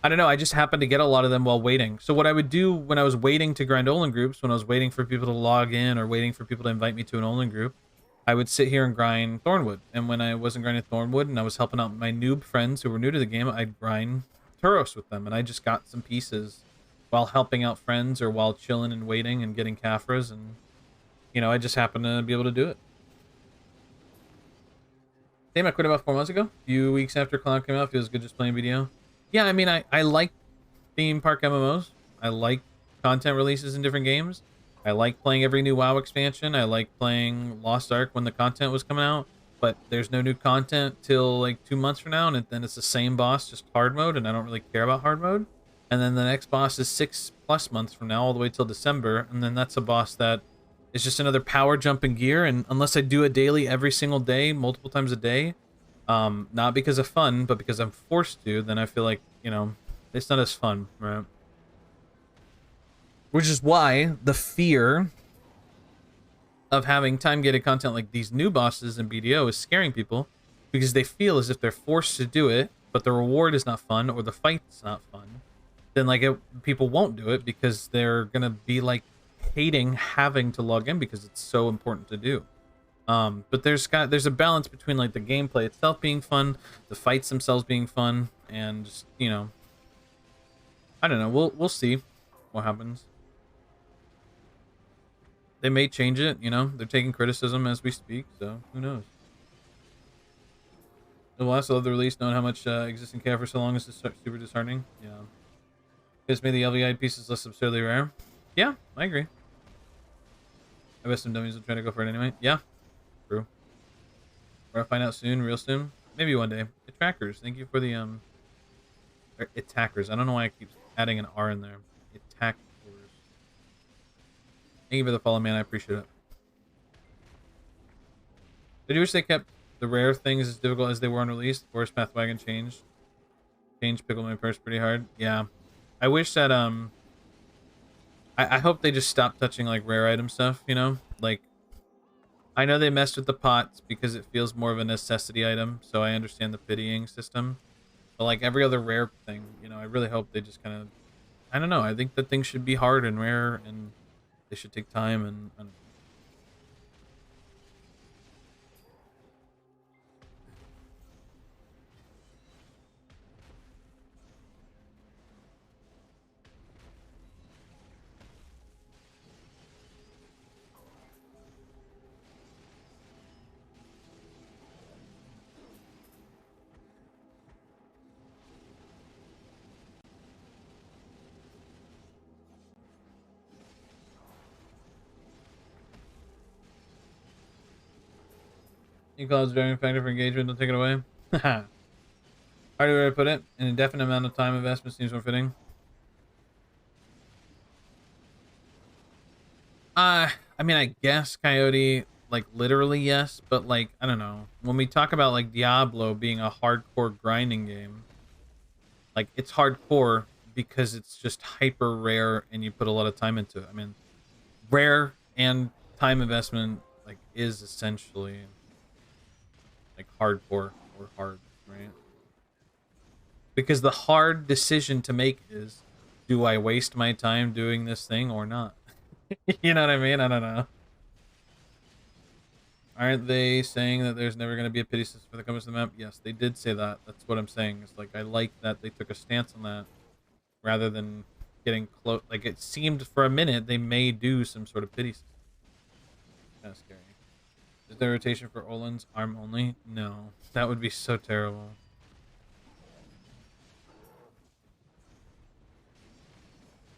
I don't know, I just happened to get a lot of them while waiting. So what I would do when I was waiting to grind Olin groups, when I was waiting for people to log in or waiting for people to invite me to an Olin group, I would sit here and grind Thornwood. And when I wasn't grinding Thornwood and I was helping out my noob friends who were new to the game, I'd grind Turos with them. And I just got some pieces while helping out friends or while chilling and waiting and getting Caphras. And, you know, I just happened to be able to do it. Damn, I quit about 4 months ago. A few weeks after Cloud came out, feels good just playing BDO. Yeah, I mean, I like theme park MMOs. I like content releases in different games. I like playing every new WoW expansion. I like playing Lost Ark when the content was coming out. But there's no new content till like 2 months from now, and then it's the same boss, just hard mode, and I don't really care about hard mode. And then the next boss is 6+ months from now, all the way till December, and then that's a boss that is just another power jump in gear. And unless I do it daily every single day, multiple times a day, not because of fun, but because I'm forced to, then I feel like, you know, it's not as fun, right? Which is why the fear of having time-gated content like these new bosses in BDO is scaring people, because they feel as if they're forced to do it, but the reward is not fun or the fight's not fun. Then like people won't do it because they're gonna be like hating having to log in because it's so important to do. But there's a balance between like the gameplay itself being fun, the fights themselves being fun, and just, you know, I don't know. We'll see what happens. They may change it, you know. They're taking criticism as we speak, so who knows? The last of the release, knowing how much exists in KF for so long is just super disheartening. Yeah. It's made the LVI pieces less absurdly rare. Yeah, I agree. I bet some dummies will try to go for it anyway. Yeah, true. Or I'll find out soon, real soon. Maybe one day. Attackers, thank you for the attackers. I don't know why I keep adding an R in there. Attackers. Thank you for the follow, man. I appreciate it. Did you wish they kept the rare things as difficult as they were on release? Forest Path Wagon changed. Changed Pickle My Purse pretty hard. Yeah. I wish that I hope they just stop touching like rare item stuff, you know? Like I know they messed with the pots because it feels more of a necessity item, so I understand the pitying system. But like every other rare thing, you know, I really hope they just kind of I don't know. I think that things should be hard and rare and they should take time and I don't know. Cloud's driving factor for engagement, don't take it away. How do I put it? An indefinite amount of time investment seems more fitting. I mean, I guess Coyote, like literally yes, but like I don't know. When we talk about like Diablo being a hardcore grinding game, like it's hardcore because it's just hyper rare and you put a lot of time into it. I mean, rare and time investment like is essentially like hardcore or hard, right? Because the hard decision to make is, do I waste my time doing this thing or not? You know what I mean? I don't know. Aren't they saying that there's never going to be a pity system for the compass of the map? Yes, they did say that. That's what I'm saying. It's like I like that they took a stance on that rather than getting close. Like it seemed for a minute they may do some sort of pity system. Kind of scary. Is there rotation for Olin's arm only? No, that would be so terrible.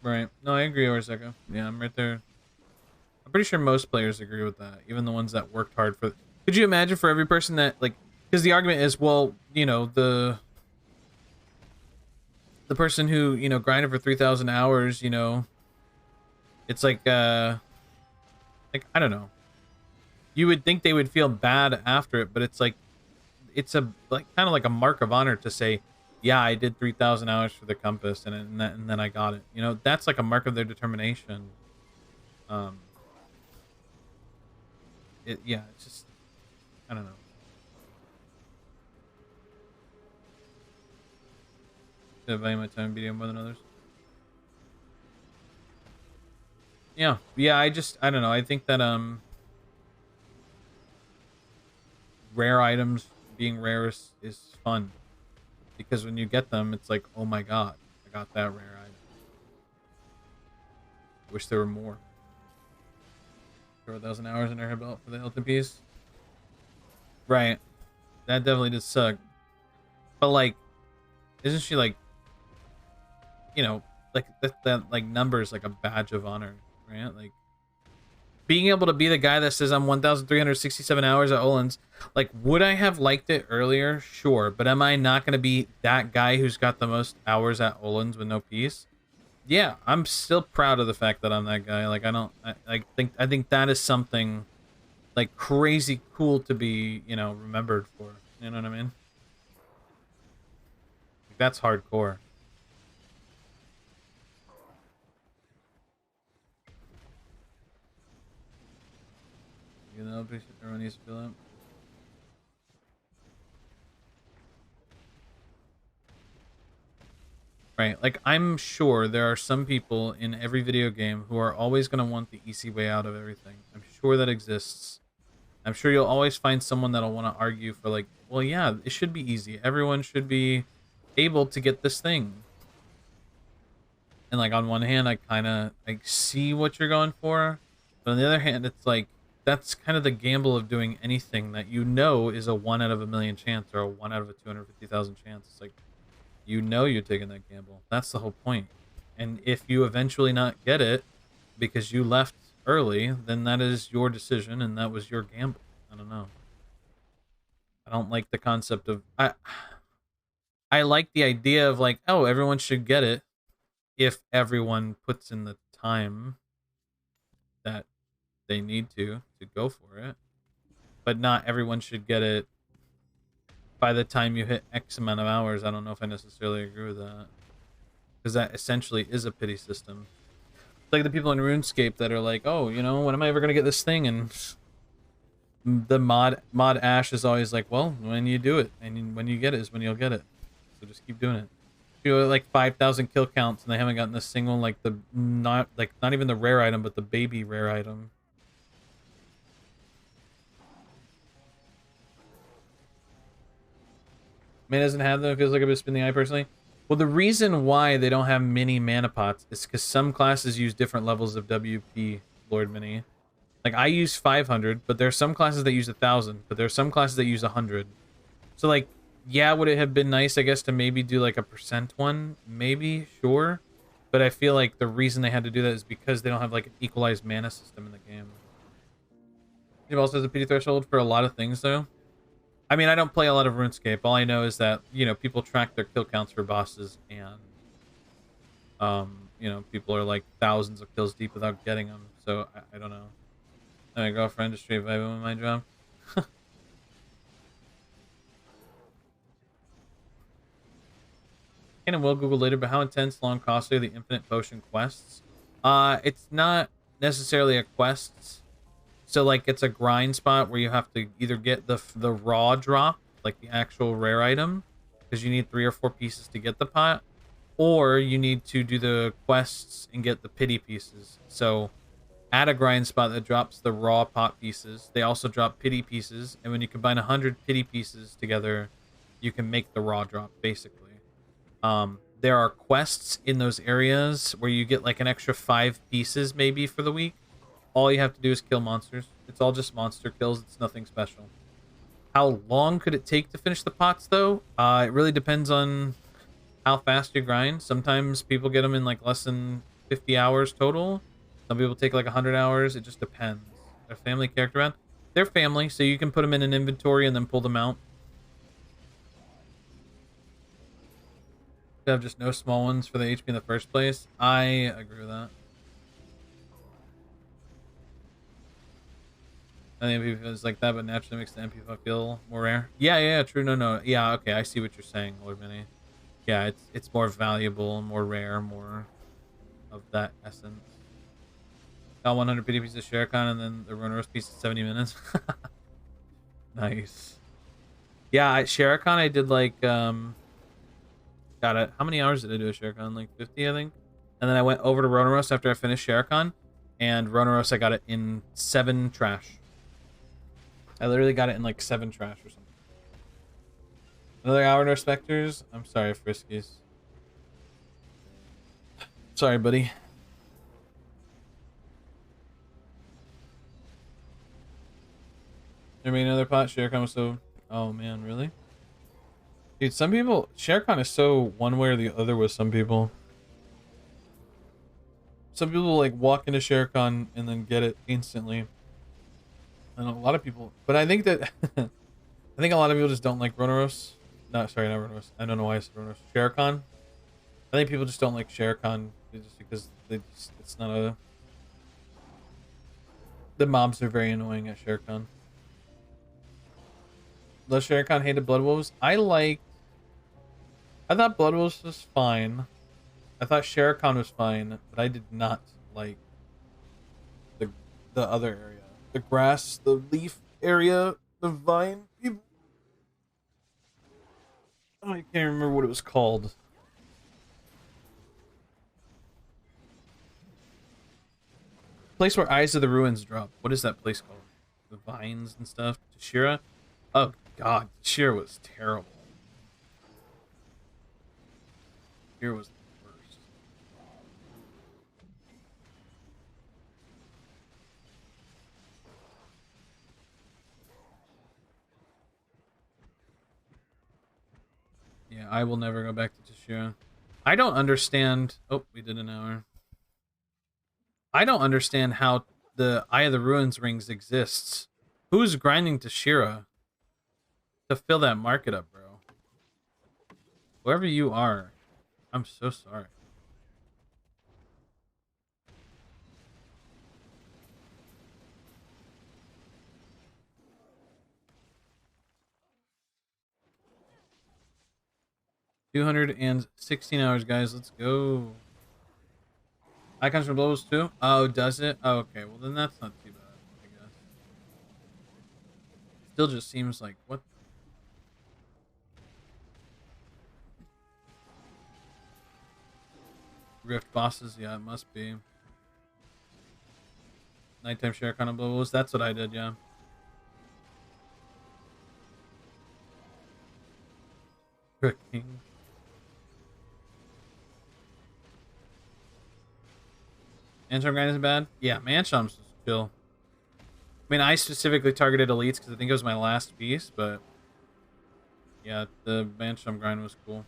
Right. No, I agree, Orzeka. Yeah, I'm right there. I'm pretty sure most players agree with that, even the ones that worked hard for. Could you imagine for every person that like, because the argument is, well, you know, the person who grinded for 3,000 hours, it's like I don't know. You would think they would feel bad after it, but it's like it's a like kind of like a mark of honor to say, yeah, I did 3,000 hours for the compass and then I got it. You know, that's like a mark of their determination. Yeah, it's just I don't know. I value my time beating more than others. Yeah, I don't know. I think that rare items being rare is fun because when you get them, it's like, oh my god, I got that rare item. Wish there were more. Throw 1,000 hours in her belt for the Hilton piece. Right, that definitely does suck. But like, isn't she like, like that like number is like a badge of honor, right? Like being able to be the guy that says I'm 1,367 hours at Olin's. Like, would I have liked it earlier? Sure, but am I not going to be that guy who's got the most hours at Olin's with no piece? Yeah, I'm still proud of the fact that I'm that guy. Like, I think that is something like crazy cool to be, remembered for. You know what I mean? Like, that's hardcore. Everyone needs to feel it. Right, like I'm sure there are some people in every video game who are always going to want the easy way out of everything. I'm sure that exists. I'm sure you'll always find someone that'll want to argue for like, well, yeah, it should be easy. Everyone should be able to get this thing. And like on one hand, I kind of like see what you're going for, but on the other hand, it's like that's kind of the gamble of doing anything that you know is a 1 out of a million chance or a 1 out of a 250,000 chance. It's like, you know you're taking that gamble. That's the whole point. And if you eventually not get it because you left early, then that is your decision and that was your gamble. I don't know. I don't like the concept of I like the idea of like, oh, everyone should get it if everyone puts in the time that they need to go for it. But not everyone should get it by the time you hit X amount of hours. I don't know if I necessarily agree with that. Because that essentially is a pity system. It's like the people in RuneScape that are like, oh, you know, when am I ever going to get this thing? And the mod Ash is always like, well, when you do it. And when you get it is when you'll get it. So just keep doing it. You know, like 5,000 kill counts and they haven't gotten a single, like, not even the rare item, but the baby rare item. Man doesn't have them. It feels like I've been spinning the eye personally. Well, the reason why they don't have mini mana pots is because some classes use different levels of WP, Lord Mini. Like, I use 500, but there are some classes that use 1,000, but there are some classes that use 100. So, like, yeah, would it have been nice, I guess, to maybe do, like, a percent one? Maybe, sure. But I feel like the reason they had to do that is because they don't have, like, an equalized mana system in the game. It also has a pity threshold for a lot of things, though. I mean, I don't play a lot of RuneScape. All I know is that, you know, people track their kill counts for bosses, and, you know, people are like thousands of kills deep without getting them. So, I don't know. My girlfriend is straight vibing with my job. Can and will Google later, but how intense, long, costly are the infinite potion quests? It's not necessarily a quest. So, like, it's a grind spot where you have to either get the raw drop, like the actual rare item, because you need 3 or 4 pieces to get the pot, or you need to do the quests and get the pity pieces. So, at a grind spot that drops the raw pot pieces, they also drop pity pieces, and when you combine 100 pity pieces together, you can make the raw drop, basically. There are quests in those areas where you get like an extra 5 pieces maybe for the week. All you have to do is kill monsters. It's all just monster kills. It's nothing special. How long could it take to finish the pots, though? It really depends on how fast you grind. Sometimes people get them in like less than 50 hours total. Some people take like 100 hours. It just depends. Their family character round. They're family, so you can put them in an inventory and then pull them out. You have just no small ones for the HP in the first place. I agree with that. I think MP is like that, but naturally makes the MP5 feel more rare. Yeah, true. No. Yeah, okay, I see what you're saying, Lord Mini. Yeah, it's more valuable, more rare, more of that essence. Got 100 PDPs of Sherikon and then the Rhonaros piece in 70 minutes. Nice. Yeah, Sherikon I did like, got it. How many hours did I do a Sherikon? Like 50, I think? And then I went over to Rhonaros after I finished Sherikon, and Rhonaros I got it in 7 trash. I literally got it in like 7 trash or something. Another hour to Spectres? I'm sorry, Friskies. Sorry, buddy. There may be another pot. Sherikon was so... Oh, man, really? Dude, some people... Sherikon is so one way or the other with some people. Some people, like, walk into Sherikon and then get it instantly. And a lot of people... But I think that... I think a lot of people just don't like Rhonaros. No, sorry, not Rhonaros. I don't know why I said Rhonaros. Sherikon. I think people just don't like Sherikon just because it's not a... The mobs are very annoying at Sherikon. The Sherikon hated Blood Wolves. I thought Blood Wolves was fine. I thought Sherikon was fine, but I did not like the other area. The grass, the leaf area, the vine people. Oh, I can't remember what it was called. Place where Eyes of the Ruins drop. What is that place called? The vines and stuff. Tashira? Oh god, Tashira was terrible. Tashira was the worst. Yeah, I will never go back to Tashira. I don't understand. Oh, we did an hour. I don't understand how the Eye of the Ruins rings exists. Who's grinding Tashira to fill that market up, bro? Whoever you are, I'm so sorry. $216 hours, guys. Let's go. Icons from levels too? Oh, does it? Oh, okay. Well, then that's not too bad, I guess. Still just seems like, what? Rift bosses? Yeah, it must be. Nighttime share kind of levels. That's what I did, yeah. King. Manchom grind is bad? Yeah, Manchom's chill. I mean, I specifically targeted elites because I think it was my last piece, but yeah, the Manchom grind was cool.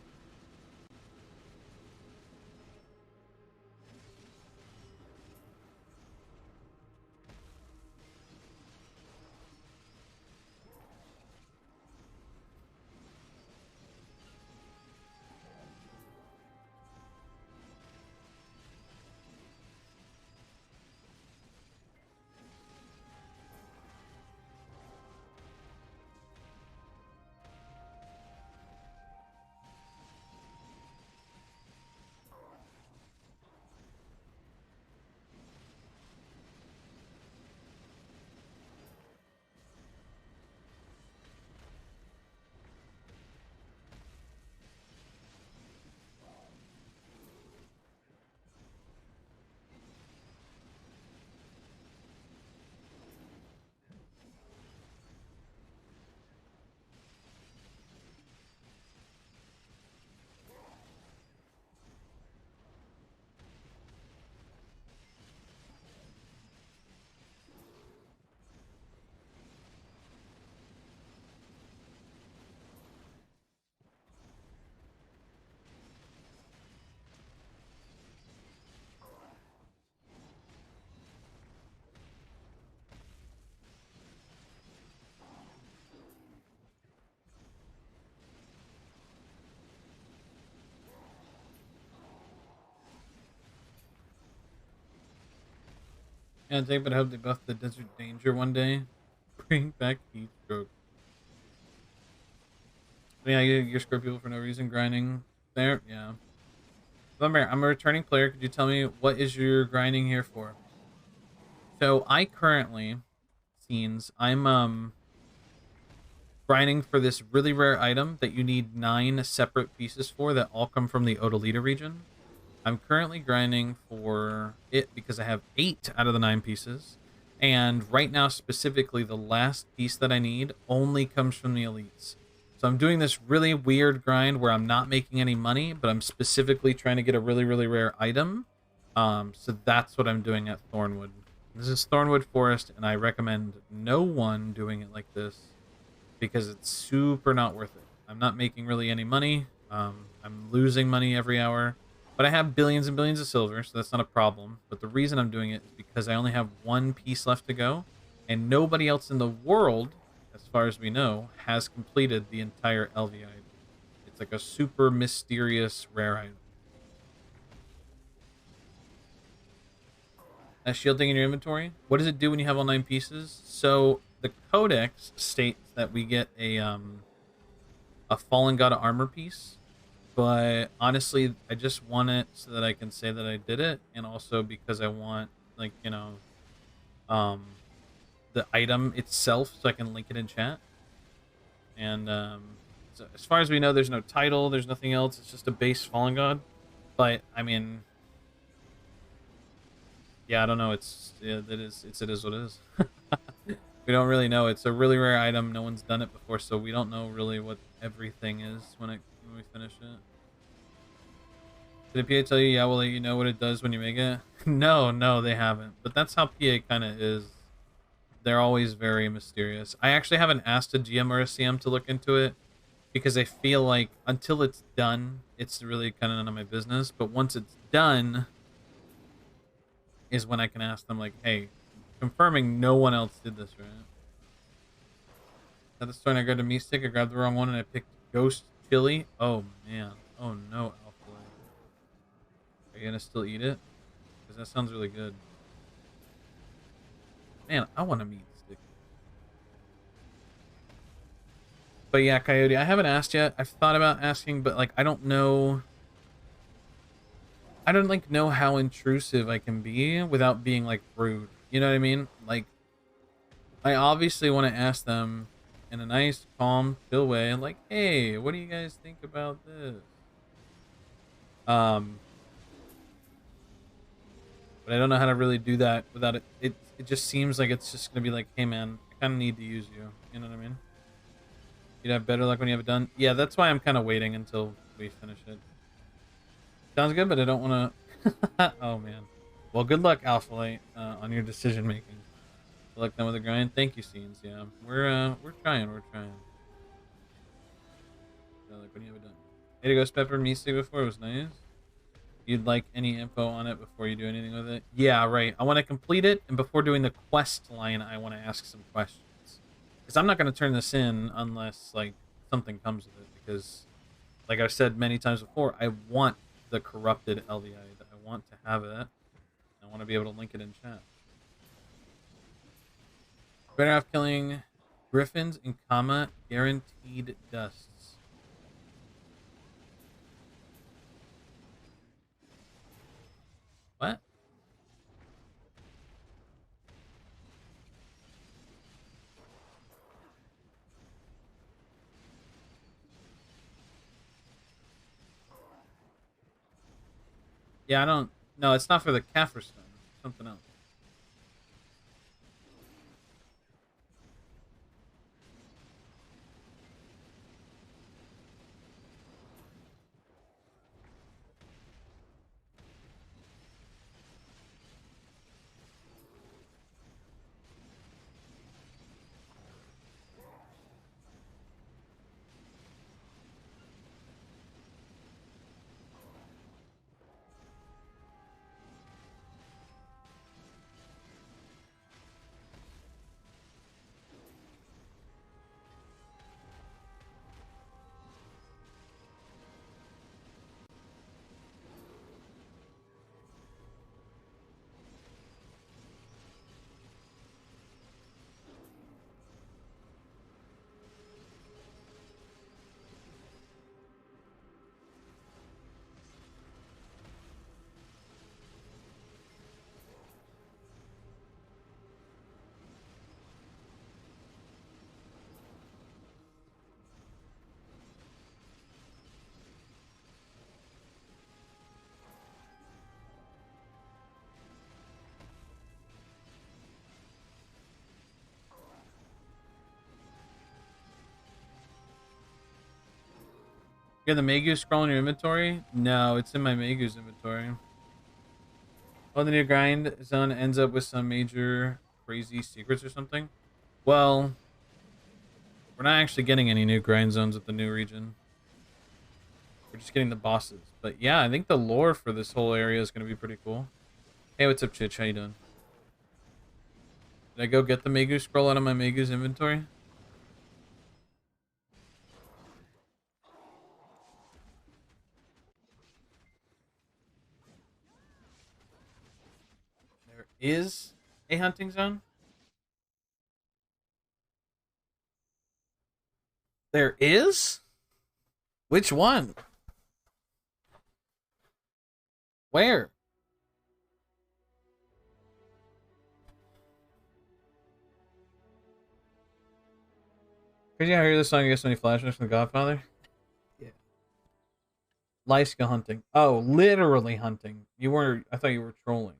Yeah, take, but I hope they buff the Desert Danger one day. Bring back heat stroke. Yeah, you screw people for no reason, grinding there. Yeah. Lumber, I'm a returning player. Could you tell me what is your grinding here for? So I currently, scenes, I'm grinding for this really rare item that you need 9 separate pieces for that all come from the Odalita region. I'm currently grinding for it because I have 8 out of the 9 pieces. And right now, specifically, the last piece that I need only comes from the elites. So I'm doing this really weird grind where I'm not making any money, but I'm specifically trying to get a really, really rare item. So that's what I'm doing at Thornwood. This is Thornwood Forest, and I recommend no one doing it like this because it's super not worth it. I'm not making really any money. I'm losing money every hour. But I have billions and billions of silver, so that's not a problem. But the reason I'm doing it is because I only have 1 piece left to go, and nobody else in the world, as far as we know, has completed the entire Elviite. It's like a super mysterious rare item. That shield thing in your inventory? What does it do when you have all 9 pieces? So the Codex states that we get a Fallen God armor piece. But honestly, I just want it so that I can say that I did it, and also because I want, like, you know, the item itself so I can link it in chat. And so as far as we know, there's no title, there's nothing else. It's just a base Fallen God. But I mean, yeah, I don't know. It is what it is. We don't really know. It's a really rare item. No one's done it before, so we don't know really what everything is when we finish it. Did PA tell you, yeah, we'll let you know what it does when you make it? No, they haven't. But that's how PA kind of is. They're always very mysterious. I actually haven't asked a GM or a CM to look into it because I feel like until it's done, it's really kind of none of my business. But once it's done, is when I can ask them like, "Hey, confirming no one else did this, right?" At the store, and I grabbed a meat stick. I grabbed the wrong one, and I picked ghost chili. Oh man. Oh no, Alpha. Are you gonna still eat it? Because that sounds really good. Man, I want a meat stick. But yeah, Coyote, I haven't asked yet. I've thought about asking, but like I don't know. I don't like know how intrusive I can be without being like rude. You know what I mean? Like I obviously want to ask them in a nice, calm, chill way, like, "Hey, what do you guys think about this?" Um, but I don't know how to really do that without it. It just seems like it's just gonna be like, "Hey, man, I kind of need to use you." You know what I mean? You'd have better luck when you have it done. Yeah, that's why I'm kind of waiting until we finish it. Sounds good, but I don't want to. Oh man. Well, good luck, Alpha Light, on your decision making. Good luck done with the grind. Thank you, Scenes. Yeah, we're trying. We're trying. Like when you have it done. Hey, to Ghost Pepper me stick before, it was nice. You'd like any info on it before you do anything with it? Yeah, right. I want to complete it, and before doing the quest line, I want to ask some questions. Because I'm not going to turn this in unless like something comes of it. Because, like I've said many times before, I want the corrupted LVI. I want to have it. I want to be able to link it in chat. Better off killing griffins and comma guaranteed dusts. What? Yeah, I don't. No, it's not for the Kaffir stone. It's something else. You have the Magus scroll in your inventory? No, it's in my Magus inventory. Oh, the new grind zone ends up with some major crazy secrets or something? Well, we're not actually getting any new grind zones at the new region. We're just getting the bosses. But yeah, I think the lore for this whole area is going to be pretty cool. Hey, what's up, Chitch? How you doing? Did I go get the Magus scroll out of my Magus inventory? There is a hunting zone? There is? Which one? Where? Crazy how I hear this song, I guess, when you flashbacks from The Godfather? Yeah. Lyska hunting. Oh, literally hunting. You were, I thought you were trolling.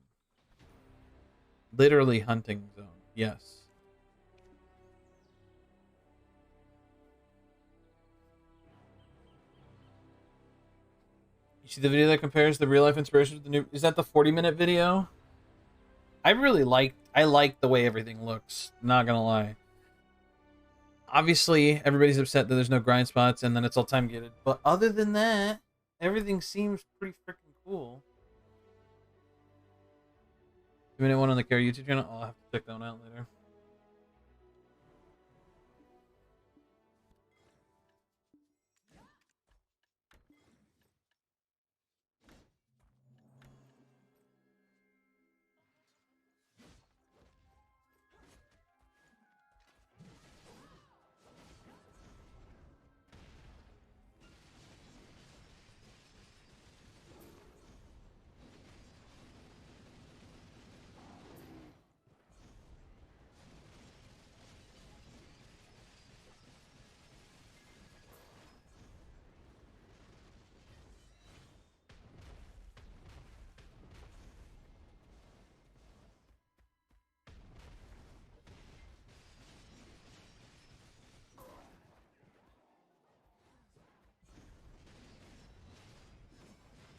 Literally hunting zone. Yes. You see the video that compares the real life inspiration to the new, is that the 40-minute video? I like the way everything looks, not gonna lie. Obviously, everybody's upset that there's no grind spots, and then it's all time gated. But other than that, everything seems pretty freaking cool. 2-minute one on the Care YouTube channel. I'll have to check that one out later.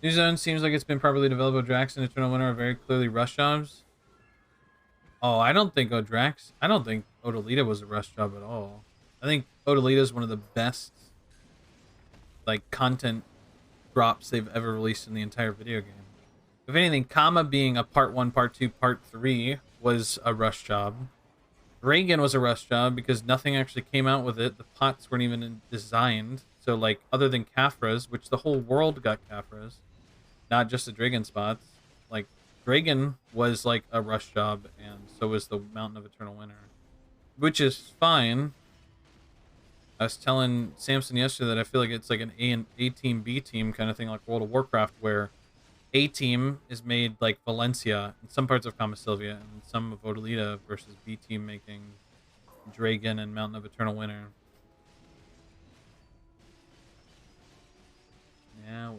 New Zone seems like it's been properly developed. Odrax and Eternal Winter are very clearly rush jobs. Oh, I don't think Odrax. I don't think Odalita was a rush job at all. I think Odalita is one of the best, like, content drops they've ever released in the entire video game. If anything, Kama being a part 1, part 2, part 3 was a rush job. Reagan was a rush job because nothing actually came out with it. The pots weren't even designed. So, like, other than Caphras, which the whole world got Caphras, not just the Dragon spots. Like, Dragon was like a rush job, and so was the Mountain of Eternal Winter, which is fine. I was telling Samson yesterday that I feel like it's like an A team, B team kind of thing, like World of Warcraft, where A team is made like Valencia in some parts of Kama Sylvia and some of Odalita, versus B team making Dragon and Mountain of Eternal Winter. Yeah.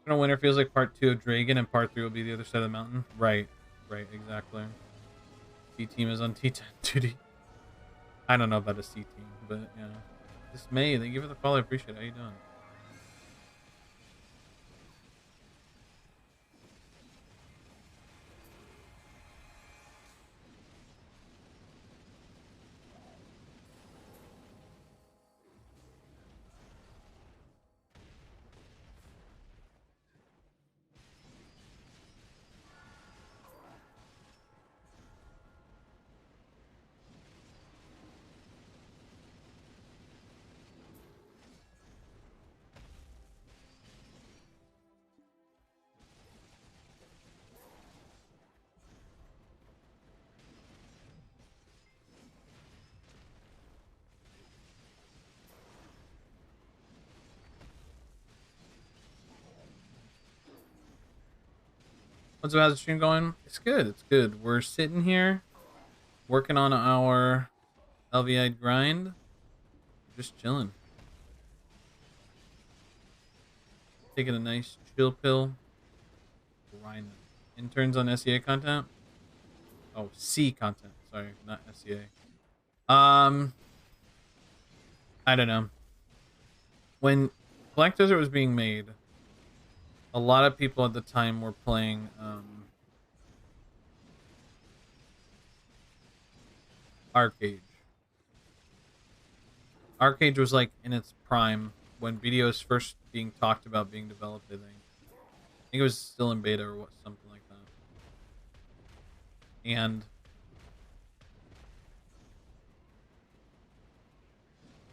Eternal Winter feels like part 2 of Dragon, and part 3 will be the other side of the mountain. Right, exactly. C team is on T10 duty. I don't know about a C team, but yeah. This May, thank you for the follow. I appreciate it. How you doing? How's the stream going? It's good. It's good. We're sitting here working on our LVI grind. Just chilling. Taking a nice chill pill. Grinding. Interns on SEA content? Oh, C content. Sorry, not SEA. I don't know. When Black Desert was being made, a lot of people at the time were playing Arcade. Arcade was like in its prime when video was first being talked about being developed, I think. I think it was still in beta or what, something like that. And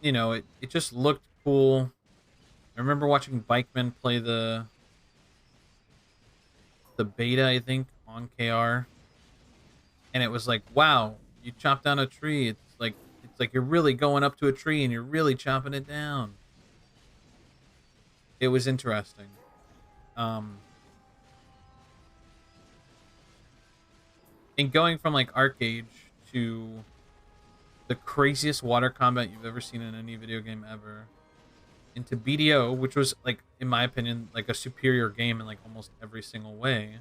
you know, it just looked cool. I remember watching Bikeman play the beta, I think, on KR. And it was like, wow, you chop down a tree. It's like you're really going up to a tree and you're really chopping it down. It was interesting. And going from like Arcade to the craziest water combat you've ever seen in any video game ever, into BDO, which was, like, in my opinion, like a superior game in like almost every single way.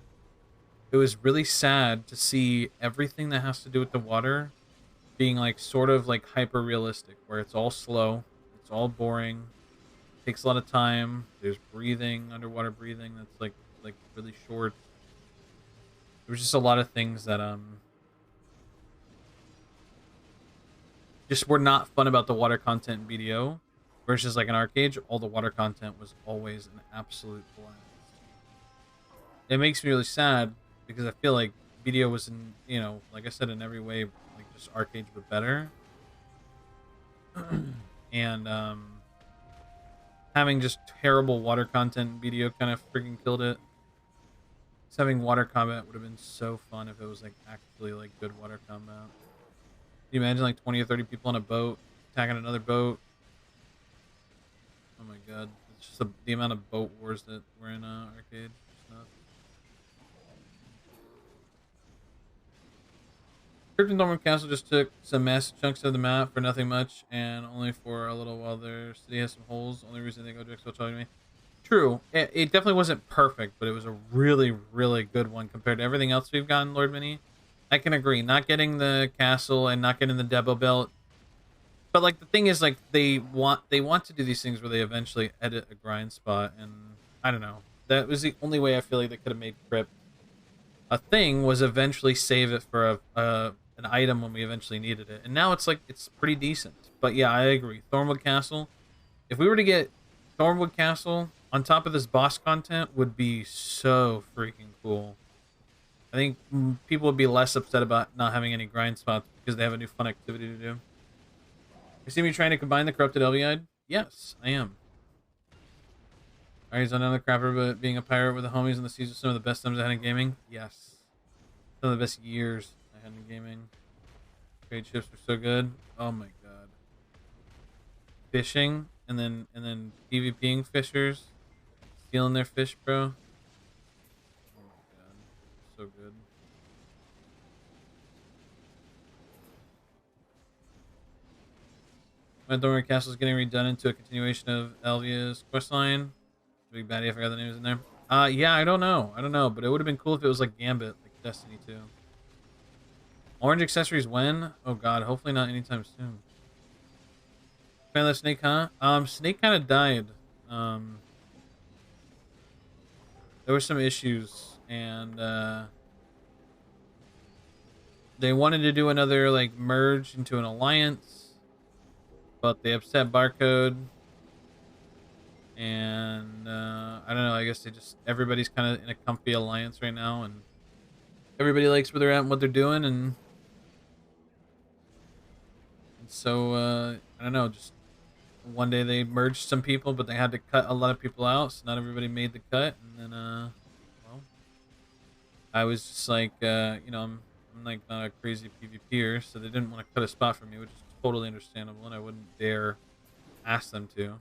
It was really sad to see everything that has to do with the water being like sort of like hyper realistic, where it's all slow, it's all boring, takes a lot of time. There's breathing, underwater breathing that's like really short. There was just a lot of things that just were not fun about the water content in BDO versus like an Arcade. All the water content was always an absolute blast. It makes me really sad because I feel like BDO was in, like I said, in every way, like just Arcade but better. And having just terrible water content in BDO kind of freaking killed it. Just having water combat would have been so fun if it was like actually like good water combat. Can you imagine like 20 or 30 people on a boat attacking another boat? Oh my god. It's just the amount of boat wars that were in Arcade. It's nuts. Krypton Dormant Castle just took some massive chunks of the map for nothing much, and only for a little while their city has some holes. Only reason they go to Expo telling me. True. It definitely wasn't perfect, but it was a really, really good one compared to everything else we've gotten, Lord Mini. I can agree. Not getting the castle and not getting the Debo belt. But like the thing is, like they want to do these things where they eventually edit a grind spot, and I don't know. That was the only way I feel like they could have made Crypt a thing, was eventually save it for an item when we eventually needed it. And now it's like it's pretty decent. But yeah, I agree. Thornwood Castle. If we were to get Thornwood Castle on top of this boss content, would be so freaking cool. I think people would be less upset about not having any grind spots because they have a new fun activity to do. You see me trying to combine the corrupted Elviide? Yes, I am. Alright, he's on another crapper, but being a pirate with the homies in the seas was some of the best times I had in gaming. Yes. Some of the best years I had in gaming. Trade ships were so good. Oh my god. Fishing and then PvPing fishers. Stealing their fish, bro. Oh my god. So good. My Dormant Castle is getting redone into a continuation of Elvia's questline. Big baddie, I forgot the names in there. Yeah, I don't know. But it would have been cool if it was like Gambit, like Destiny 2. Orange accessories when? Oh god, hopefully not anytime soon. Fan of the Snake, huh? Snake kind of died. There were some issues, and they wanted to do another like merge into an alliance, but they upset Barcode. And I don't know, I guess everybody's kind of in a comfy alliance right now, and everybody likes where they're at and what they're doing, and so I don't know, just one day they merged some people, but they had to cut a lot of people out, so not everybody made the cut. And then well, I was just like I'm like not a crazy PvPer, so they didn't want to cut a spot for me, which is totally understandable, and I wouldn't dare ask them to.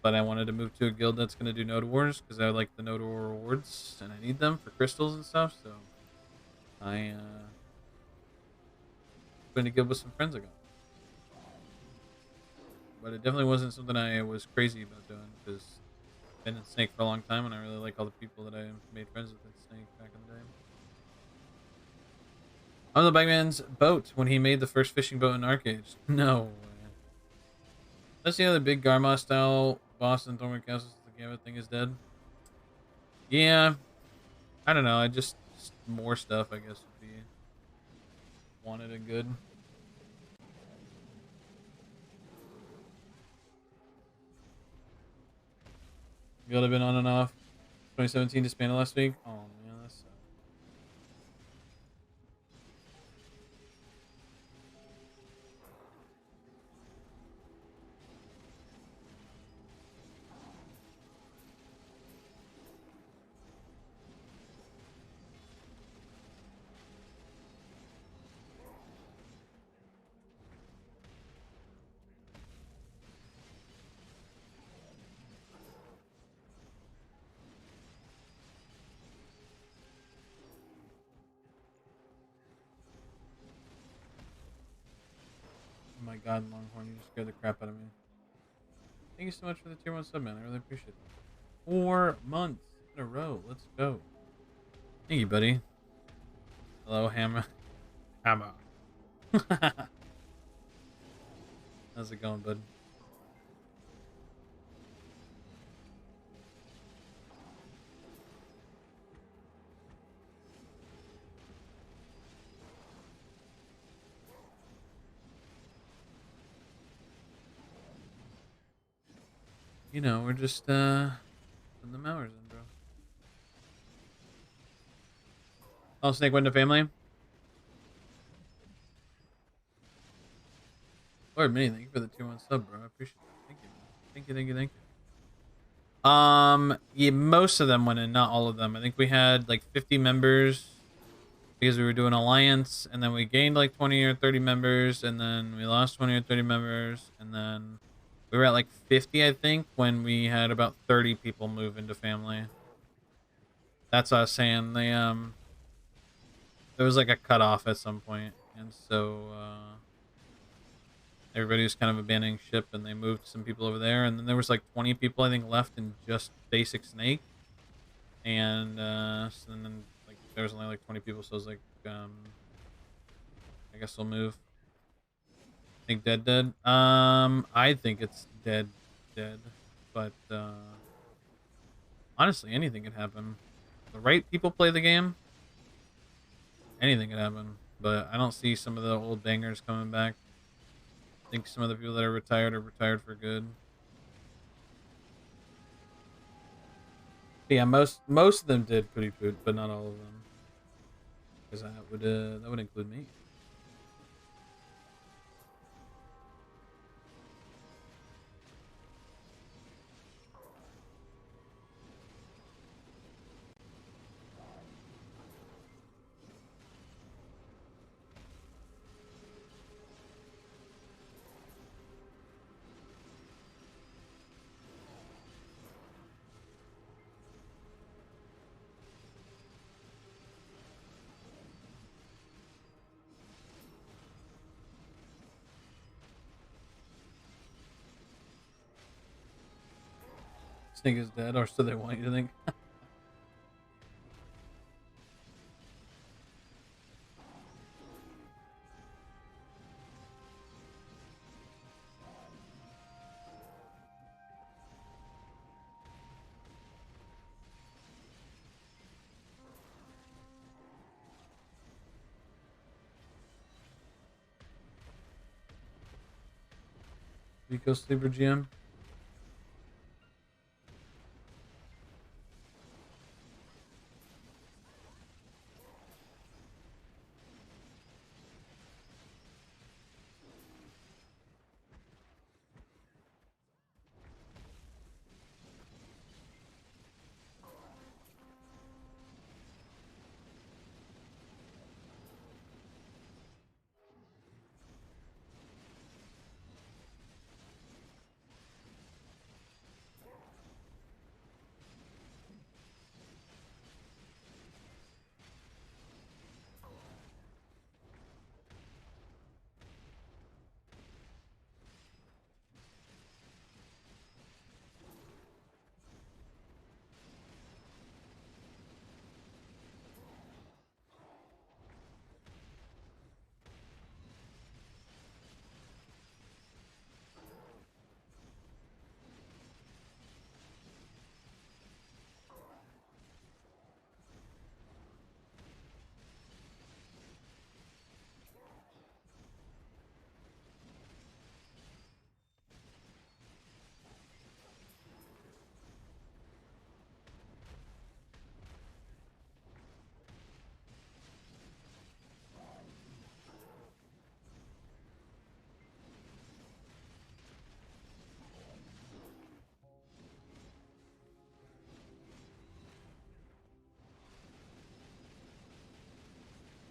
But I wanted to move to a guild that's going to do Node Wars because I like the Node War rewards and I need them for crystals and stuff. So I going to guild with some friends I got. But it definitely wasn't something I was crazy about doing because I've been in Snake for a long time and I really like all the people that I made friends with in Snake back in the day. I'm the Bagman's boat when he made the first fishing boat in Arcade. No way. That's the other big Garma style boss in Thornwood Castle. The Gambit thing is dead. Yeah, I don't know. I just more stuff, I guess, would be wanted and good. Guild have been on and off. 2017 disbanded last week. Oh man, that sucks. Oh my god, Longhorn, you just scared the crap out of me. Thank you so much for the tier 1 sub, man. I really appreciate that. 4 months in a row. Let's go. Thank you, buddy. Hello, Hammer. Hammer. How's it going, bud? you know, we're just putting them hours in, bro. Oh, Snake went to family. Lord, many thank you for the tier 1 sub, bro. I appreciate it. Thank you, man. Thank you, thank you, thank you. Yeah, most of them went in, not all of them. I think we had like 50 members because we were doing alliance, and then we gained like 20 or 30 members, and then we lost 20 or 30 members, and then we were at like 50, I think, when we had about 30 people move into family. That's what I was saying. There was like a cutoff at some point, and so everybody was kind of abandoning ship, and they moved some people over there, and then there was like 20 people I think left in just basic Snake, and then like there was only like 20 people, so I was like, I guess we'll move. Think dead. I think it's dead, but honestly, anything could happen. The right people play the game, anything could happen. But I don't see some of the old bangers coming back. I think some of the people that are retired for good. But yeah, most of them did Pooty Poot, but not all of them, because that would include me. Snake is dead, or so they want you to think. Vico Sleeper GM.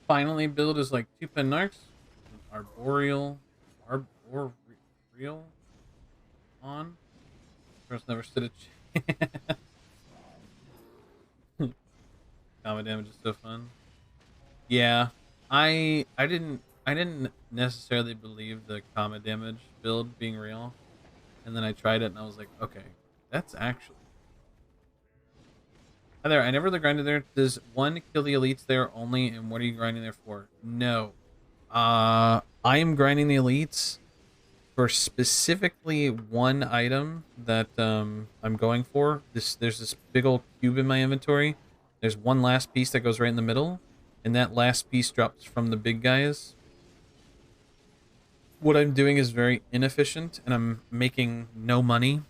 Finally, build is like 2 pen narcs, arboreal, arboreal on. First never stood a chance. Combat damage is so fun. Yeah, I didn't necessarily believe the combat damage build being real, and then I tried it and I was like, okay, that's actually. Hi there, I never really grinded there. Does one kill the elites there only, and what are you grinding there for? No. I am grinding the elites for specifically one item that I'm going for. There's this big old cube in my inventory. There's one last piece that goes right in the middle, and that last piece drops from the big guys. What I'm doing is very inefficient, and I'm making no money.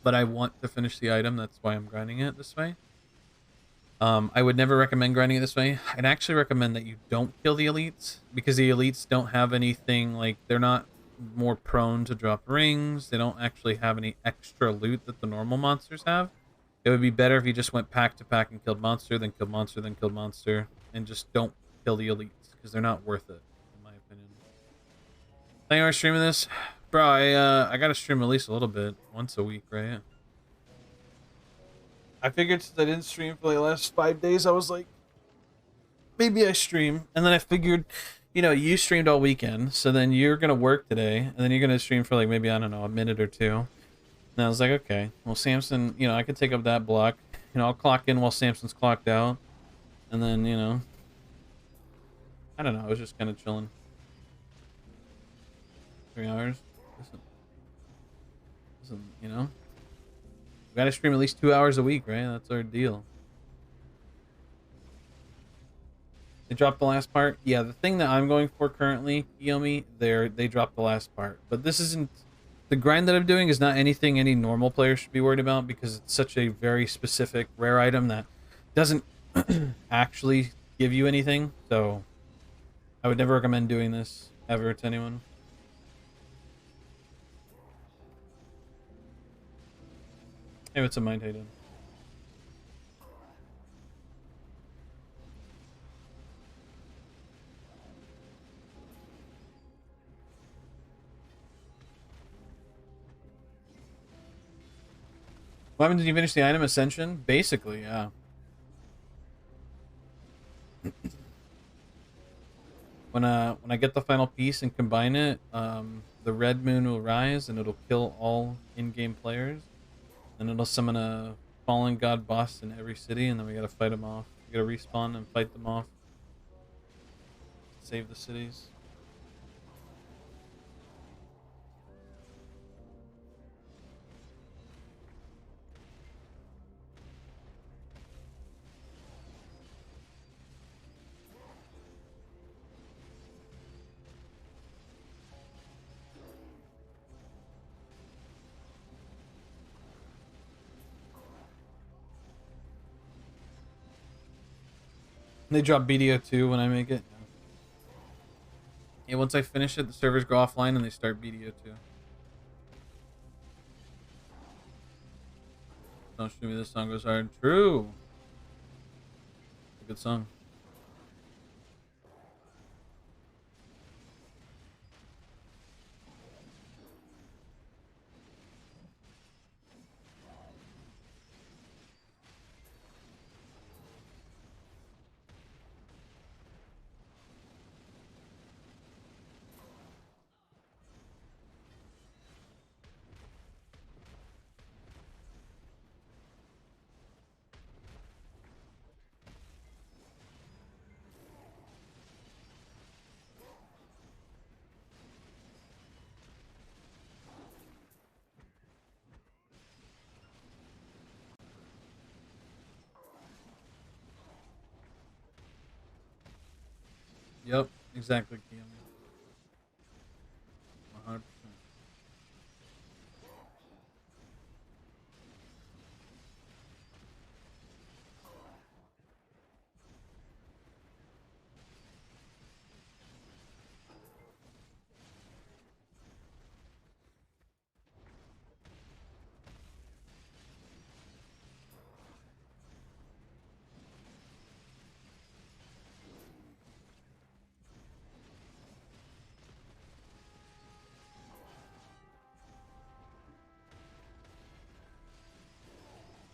but I want to finish the item. That's why I'm grinding it this way. I would never recommend grinding it this way. I'd actually recommend that you don't kill the elites, because the elites don't have anything, like, they're not more prone to drop rings. They don't actually have any extra loot that the normal monsters have. It would be better if you just went pack to pack and killed monster, then killed monster, then killed monster, and just don't kill the elites, because they're not worth it, in my opinion. Thank you for streaming this. Bro, I gotta stream at least a little bit, once a week, right? I figured since I didn't stream for like the last 5 days, I was like, maybe I stream. And then I figured, you streamed all weekend, so then you're gonna work today, and then you're gonna stream for like maybe, I don't know, a minute or two. And I was like, okay, well, Samson, I could take up that block. I'll clock in while Samson's clocked out. And then, I don't know, I was just kind of chilling. 3 hours. Listen, we gotta stream at least 2 hours a week, right? That's our deal. They dropped the last part. Yeah, the thing that I'm going for currently, Kiyomi, they dropped the last part. But this isn't... The grind that I'm doing is not anything any normal player should be worried about, because it's such a very specific rare item that doesn't actually give you anything. So I would never recommend doing this ever to anyone. Hey, what's a mind Hayden? What happened? Did you finish the item Ascension? Basically, yeah. When I get the final piece and combine it, the red moon will rise and it'll kill all in-game players. Then it'll summon a fallen god boss in every city, and then we gotta fight them off. We gotta respawn and fight them off. Save the cities. They drop BDO2 when I make it. Yeah, once I finish it, the servers go offline and they start BDO2. Don't shoot me, this song goes hard. True. It's a good song. Yep, exactly, Kiyomi. 100%.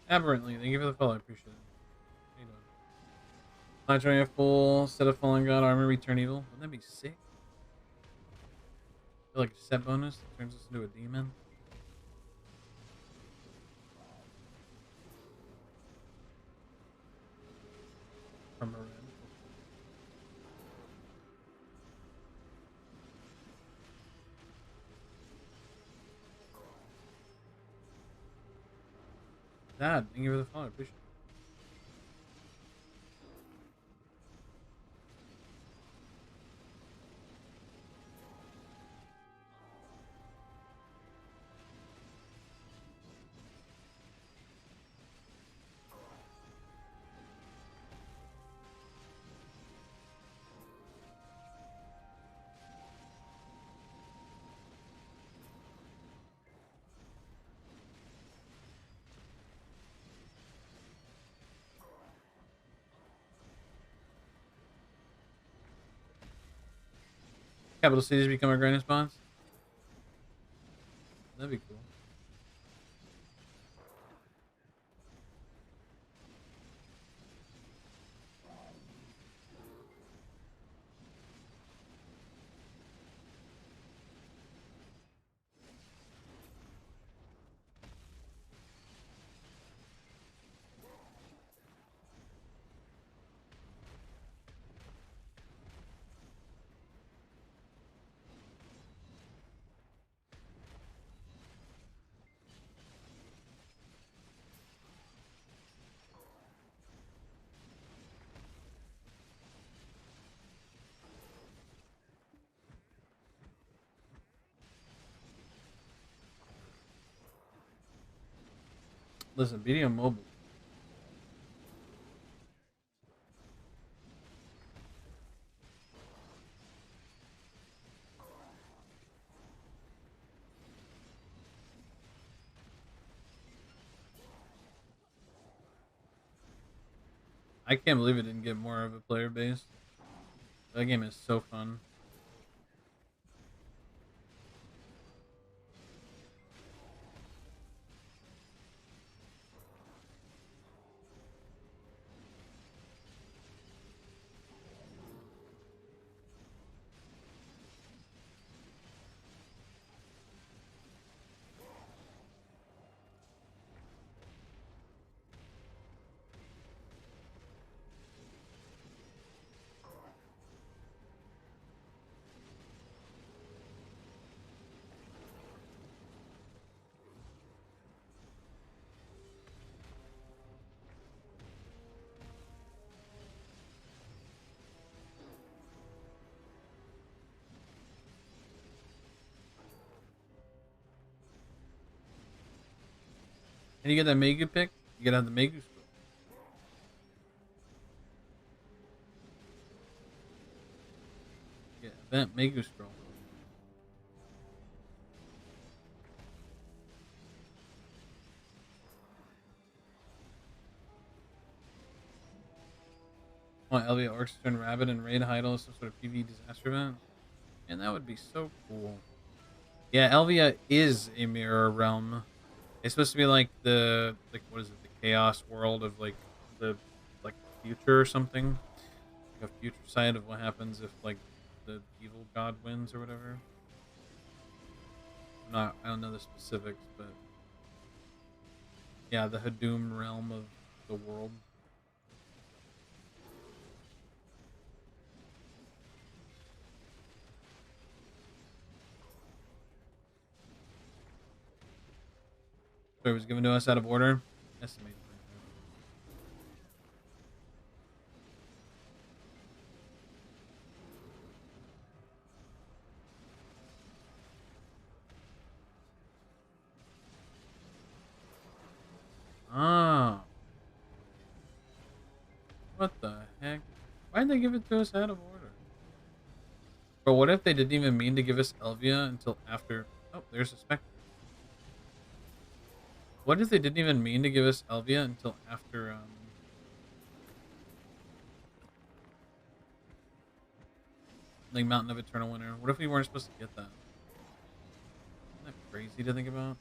Aberrantly, thank you for the follow, I appreciate it. How you doing? Not trying a full set of Fallen God armor, return evil. Wouldn't that be sick? I feel like a set bonus that turns us into a demon. From a red. Dad, thank you for the follow, I appreciate it. capital cities become our grinding spots? That'd be cool. Listen, BDM Mobile. I can't believe it didn't get more of a player base. That game is so fun. And you get that Megu pick, you gotta have the Megu scroll. Yeah, event Megu scroll. Oh, Elvia Orcs turn rabbit and raid Heidel as some sort of PvE disaster event. And that would be so cool. Yeah, Elvia is a mirror realm. It's supposed to be like what is it, the chaos world of like the future or something. Like a future side of what happens if like the evil god wins or whatever. I don't know the specifics, but yeah, the Hadum realm of the world. So it was given to us out of order. Estimate. Ah, what the heck? Why'd they give it to us out of order? But what if they didn't even mean to give us Elvia until after? Oh, there's a Spectre. What if they didn't even mean to give us Elvia until after? Like Mountain of Eternal Winter. What if we weren't supposed to get that? Isn't that crazy to think about?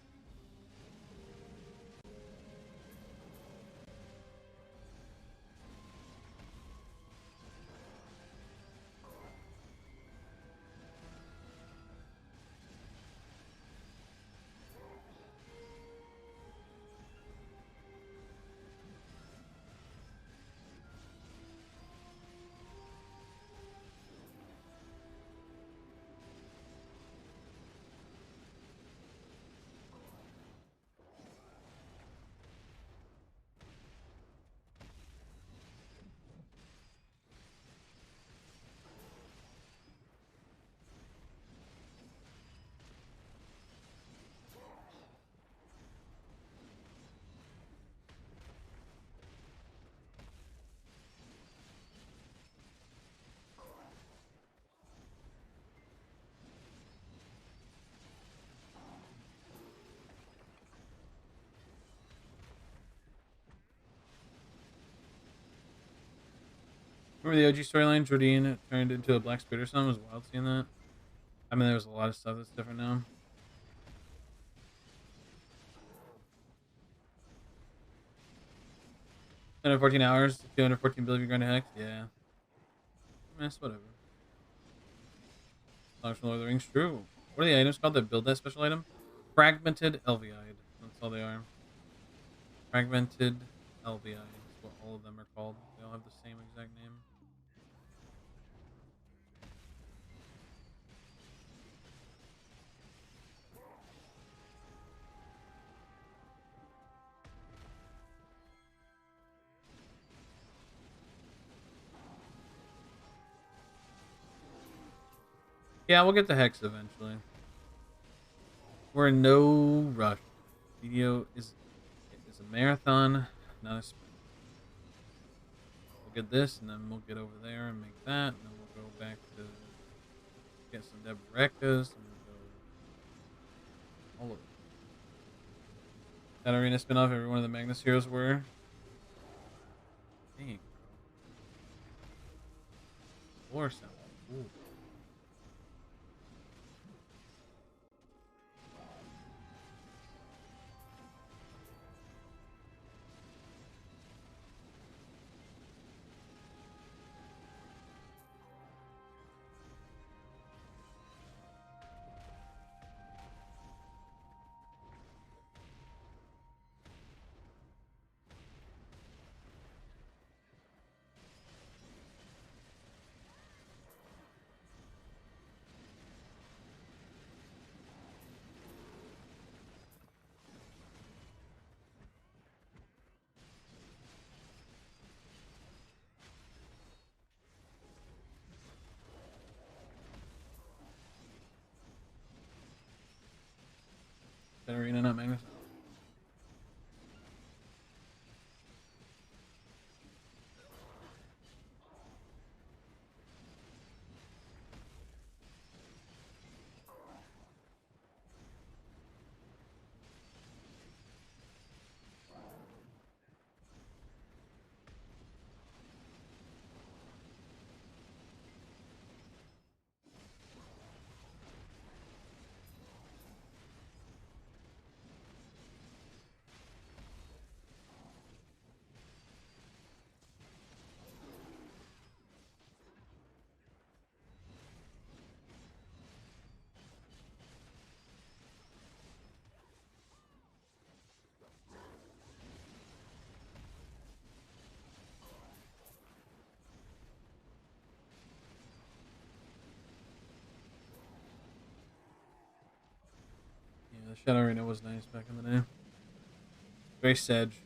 Remember the OG storyline? Jordine turned into a black spider son. Was wild seeing that. I mean, there's a lot of stuff that's different now. 214 hours, 214 billion you're going to hex. Yeah. Mess, whatever. Songs from Lord of the Rings, true. What are the items called that build that special item? Fragmented Elviide. That's all they are. Fragmented Elviide is what all of them are called. They all have the same exact name. Yeah, we'll get the hex eventually. We're in no rush. Video is a marathon, not a sprint. We'll get this, and then we'll get over there and make that, and then we'll go back to get some Deborahs, and we'll go all of it. That arena spinoff, every one of the Magnus heroes were. Dang, bro. War sound. Ooh. That arena, not Magnus. Yeah, the Shadow Arena was nice back in the day. Very sedge.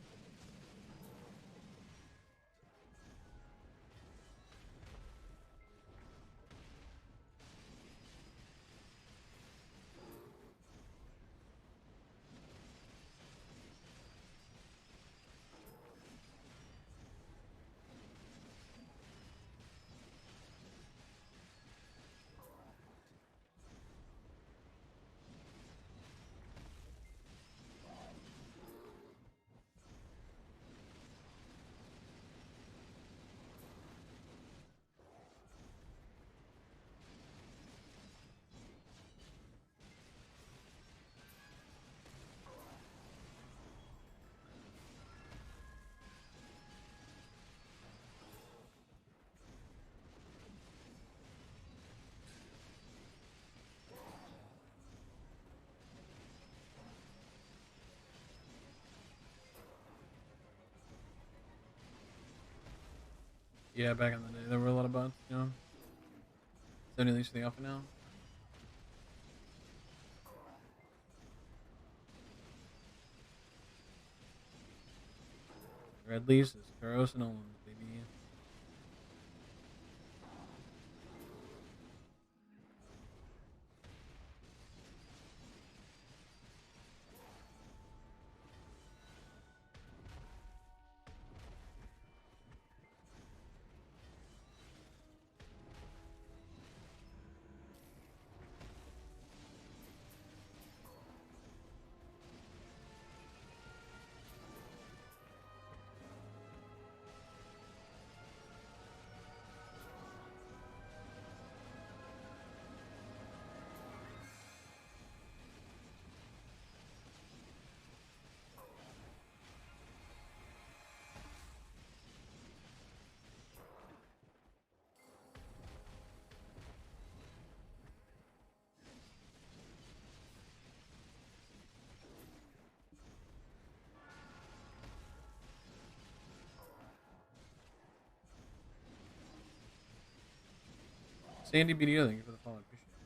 Yeah, back in the day, there were a lot of bots, you know. 70 leash to the alpha now. Red leaves is Kuros and Olin, baby. Sandy BDO, thank you for the follow. I appreciate it.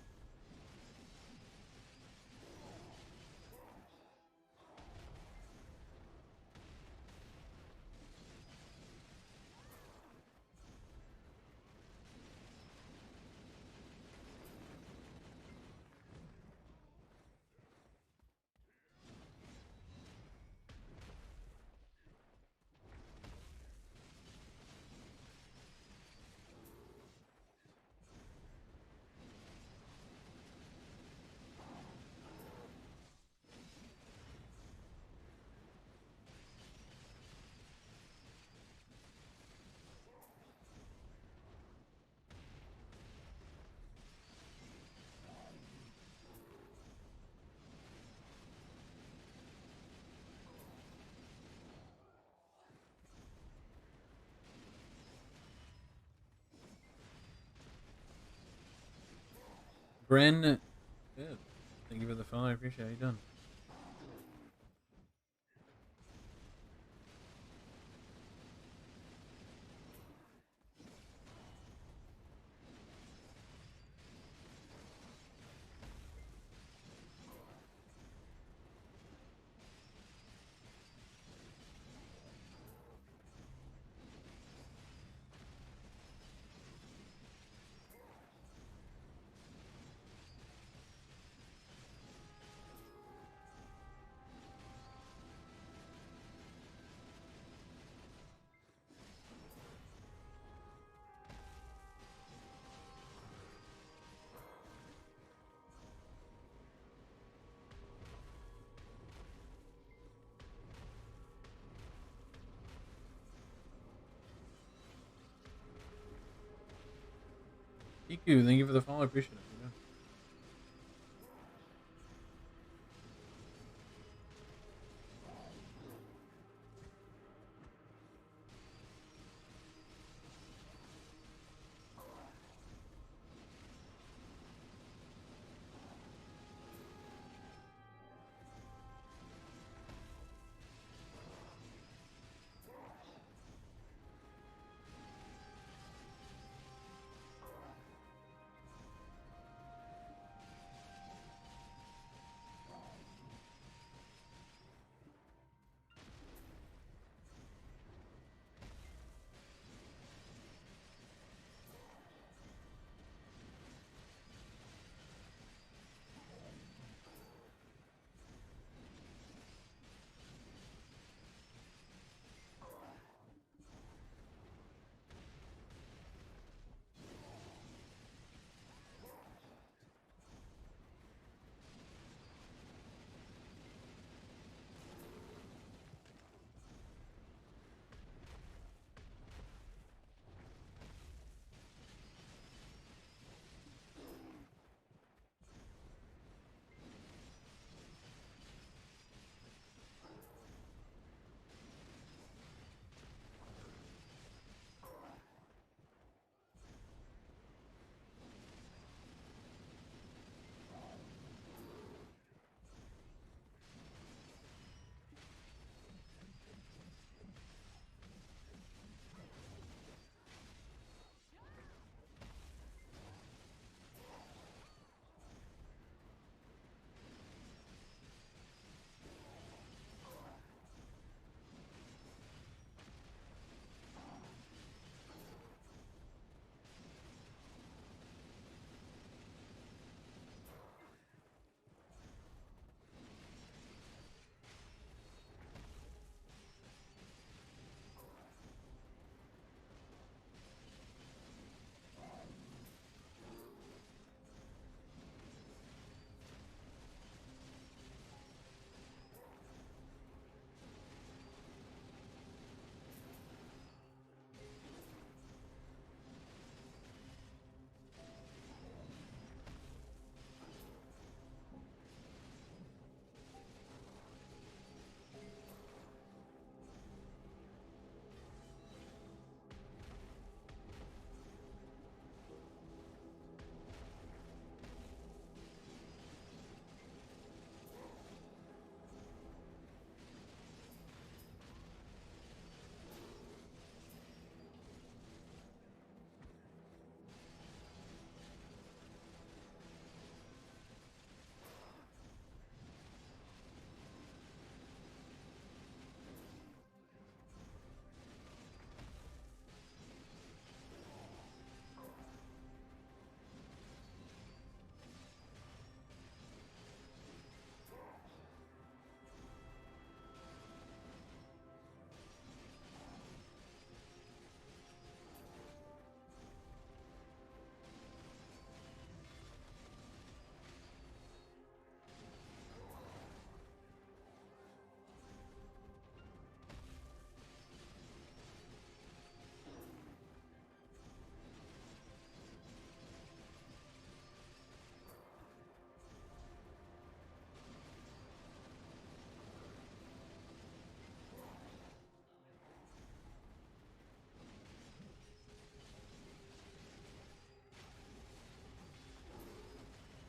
Bren, good. Thank you for the follow. I appreciate it. How you doing? Iku, thank you for the follow. I appreciate it. How you doing?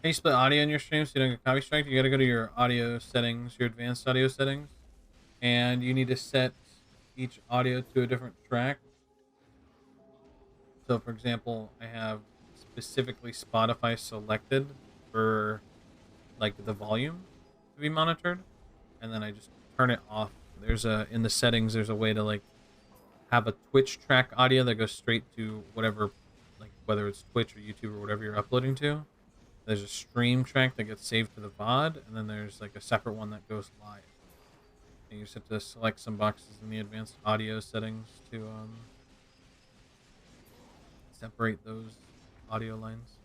Can you split audio in your stream so you don't get copy strike? You gotta go to your audio settings, your advanced audio settings, and you need to set each audio to a different track. So, for example, I have specifically Spotify selected for like the volume to be monitored, and then I just turn it off. There's a in the settings. There's a way to like have a Twitch track audio that goes straight to whatever, like whether it's Twitch or YouTube or whatever you're uploading to. There's a stream track that gets saved to the VOD, and then there's like a separate one that goes live. And you just have to select some boxes in the advanced audio settings to separate those audio lines.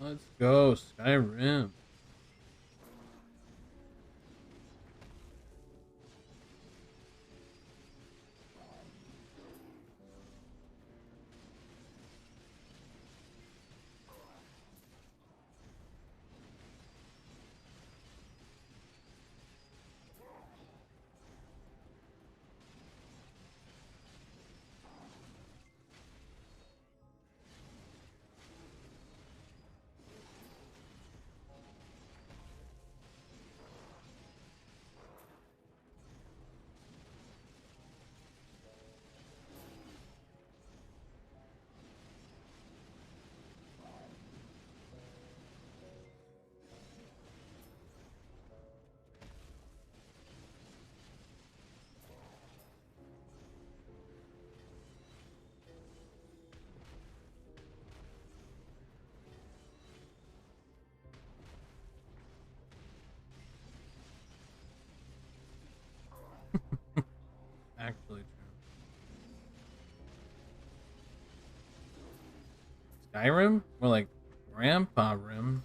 Let's go, Skyrim. Actually true. Skyrim? More like Grandpa Rim.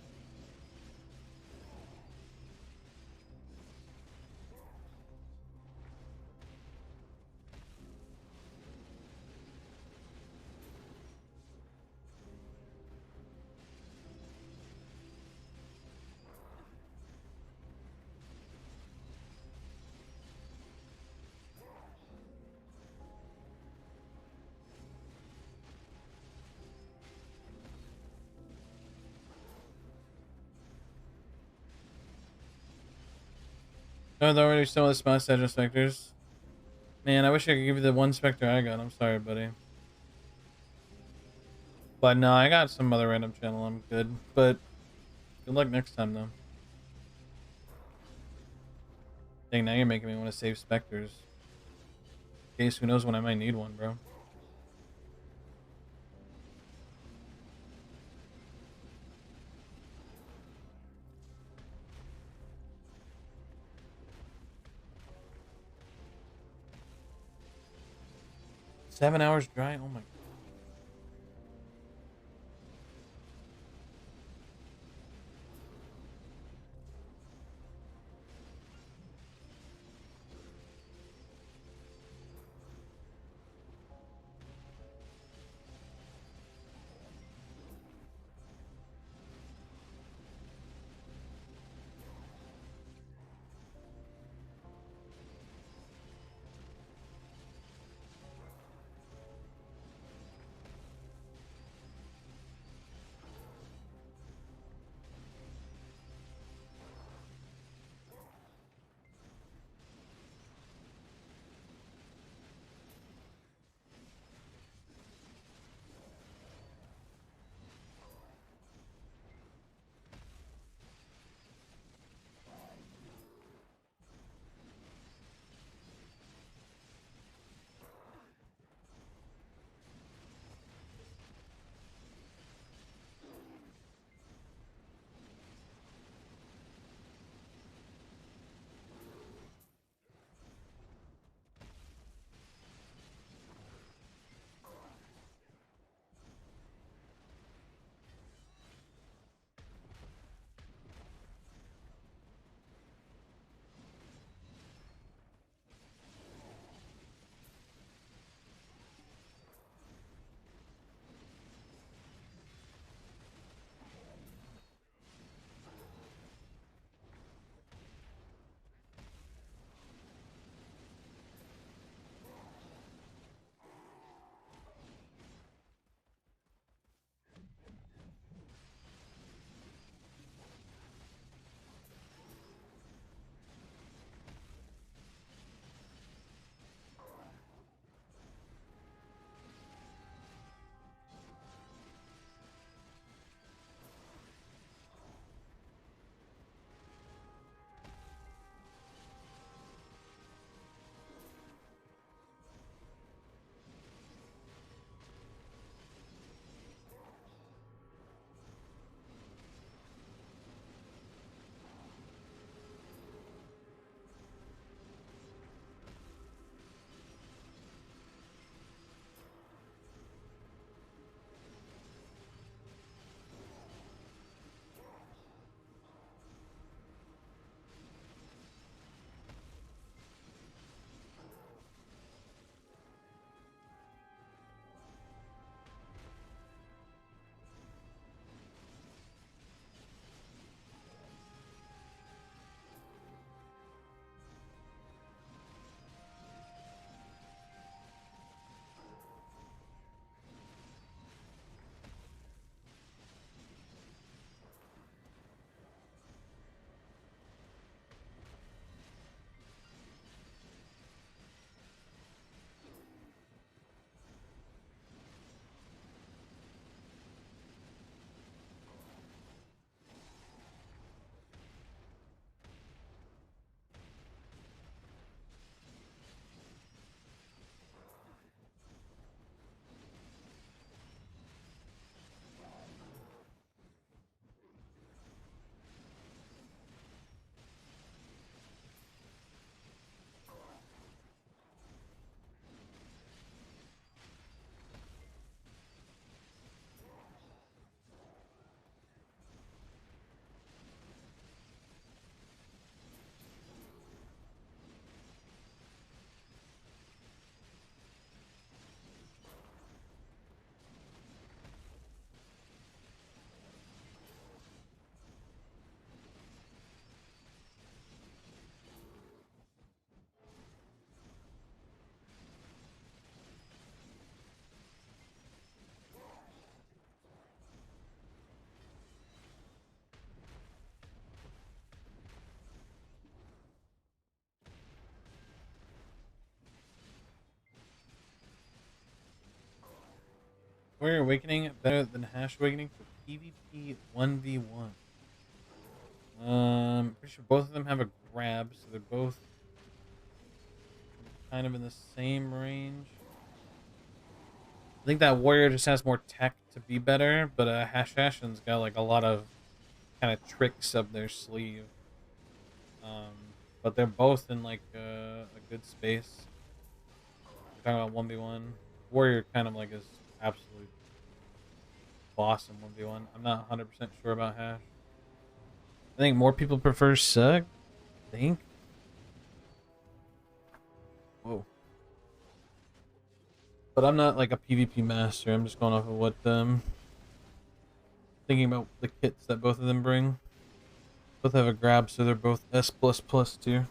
No, there already some of the Smash Edge Specters. Man, I wish I could give you the one Spectre I got. I'm sorry, buddy. But no, I got some other random channel. I'm good. But good luck next time, though. Dang, now you're making me want to save Specters. In case, who knows when I might need one, bro. $7 dry? Oh my. Warrior Awakening better than Hash Awakening for PvP 1v1? Pretty sure both of them have a grab, so they're both kind of in the same range. I think that Warrior just has more tech to be better, but Hashashin's got like a lot of kind of tricks up their sleeve. But they're both in like a good space. We're talking about 1v1. Warrior kind of like is absolute boss in 1v1. I'm not 100% sure about Hash. I think more people prefer Sug. I think. Whoa. But I'm not like a PvP master. I'm just going off of what thinking about the kits that both of them bring. Both have a grab, so they're both S++ tier.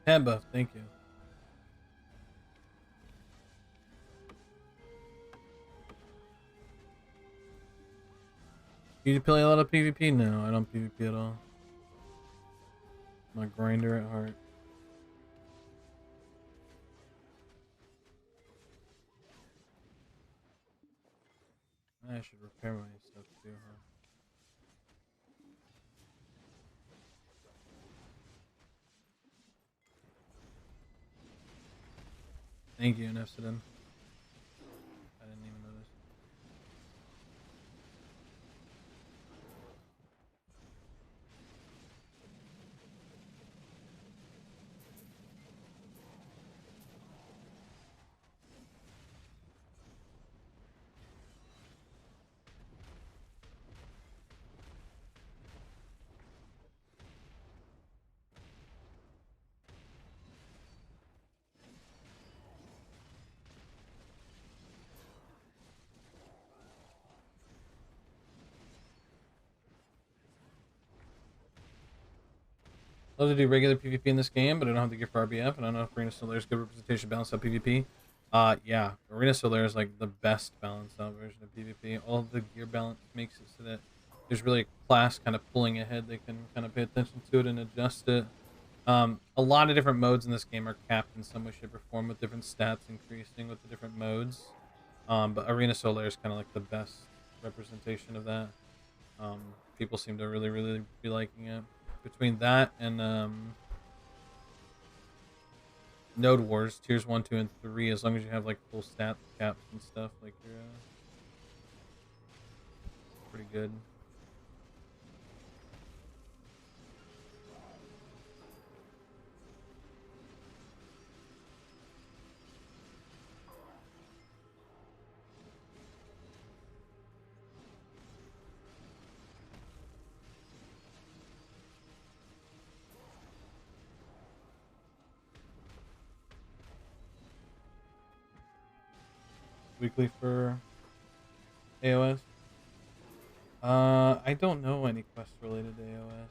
Hand buff, thank you. You play a lot of PvP? No, I don't PvP at all. I'm a grinder at heart. I should repair my stuff too, huh? Thank you, Nefsidin. I didn't even notice. Love to do regular PvP in this game, but I don't have the gear for RBF, and I don't know if Arena Solaire is good representation balance out PvP. Yeah, Arena Solaire is like the best balanced out version of PvP. All of the gear balance makes it so that there's really a class kind of pulling ahead. They can kind of pay attention to it and adjust it. A lot of different modes in this game are capped in some way, shape, or form, with different stats increasing with the different modes. But Arena Solaire is kind of like the best representation of that. People seem to really, really be liking it. Between that and Node Wars, tiers 1, 2, and 3, as long as you have like full stat caps and stuff, like you're pretty good. weekly for AOS. I don't know any quests related to AOS.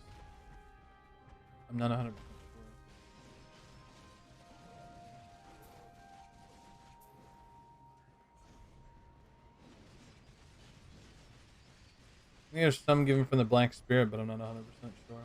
I'm not 100% sure. I think there's some given from the Black Spirit, but I'm not 100% sure.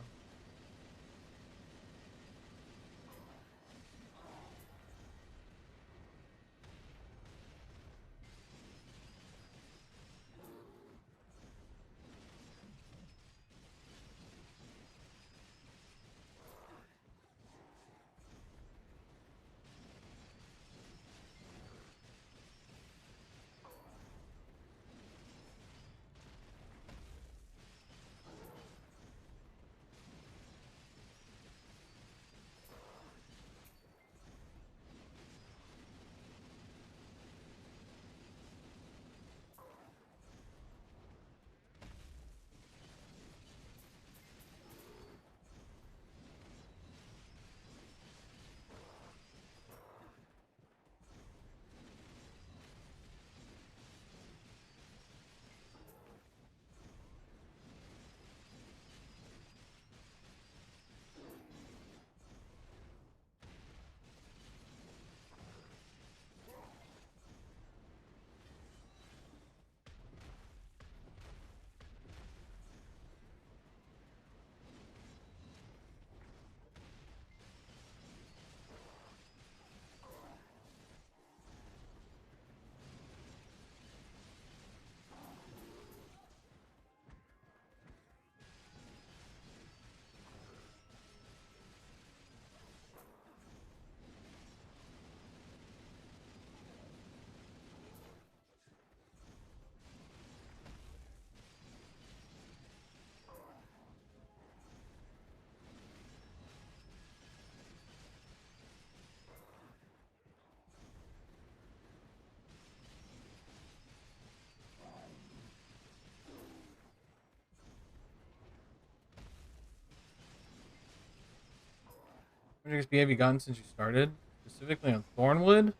How much XP have you gotten since you started? Specifically on Thornwood?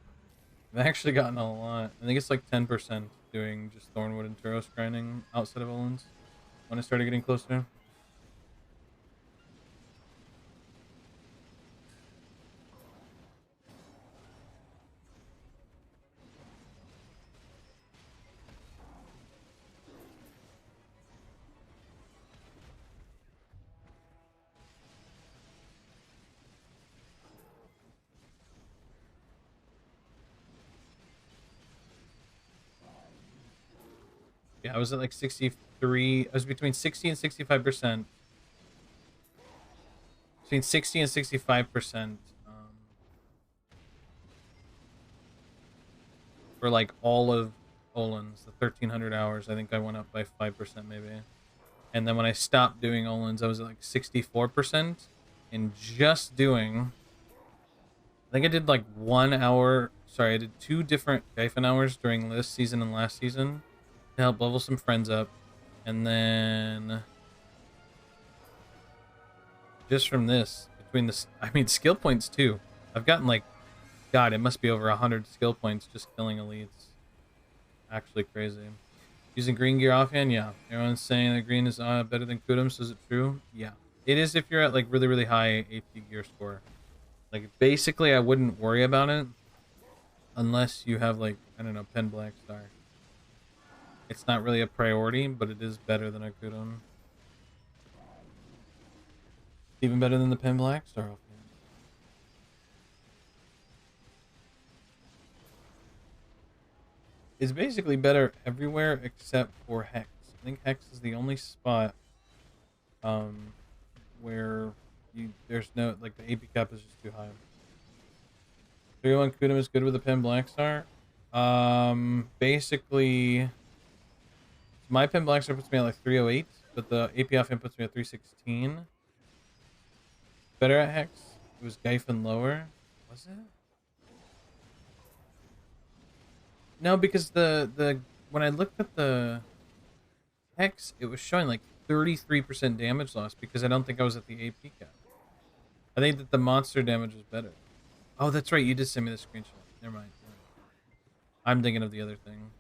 I've actually gotten a lot. I think it's like 10% doing just Thornwood and Turos grinding outside of Olins when I started getting closer. Yeah, I was at like 63. I was between 60 and 65%. Between 60 and 65%. For like all of Olins, the 1300 hours, I think I went up by 5% maybe. And then when I stopped doing Olins, I was at like 64%. And just doing, I think I did like 1 hour. Sorry, I did 2 different Gyphon hours during this season and last season to help level some friends up. And then just from this, between this, I mean, skill points too. I've gotten like, God, it must be over 100 skill points just killing elites. Actually crazy. Using green gear offhand, yeah. Everyone's saying that green is better than Kudums. Is it true? Yeah. It is if you're at like really, really high AP gear score. Like basically, I wouldn't worry about it unless you have like, I don't know, Pen Black Star. It's not really a priority, but it is better than a Kudum. Even better than the Pen Black Star offhand. It's basically better everywhere except for Hex. I think Hex is the only spot where there's no, like, the AP cap is just too high. 301 Kudum is good with the Pen Black Star. Basically, my Pen Black Star puts me at like 308, but the AP offhand puts me at 316. Better at Hex. It was Gyphon lower. Was it? No, because the when I looked at the Hex, it was showing like 33% damage loss because I don't think I was at the AP cap. I think that the monster damage was better. Oh, that's right. You did send me the screenshot. Never mind. I'm thinking of the other thing.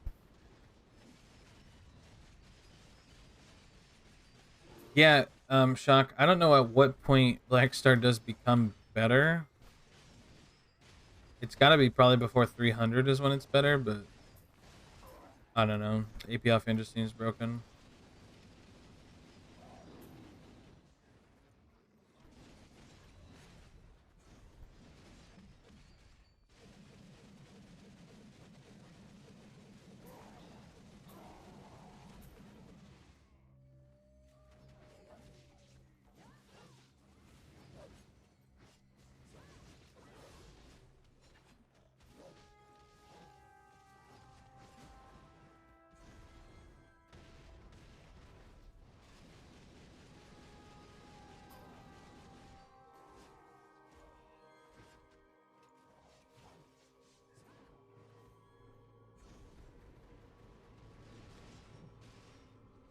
Yeah, Shock. I don't know at what point Black Star does become better. It's got to be probably before 300 is when it's better, but I don't know. AP offhand just seems broken.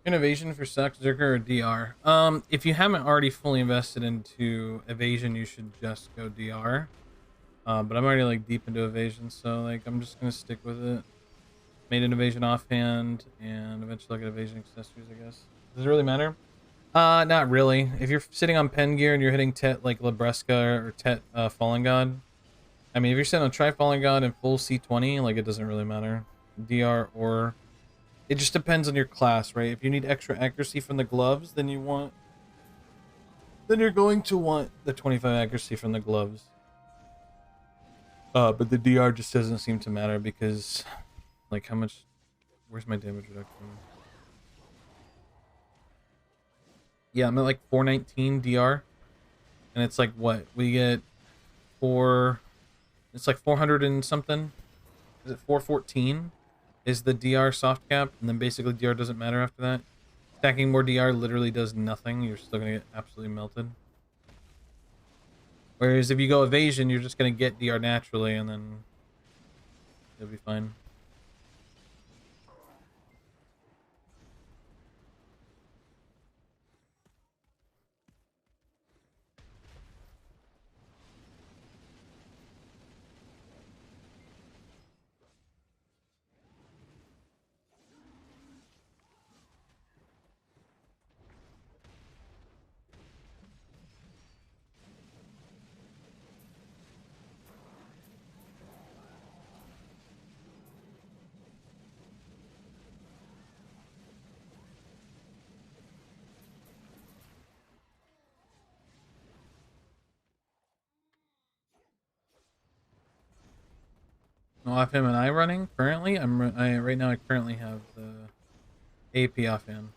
Innovation for Sex, Zerker, or DR? If you haven't already fully invested into evasion, you should just go DR. But I'm already like deep into evasion, so like I'm just gonna stick with it. Made an evasion offhand, and eventually I'll get evasion accessories, I guess. Does it really matter? Not really. If you're sitting on pen gear and you're hitting Tet like Labreska or Tet Fallen God, I mean, if you're sitting on Tri Fallen God and full C20, like it doesn't really matter. DR or it just depends on your class, right? If you need extra accuracy from the gloves, then you're going to want the 25 accuracy from the gloves. But the DR just doesn't seem to matter because, like, how much? Where's my damage reduction? Yeah, I'm at like 419 DR, and it's like what we get for. It's like 400 and something. Is it 414? Is the DR soft cap, and then basically DR doesn't matter after that. Stacking more DR literally does nothing. You're still gonna get absolutely melted. Whereas if you go evasion, you're just gonna get DR naturally, and then you'll be fine. No, off him and I running currently. Right now. I currently have the AP off him.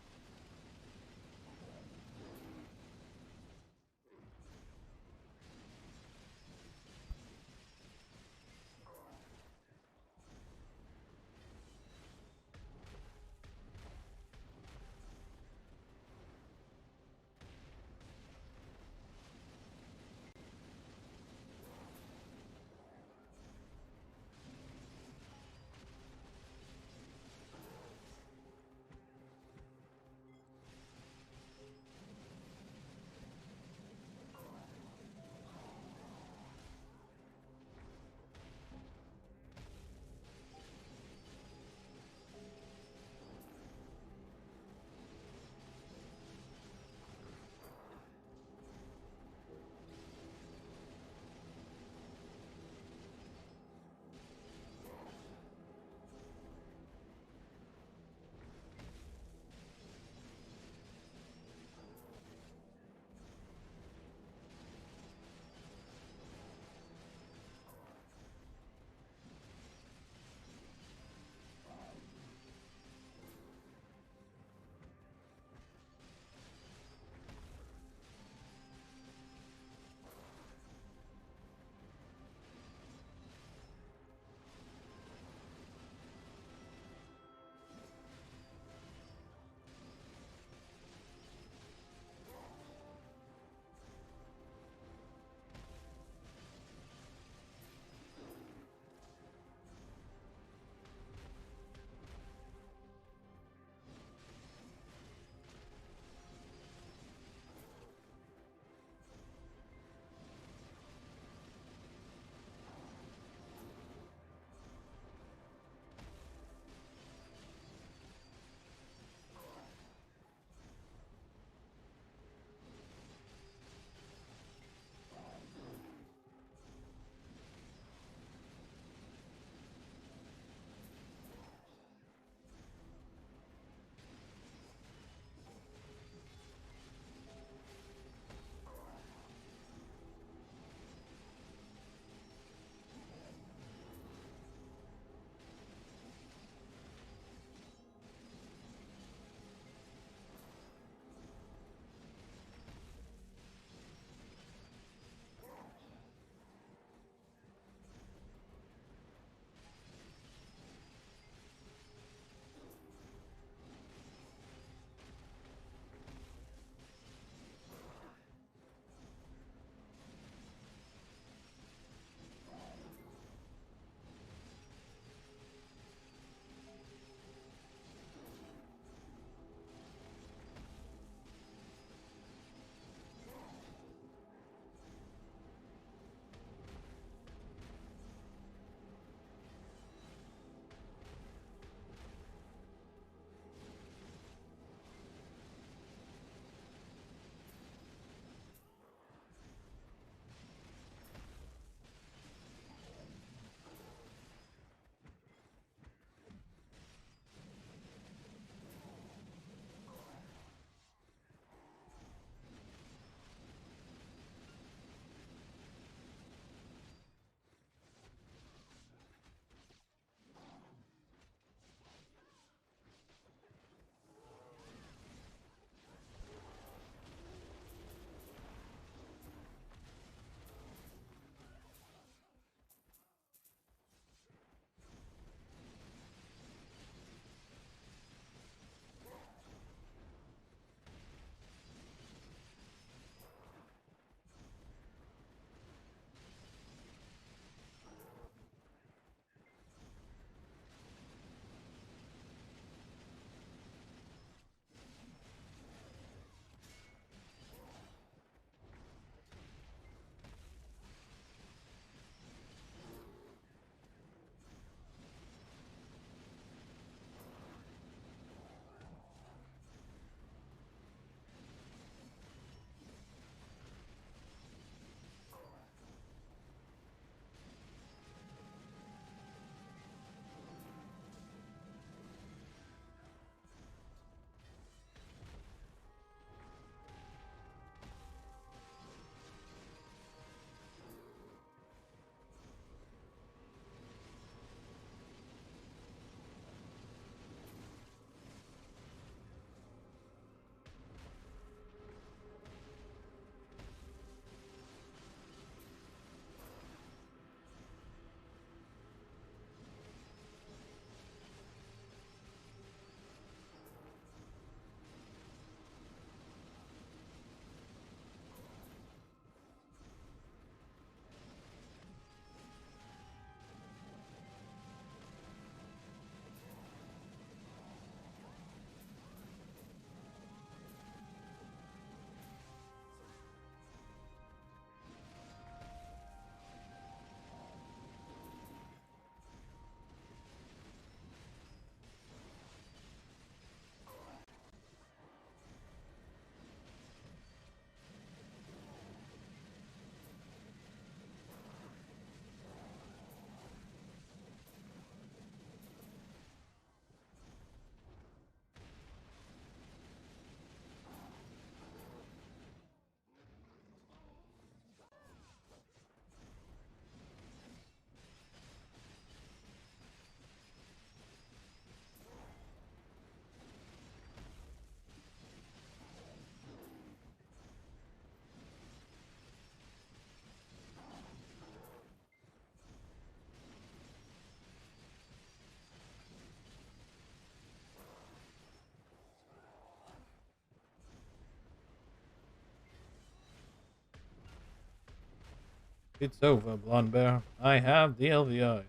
It's over, Blonde Bear. I have the LVI.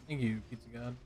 Thank you, Pizza God.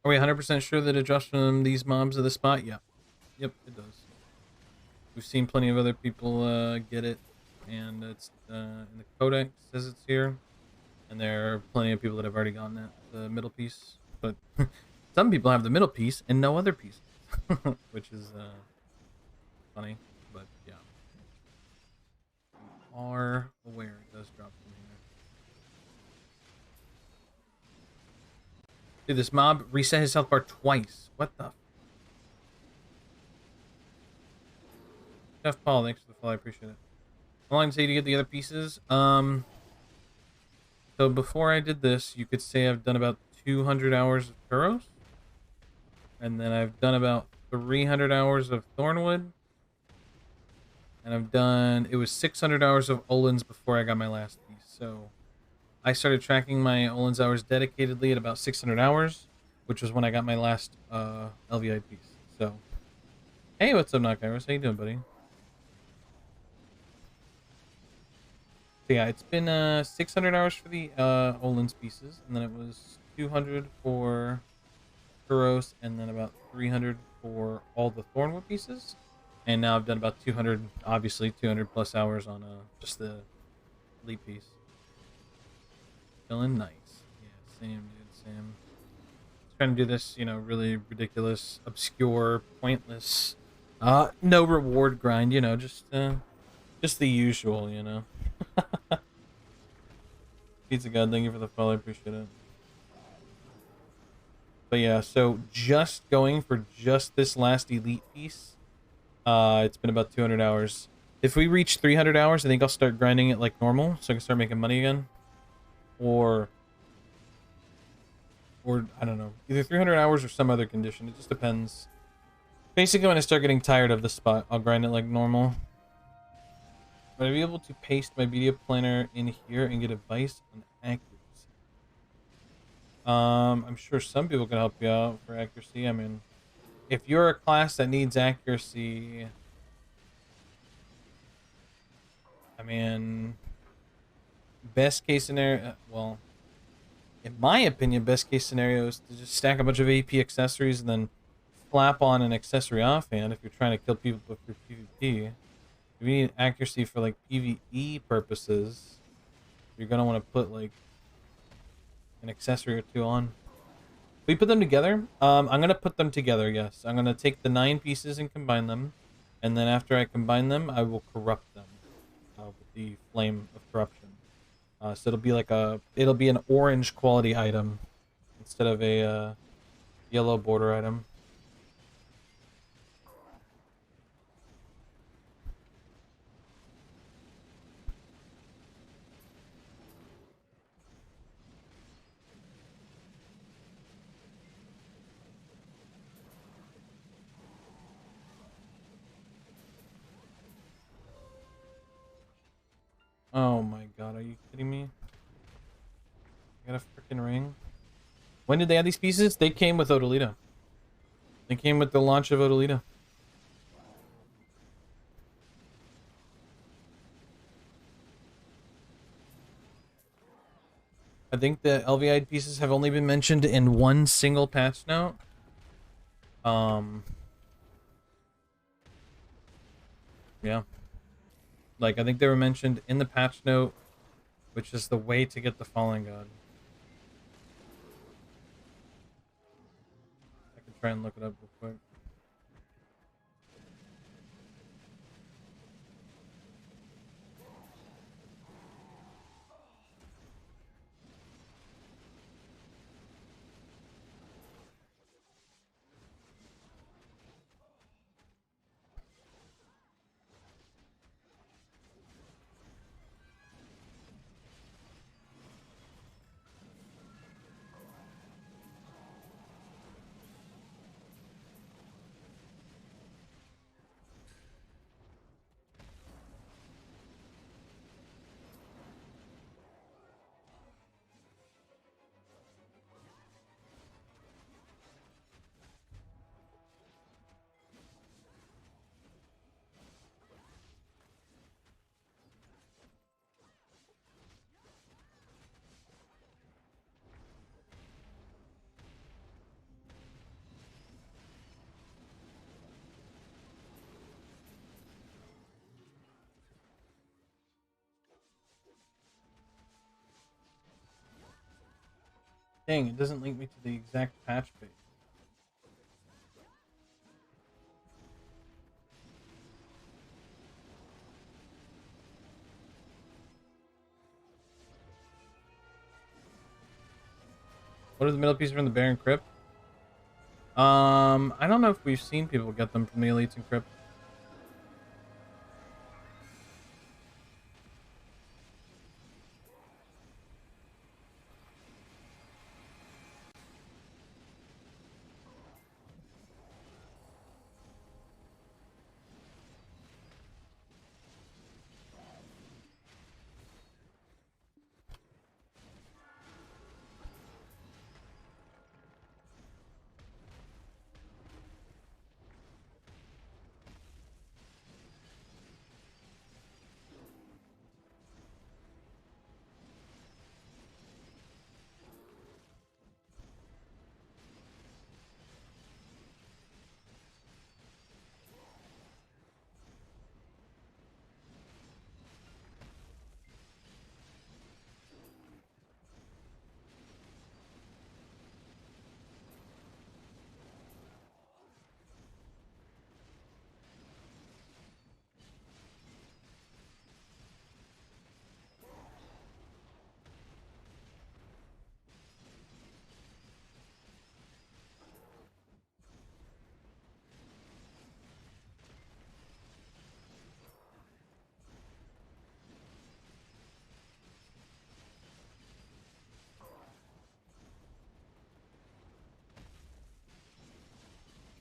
Are we 100% sure that it drops from these mobs of the spot? Yeah. Yep, it does. We've seen plenty of other people get it, and it's in the codex says it's here, and there are plenty of people that have already gotten it, the middle piece. But some people have the middle piece and no other pieces, which is funny. But yeah, we are aware it does drop from here. Dude, this mob reset his health bar twice. What the? Jeff Paul, thanks for the follow. I appreciate it. How long did it take to get the other pieces? So before I did this, you could say I've done about 200 hours of Kuros, and then I've done about 300 hours of Thornwood, and it was 600 hours of Olin's before I got my last piece. So I started tracking my Olin's hours dedicatedly at about 600 hours, which was when I got my last LVI piece. So, hey, what's up, Knockirus? How you doing, buddy? So yeah, it's been 600 hours for the Olin's pieces, and then it was 200 for Kuros, and then about 300 for all the Thornwood pieces. And now I've done about 200, obviously 200 plus hours on just the elite piece. Feeling nice. Yeah, same, dude, same. Trying to do this, you know, really ridiculous, obscure, pointless, no reward grind. You know, just the usual. You know. Pizza God, thank you for the follow. I appreciate it. But yeah, so just going for just this last elite piece, it's been about 200 hours. If we reach 300 hours, I think I'll start grinding it like normal, so I can start making money again. Or I don't know, either 300 hours or some other condition. It just depends. Basically, when I start getting tired of the spot, I'll grind it like normal. Would I be able to paste my media planner in here and get advice on accuracy? I'm sure some people can help you out for accuracy. I mean, if you're a class that needs accuracy, I mean, best case scenario, well, in my opinion, best case scenario is to just stack a bunch of AP accessories and then flap on an accessory offhand if you're trying to kill people with your PvP. If you need accuracy for like PvE purposes, you're gonna want to put like an accessory or two on. We put them together. I'm gonna put them together. Yes, I'm gonna take the 9 pieces and combine them, and then after I combine them, I will corrupt them with the flame of corruption. So it'll be an orange quality item instead of a yellow border item. Oh my god, are you kidding me? I got a freaking ring. When did they add these pieces? They came with Odalita. They came with the launch of Odalita. I think the LVI pieces have only been mentioned in one single patch note. Yeah. Like, I think they were mentioned in the patch note, which is the way to get the Fallen God. I can try and look it up real quick. Dang, it doesn't link me to the exact patch page. What is the middle piece from the Baron Crypt? I don't know if we've seen people get them from the Elites and Crypt.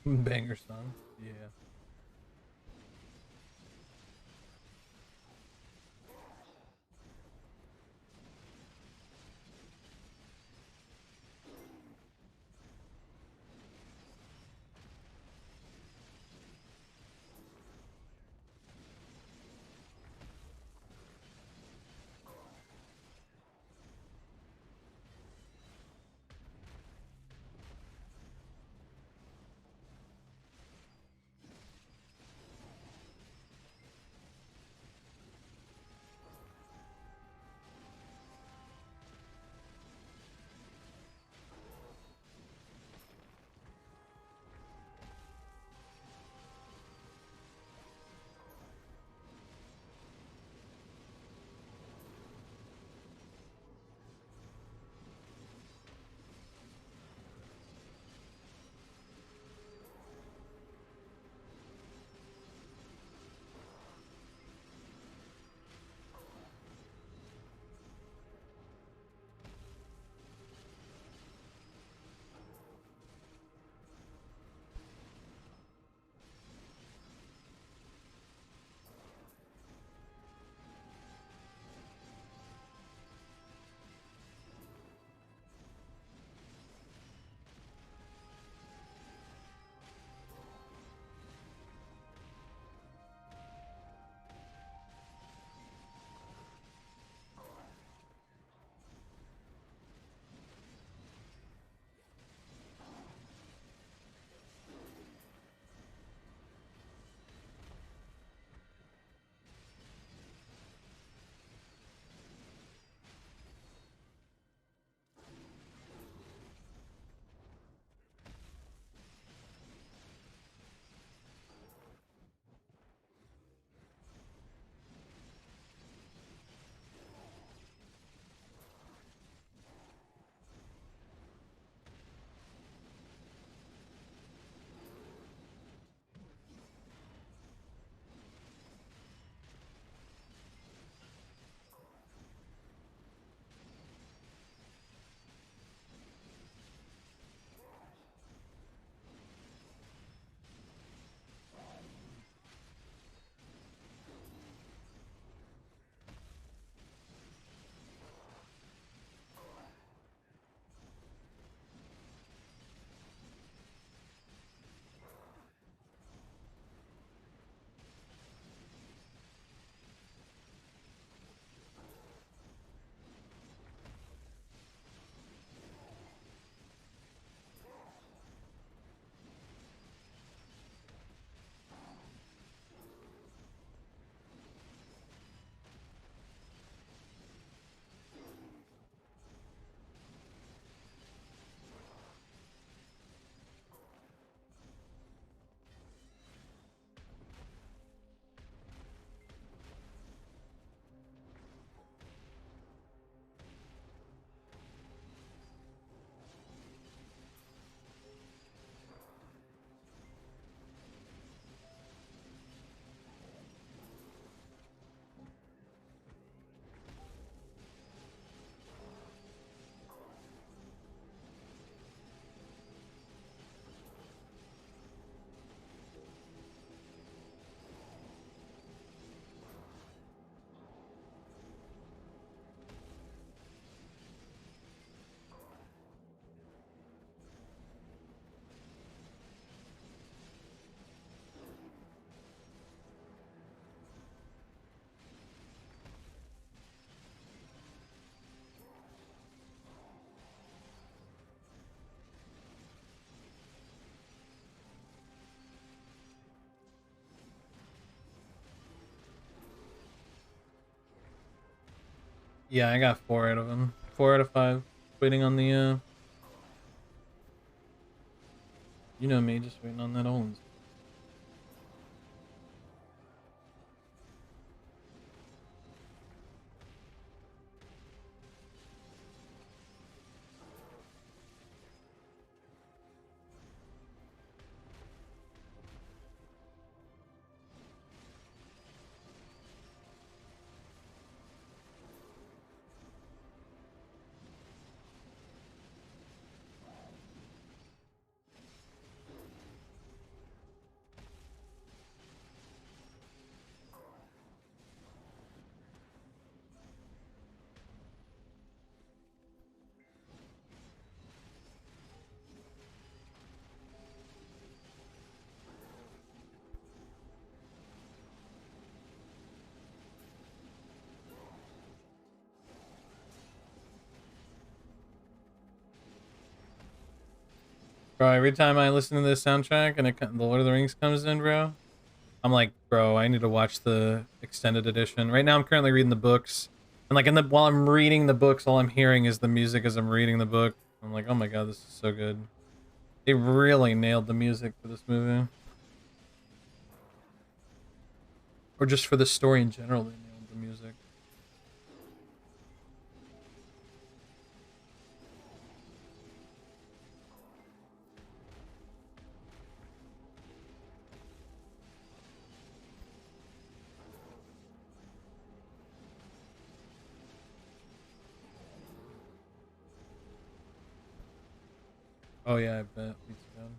Banger song. Yeah. Yeah, I got 4 out of them. 4 out of 5. Waiting on the you know me, just waiting on that Olins. Bro, every time I listen to this soundtrack and the Lord of the Rings comes in, bro, I'm like, bro, I need to watch the extended edition. Right now, I'm currently reading the books, and like while I'm reading the books, all I'm hearing is the music as I'm reading the book. I'm like, oh my god, this is so good. They really nailed the music for this movie, or just for the story in general. They nailed the music. Oh yeah, I bet. Pizza God.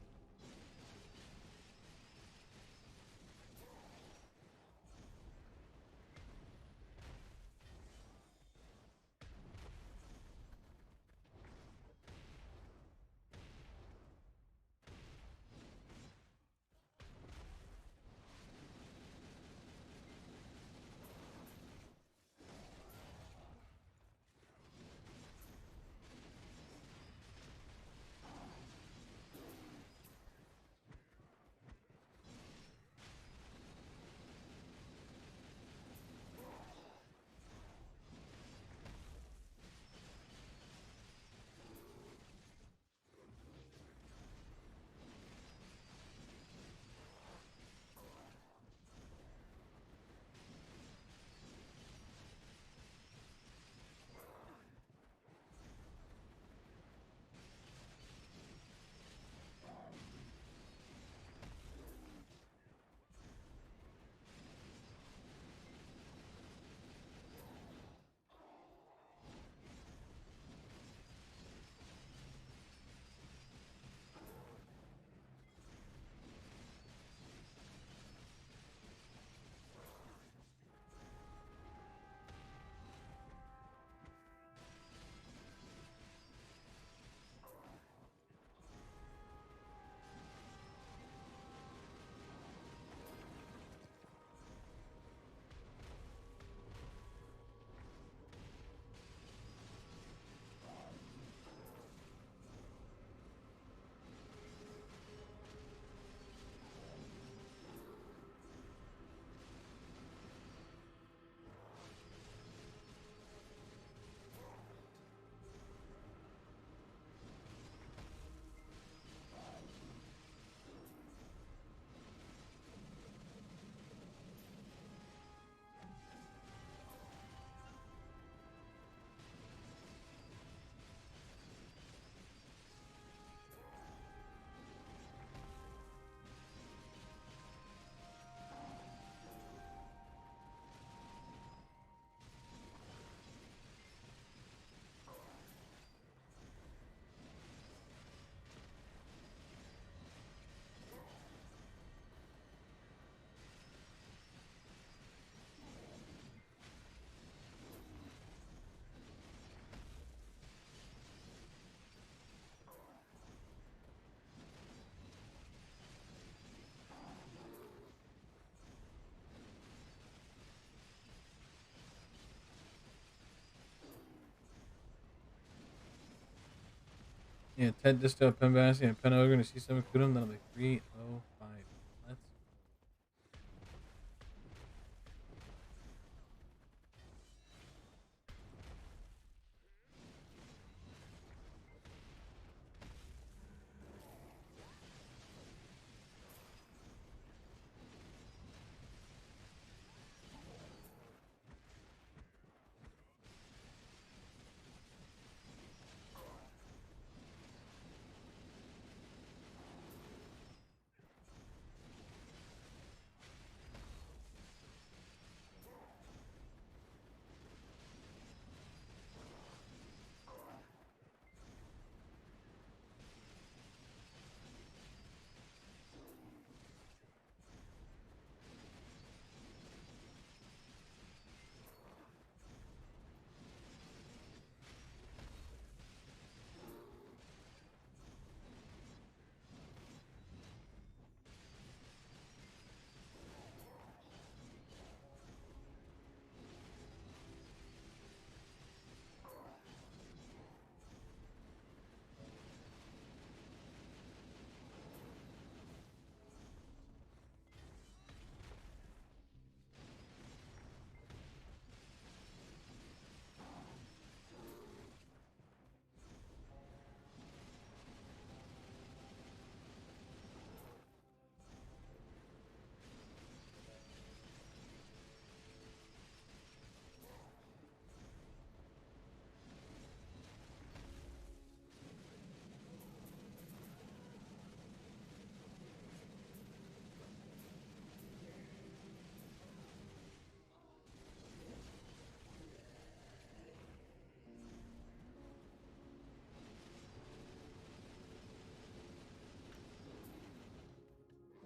Yeah, Ted Disto, Pen Bassi, and Pen Ogre, and C7 Kudum. That'll be 305. Let's.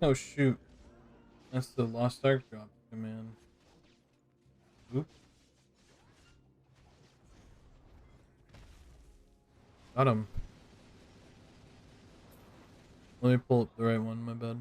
Oh shoot. That's the Lost Ark drop command. Oop. Got him. Let me pull up the right one, my bad.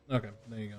Okay, there you go.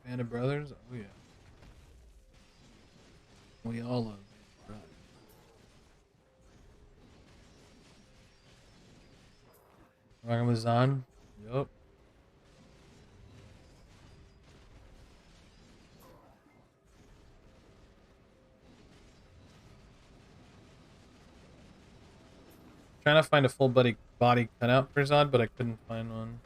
Band of Brothers? Oh yeah. We all love Band of Brothers. Rockin' with Zon? Yup. Trying to find a full body cutout for Zod, but I couldn't find one.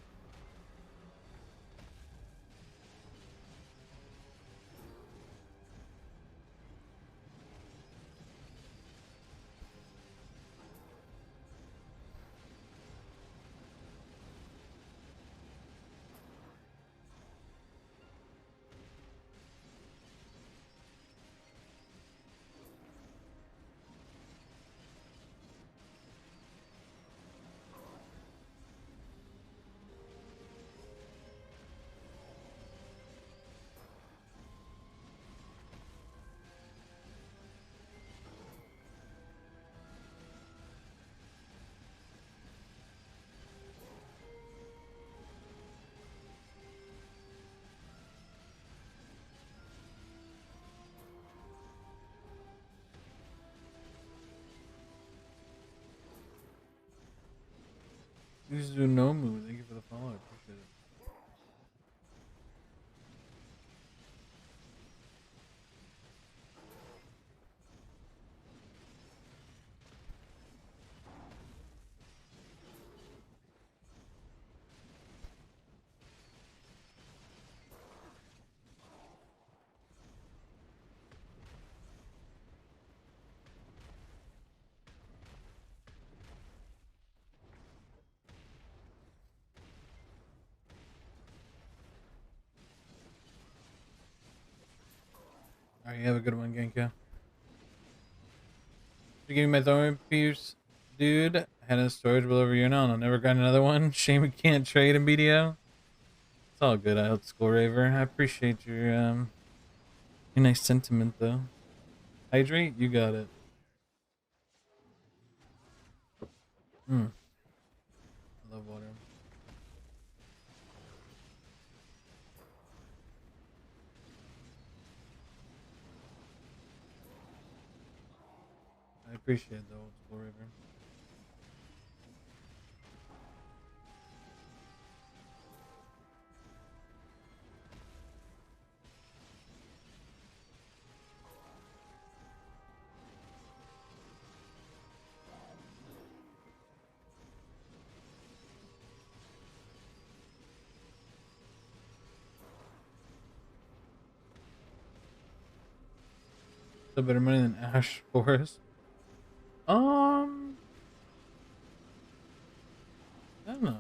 Nomu, thank you for the follow. I appreciate it. Alright, you have a good one, Genka. You gave me my throwing piece, dude. I had a storage well over a year now, and I never got another one. Shame we can't trade in BDO. It's all good, old school raver. I appreciate your nice sentiment though. Hydrate, you got it. I love water. I appreciate the old school raver. Still better money than Ash Forest. I don't know.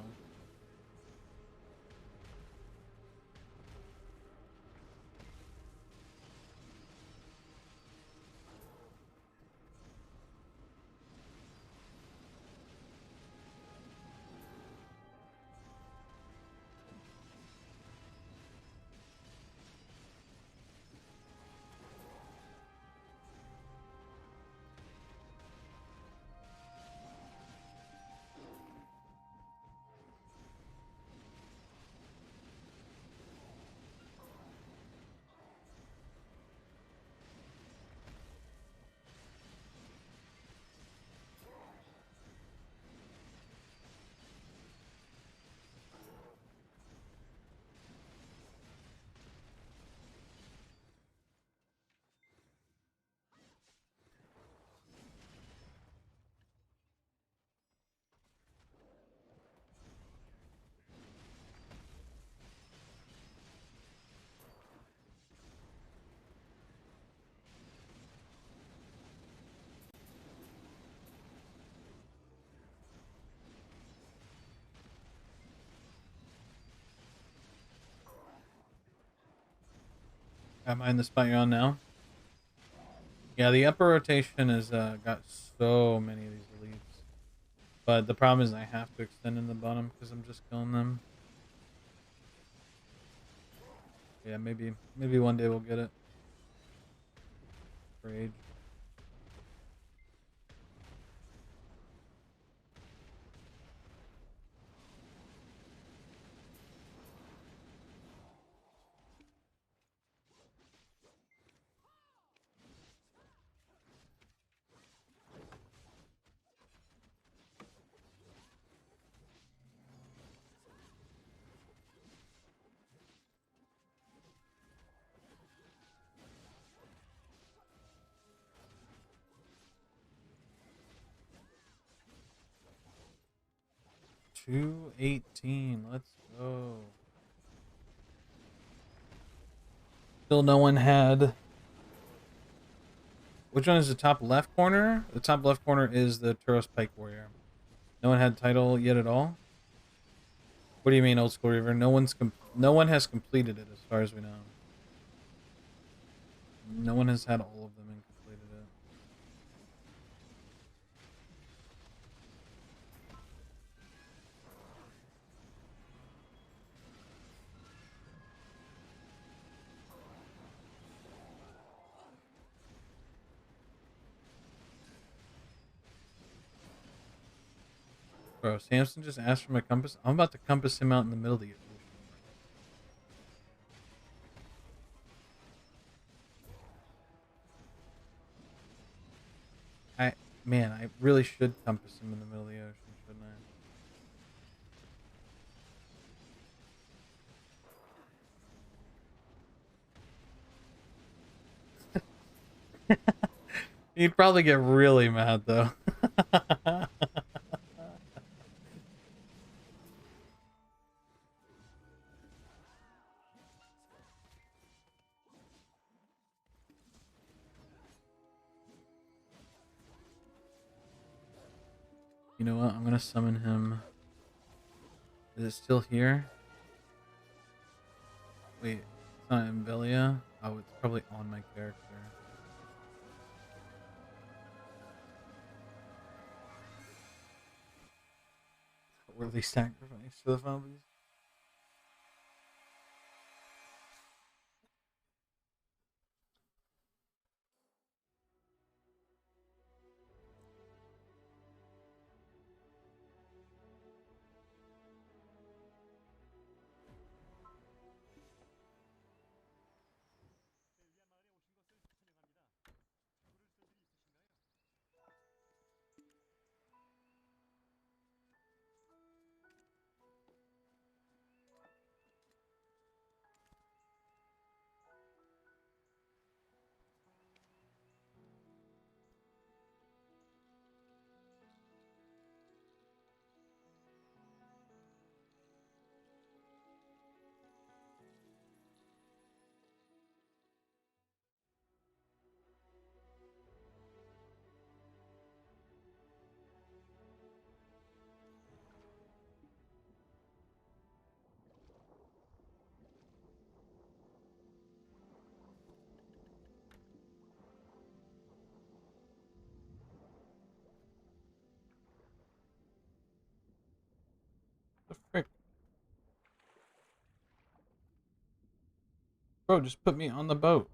Am I in the spot you're on now? Yeah, the upper rotation has got so many of these elites. But the problem is I have to extend in the bottom because I'm just killing them. Yeah, maybe one day we'll get it. For age. 218. Let's go. Still no one had... Which one is the top left corner? The top left corner is the Turos Pike Warrior. No one had title yet at all? What do you mean, Old School Reaver? No one has completed it as far as we know. No one has had all of them and completed it. Bro, Samson just asked for my compass. I'm about to compass him out in the middle of the ocean. Man, I really should compass him in the middle of the ocean, shouldn't I? He'd probably get really mad, though. You know what? I'm gonna summon him. Is it still here? Wait, it's not in Velia? Oh, it's probably on my character. Worthy sacrifice for the final beast. The frick? Bro, just put me on the boat.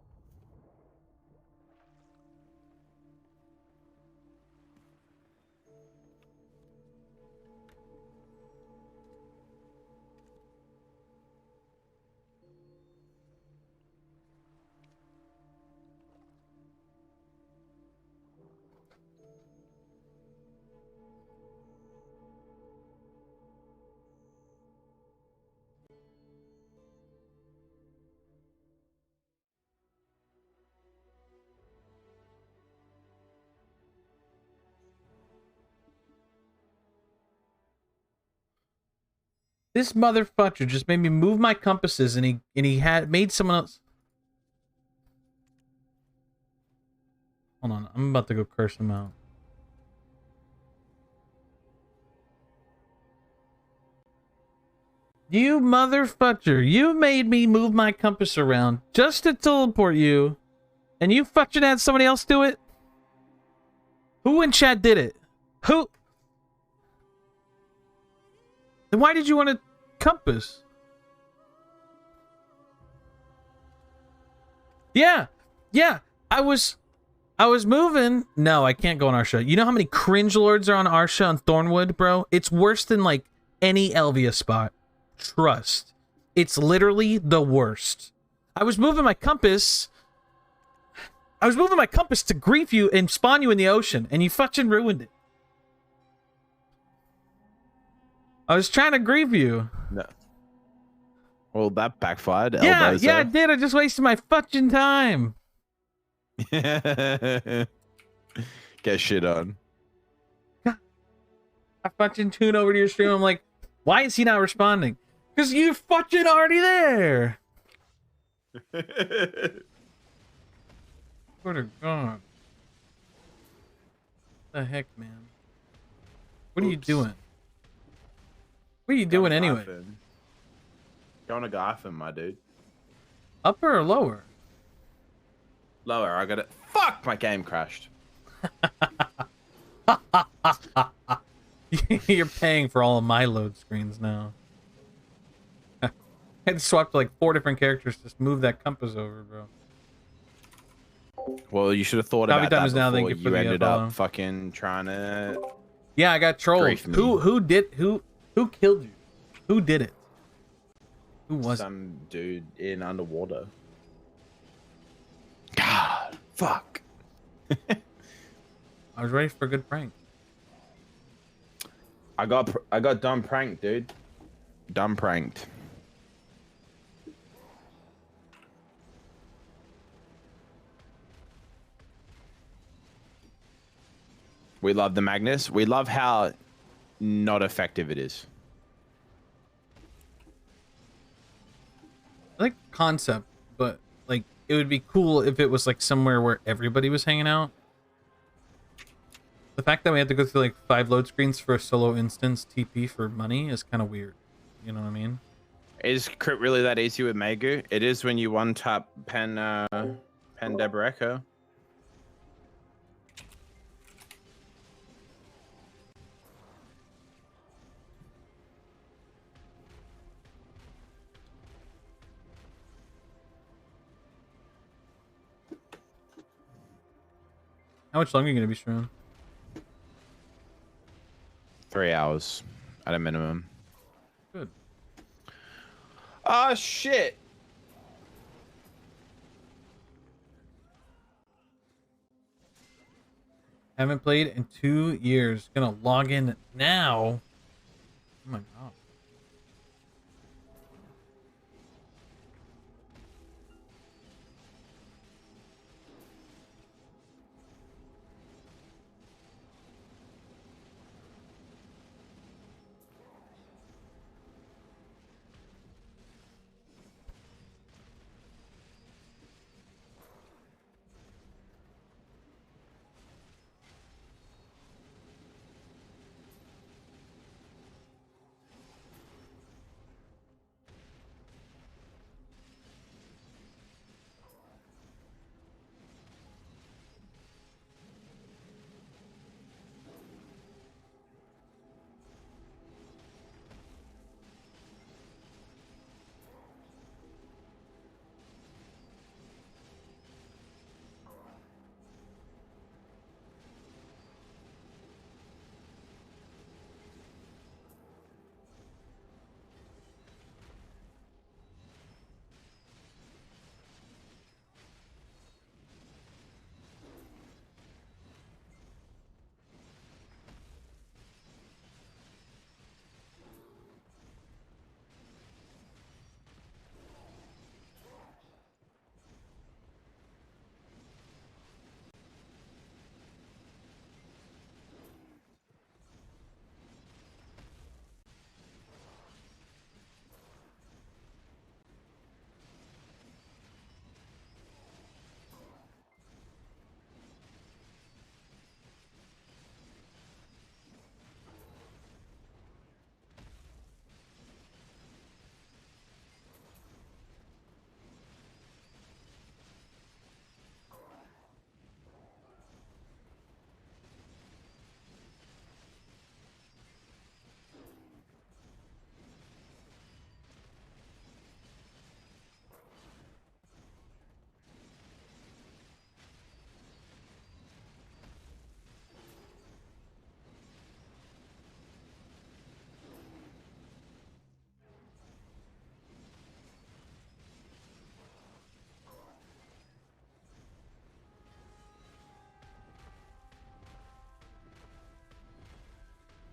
This motherfucker just made me move my compasses, and he had made someone else. Hold on, I'm about to go curse him out. You motherfucker, you made me move my compass around just to teleport you, and you fucking had somebody else do it? Who in chat did it? Who? Then why did you want to compass? Yeah, I was moving. No, I can't go on Arsha. You know how many cringe lords are on Arsha and Thornwood, bro? It's worse than like any Elvia spot. Trust. It's literally the worst. I was moving my compass. To grief you and spawn you in the ocean, and you fucking ruined it. I was trying to grieve you. No. Well, that backfired. Yeah, yeah, it did. I just wasted my fucking time. Get shit on. I fucking tune over to your stream. I'm like, Why is he not responding? Because you're fucking already there. Swear to God. What the heck, man? What are you doing? What are you doing anyway? Going to Gotham, my dude. Upper or lower? Lower, I got it. Fuck, my game crashed. You're paying for all of my load screens now. I had to swap to like 4 different characters to move that compass over, bro. Well, you should have thought about that now, before thank you for you the ended follow. up fucking trying to. Yeah, I got trolled. Grief me. Who killed you? Who did it? Who was Some dude in underwater. God, fuck. I was ready for a good prank. I got dumb pranked, dude. Dumb pranked. We love the Magnus. We love how not effective it is. I like the concept, but like it would be cool if it was like somewhere where everybody was hanging out. The fact that we had to go through like 5 load screens for a solo instance TP for money is kind of weird. You know what I mean? Is crit really that easy with Megu? It is when you one tap Pen Deborah Echo. How much longer are you gonna be streaming? 3 hours at a minimum. Good. Ah, shit. Haven't played in 2 years. Gonna log in now. Oh my God.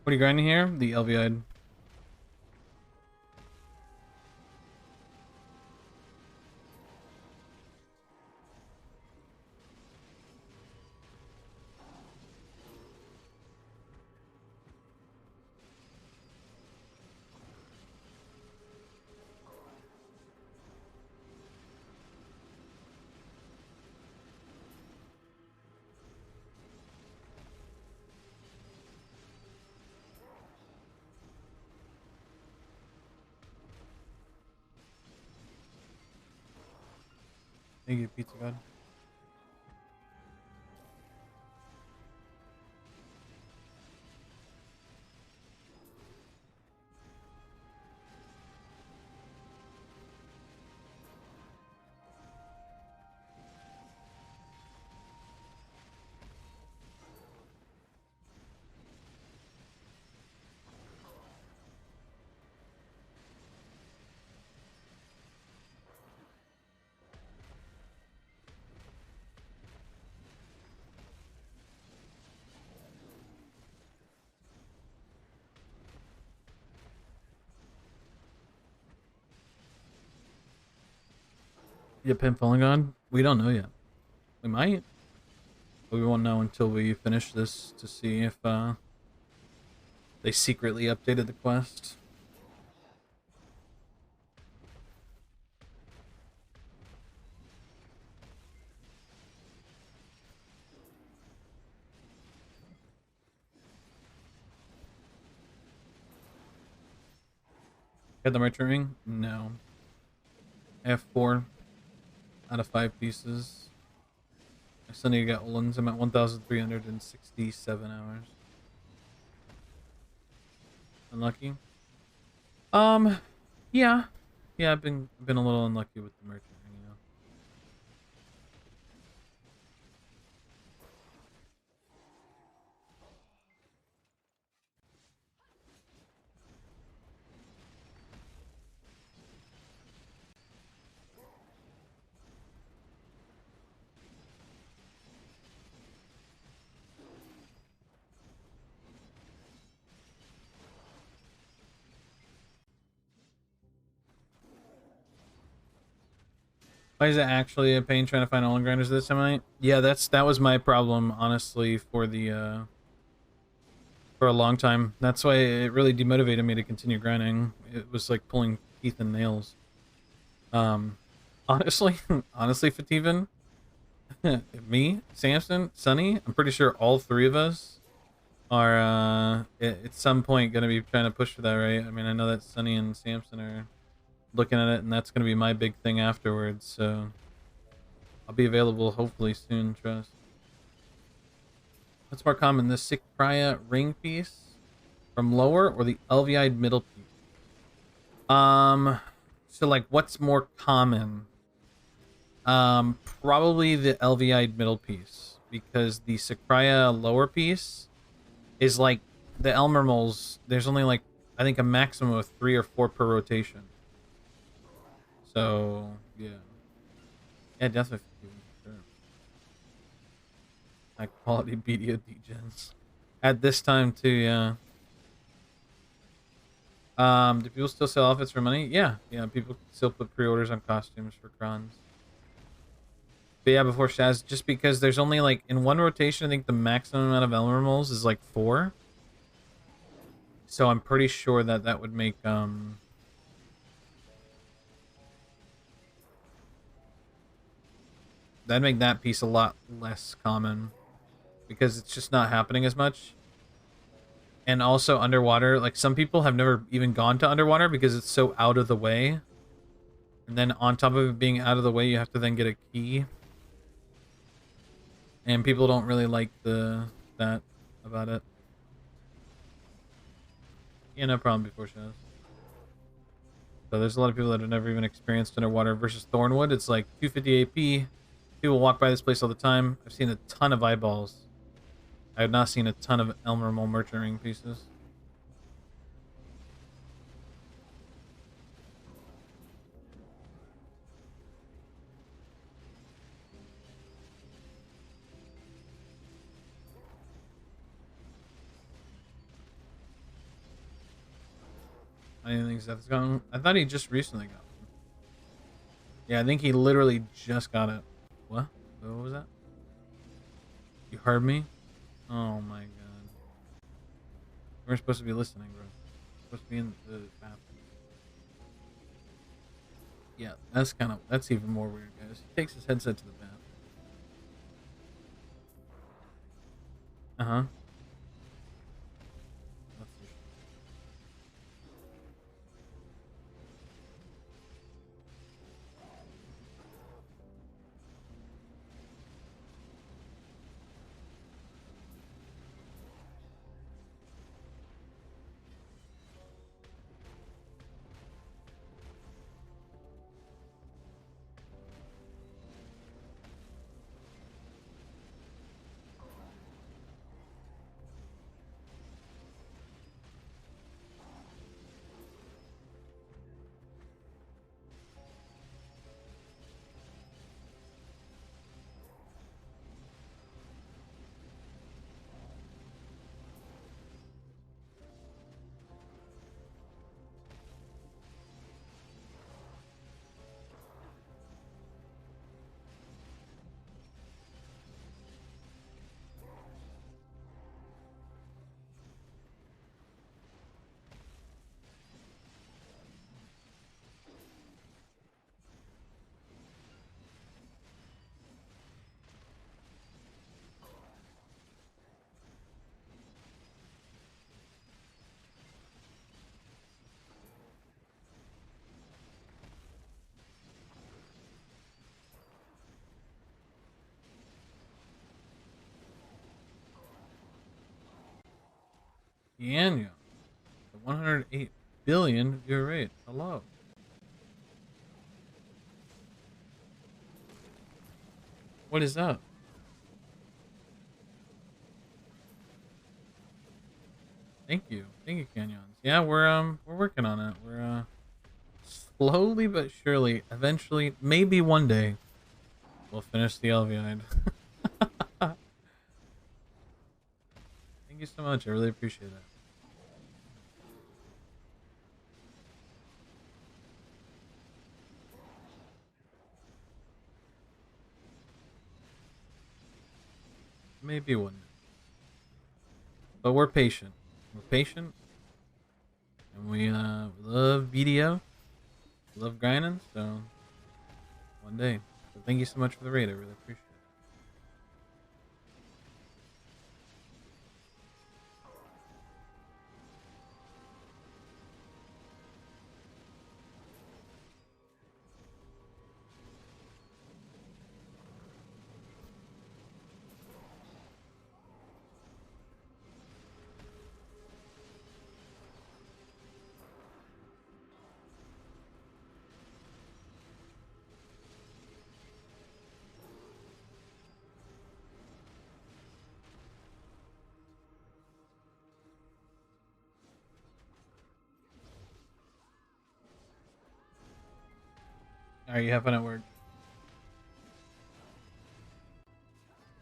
What are you grinding here? The LVI. Thank you, Pizza God. Yeah, Pin Fallen God? We don't know yet. We might, but we won't know until we finish this to see if they secretly updated the quest. Got the merchant ring? No. I have 4 out of 5 pieces. I still need to get Olins. I'm at 1,367 hours. Unlucky? Yeah. Yeah, I've been a little unlucky with the merchant ring, you know. Why is it actually a pain trying to find Olin grinders this time? Yeah, that was my problem, honestly, for the for a long time. That's why it really demotivated me to continue grinding. It was like pulling teeth and nails. Honestly, honestly, Fativan, me, Samson, Sunny, I'm pretty sure all 3 of us are at some point gonna be trying to push for that, right? I mean, I know that Sunny and Samson are looking at it, and that's gonna be my big thing afterwards. So I'll be available hopefully soon. Trust. What's more common, the Sikraya ring piece from lower or the LVI middle piece? So like, what's more common? Probably the LVI middle piece, because the Sakraya lower piece is like the Elmer moles. There's only like, I think, a maximum of 3 or 4 per rotation. So yeah, definitely. Sure. High quality BDO degens at this time too. Yeah. Do people still sell outfits for money? Yeah, people still put pre-orders on costumes for crons. But yeah, before Shaz, just because there's only like in one rotation, I think the maximum amount of Elmer moles is like 4. So I'm pretty sure that that would make that'd make that piece a lot less common, because it's just not happening as much. And also underwater, like some people have never even gone to underwater because it's so out of the way. And then on top of it being out of the way, you have to then get a key. And people don't really like that about it. Yeah, no problem before shows. So there's a lot of people that have never even experienced underwater versus Thornwood. It's like 250 AP. People walk by this place all the time. I've seen a ton of eyeballs. I have not seen a ton of Elmer Mole merchant ring pieces. I didn't think Seth's gotten. I thought he just recently got one. Yeah, I think he literally just got it. What? What was that? You heard me? Oh my god. We're supposed to be listening, bro. We're supposed to be in the bathroom. Yeah, that's even more weird, guys. He takes his headset to the bathroom. Uh-huh. Canyon. The 108 billion viewer rate. Hello. What is up? Thank you, Canyons. Yeah, we're working on it. We're slowly but surely, eventually, maybe one day, we'll finish the Elviide. Thank you so much. I really appreciate it. Maybe one day. But we're patient. We're patient. And we love video. We love grinding, so one day. So thank you so much for the raid. I really appreciate it. Alright, you have fun at work.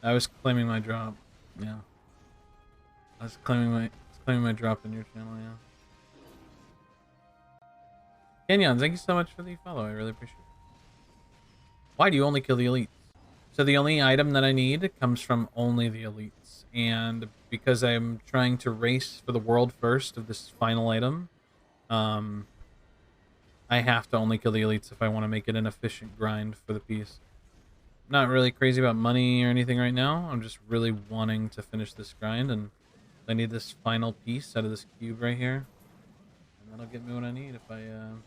I was claiming my drop. Yeah. I was claiming my drop in your channel, yeah. Kenyon, thank you so much for the follow. I really appreciate it. Why do you only kill the elites? So the only item that I need comes from only the elites. And because I'm trying to race for the world first of this final item, I have to only kill the elites if I want to make it an efficient grind for the piece. I'm not really crazy about money or anything right now. I'm just really wanting to finish this grind, and I need this final piece out of this cube right here. And that'll get me what I need if that'll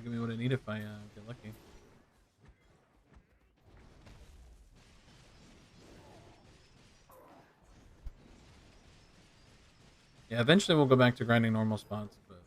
give me what I need if I get lucky. Yeah, eventually we'll go back to grinding normal spots, but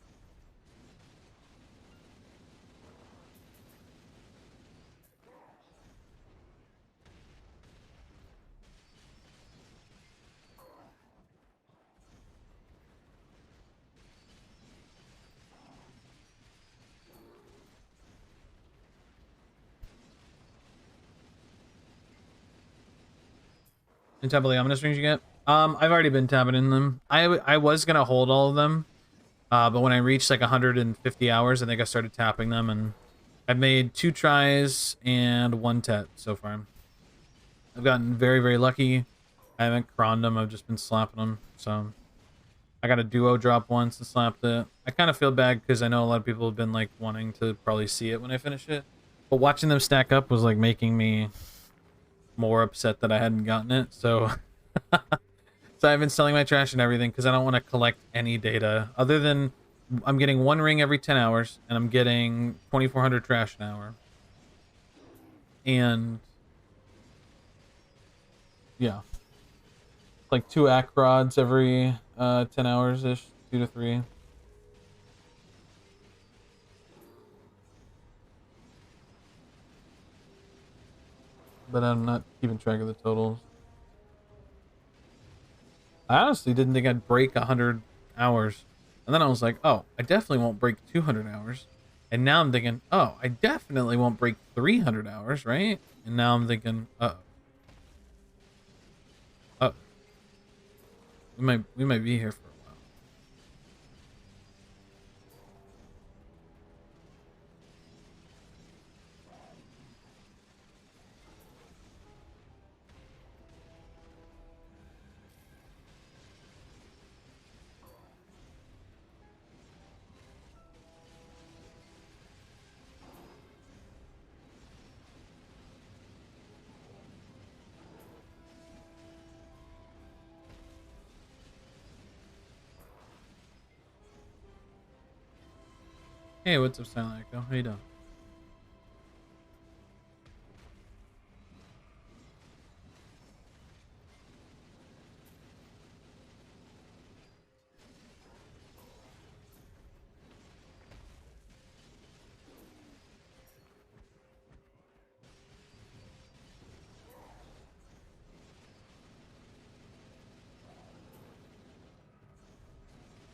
and tab how many strings you get? I've already been tabbing in them. I was gonna hold all of them, but when I reached like 150 hours, I think I started tapping them, and I've made 2 tries and 1 tet so far. I've gotten very, very lucky. I haven't croned them. I've just been slapping them. So I got a duo drop once and slapped it. I kind of feel bad because I know a lot of people have been like wanting to probably see it when I finish it, but watching them stack up was like making me more upset that I hadn't gotten it. So so I've been selling my trash and everything because I don't want to collect any data other than I'm getting 1 ring every 10 hours and I'm getting 2,400 trash an hour. And yeah, like 2 Akrods every 10 hours ish, 2 to 3. But I'm not keeping track of the totals. I honestly didn't think I'd break 100 hours. And then I was like, oh, I definitely won't break 200 hours. And now I'm thinking, oh, I definitely won't break 300 hours, right? And now I'm thinking, we might be here for a while. Hey, what's up, Silent Echo? How you doing?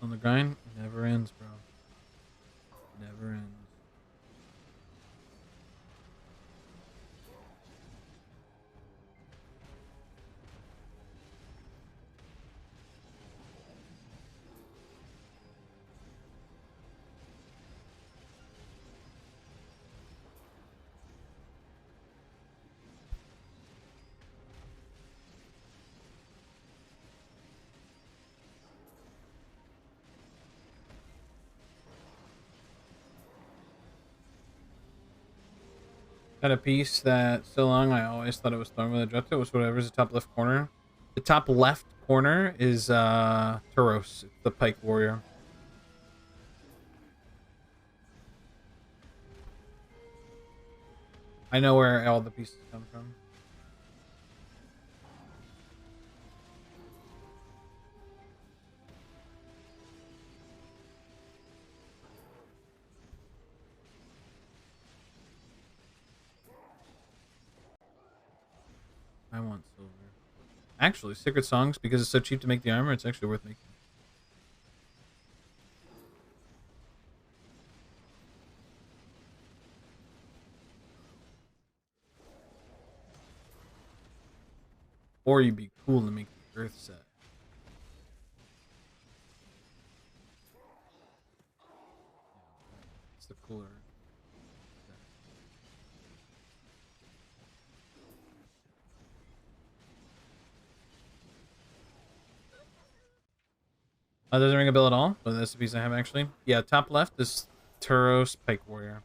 on the grind never ends, bro. Never ends. Got a piece that so long I always thought it was thrown with a dropped it was whatever's the top left corner. The top left corner is Tauros. It's the Pike Warrior. I know where all the pieces come from. I want silver. Actually, Secret Songs, because it's so cheap to make the armor, it's actually worth making. Or you'd be cool to make the Earth set. It's the cooler. Doesn't ring a bell at all, but that's the piece I have actually. Yeah, top left is Tauros Pike Warrior.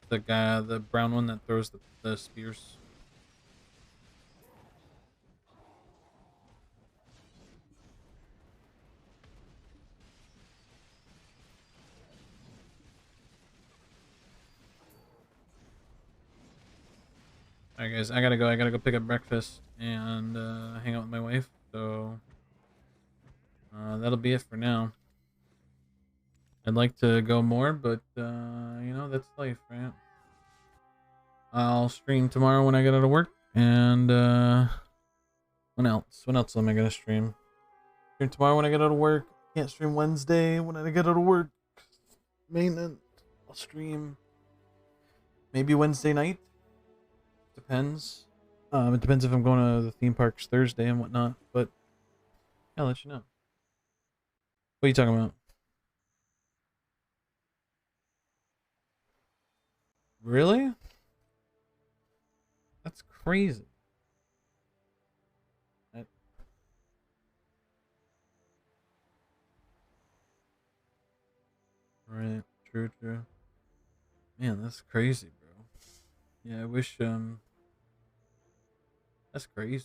The guy, the brown one that throws the spears. Alright guys, I gotta go. I gotta go pick up breakfast and hang out with my wife. So that'll be it for now. I'd like to go more, but you know, that's life, right? I'll stream tomorrow when I get out of work, and when else? When else am I gonna stream? Stream tomorrow when I get out of work. Can't stream Wednesday when I get out of work. Maintenance. I'll stream maybe Wednesday night. Depends. It depends if I'm going to the theme parks Thursday and whatnot, but I'll let you know. What are you talking about? Really? That's crazy. Right. True, true. Man, that's crazy, bro. Yeah, I wish, that's crazy.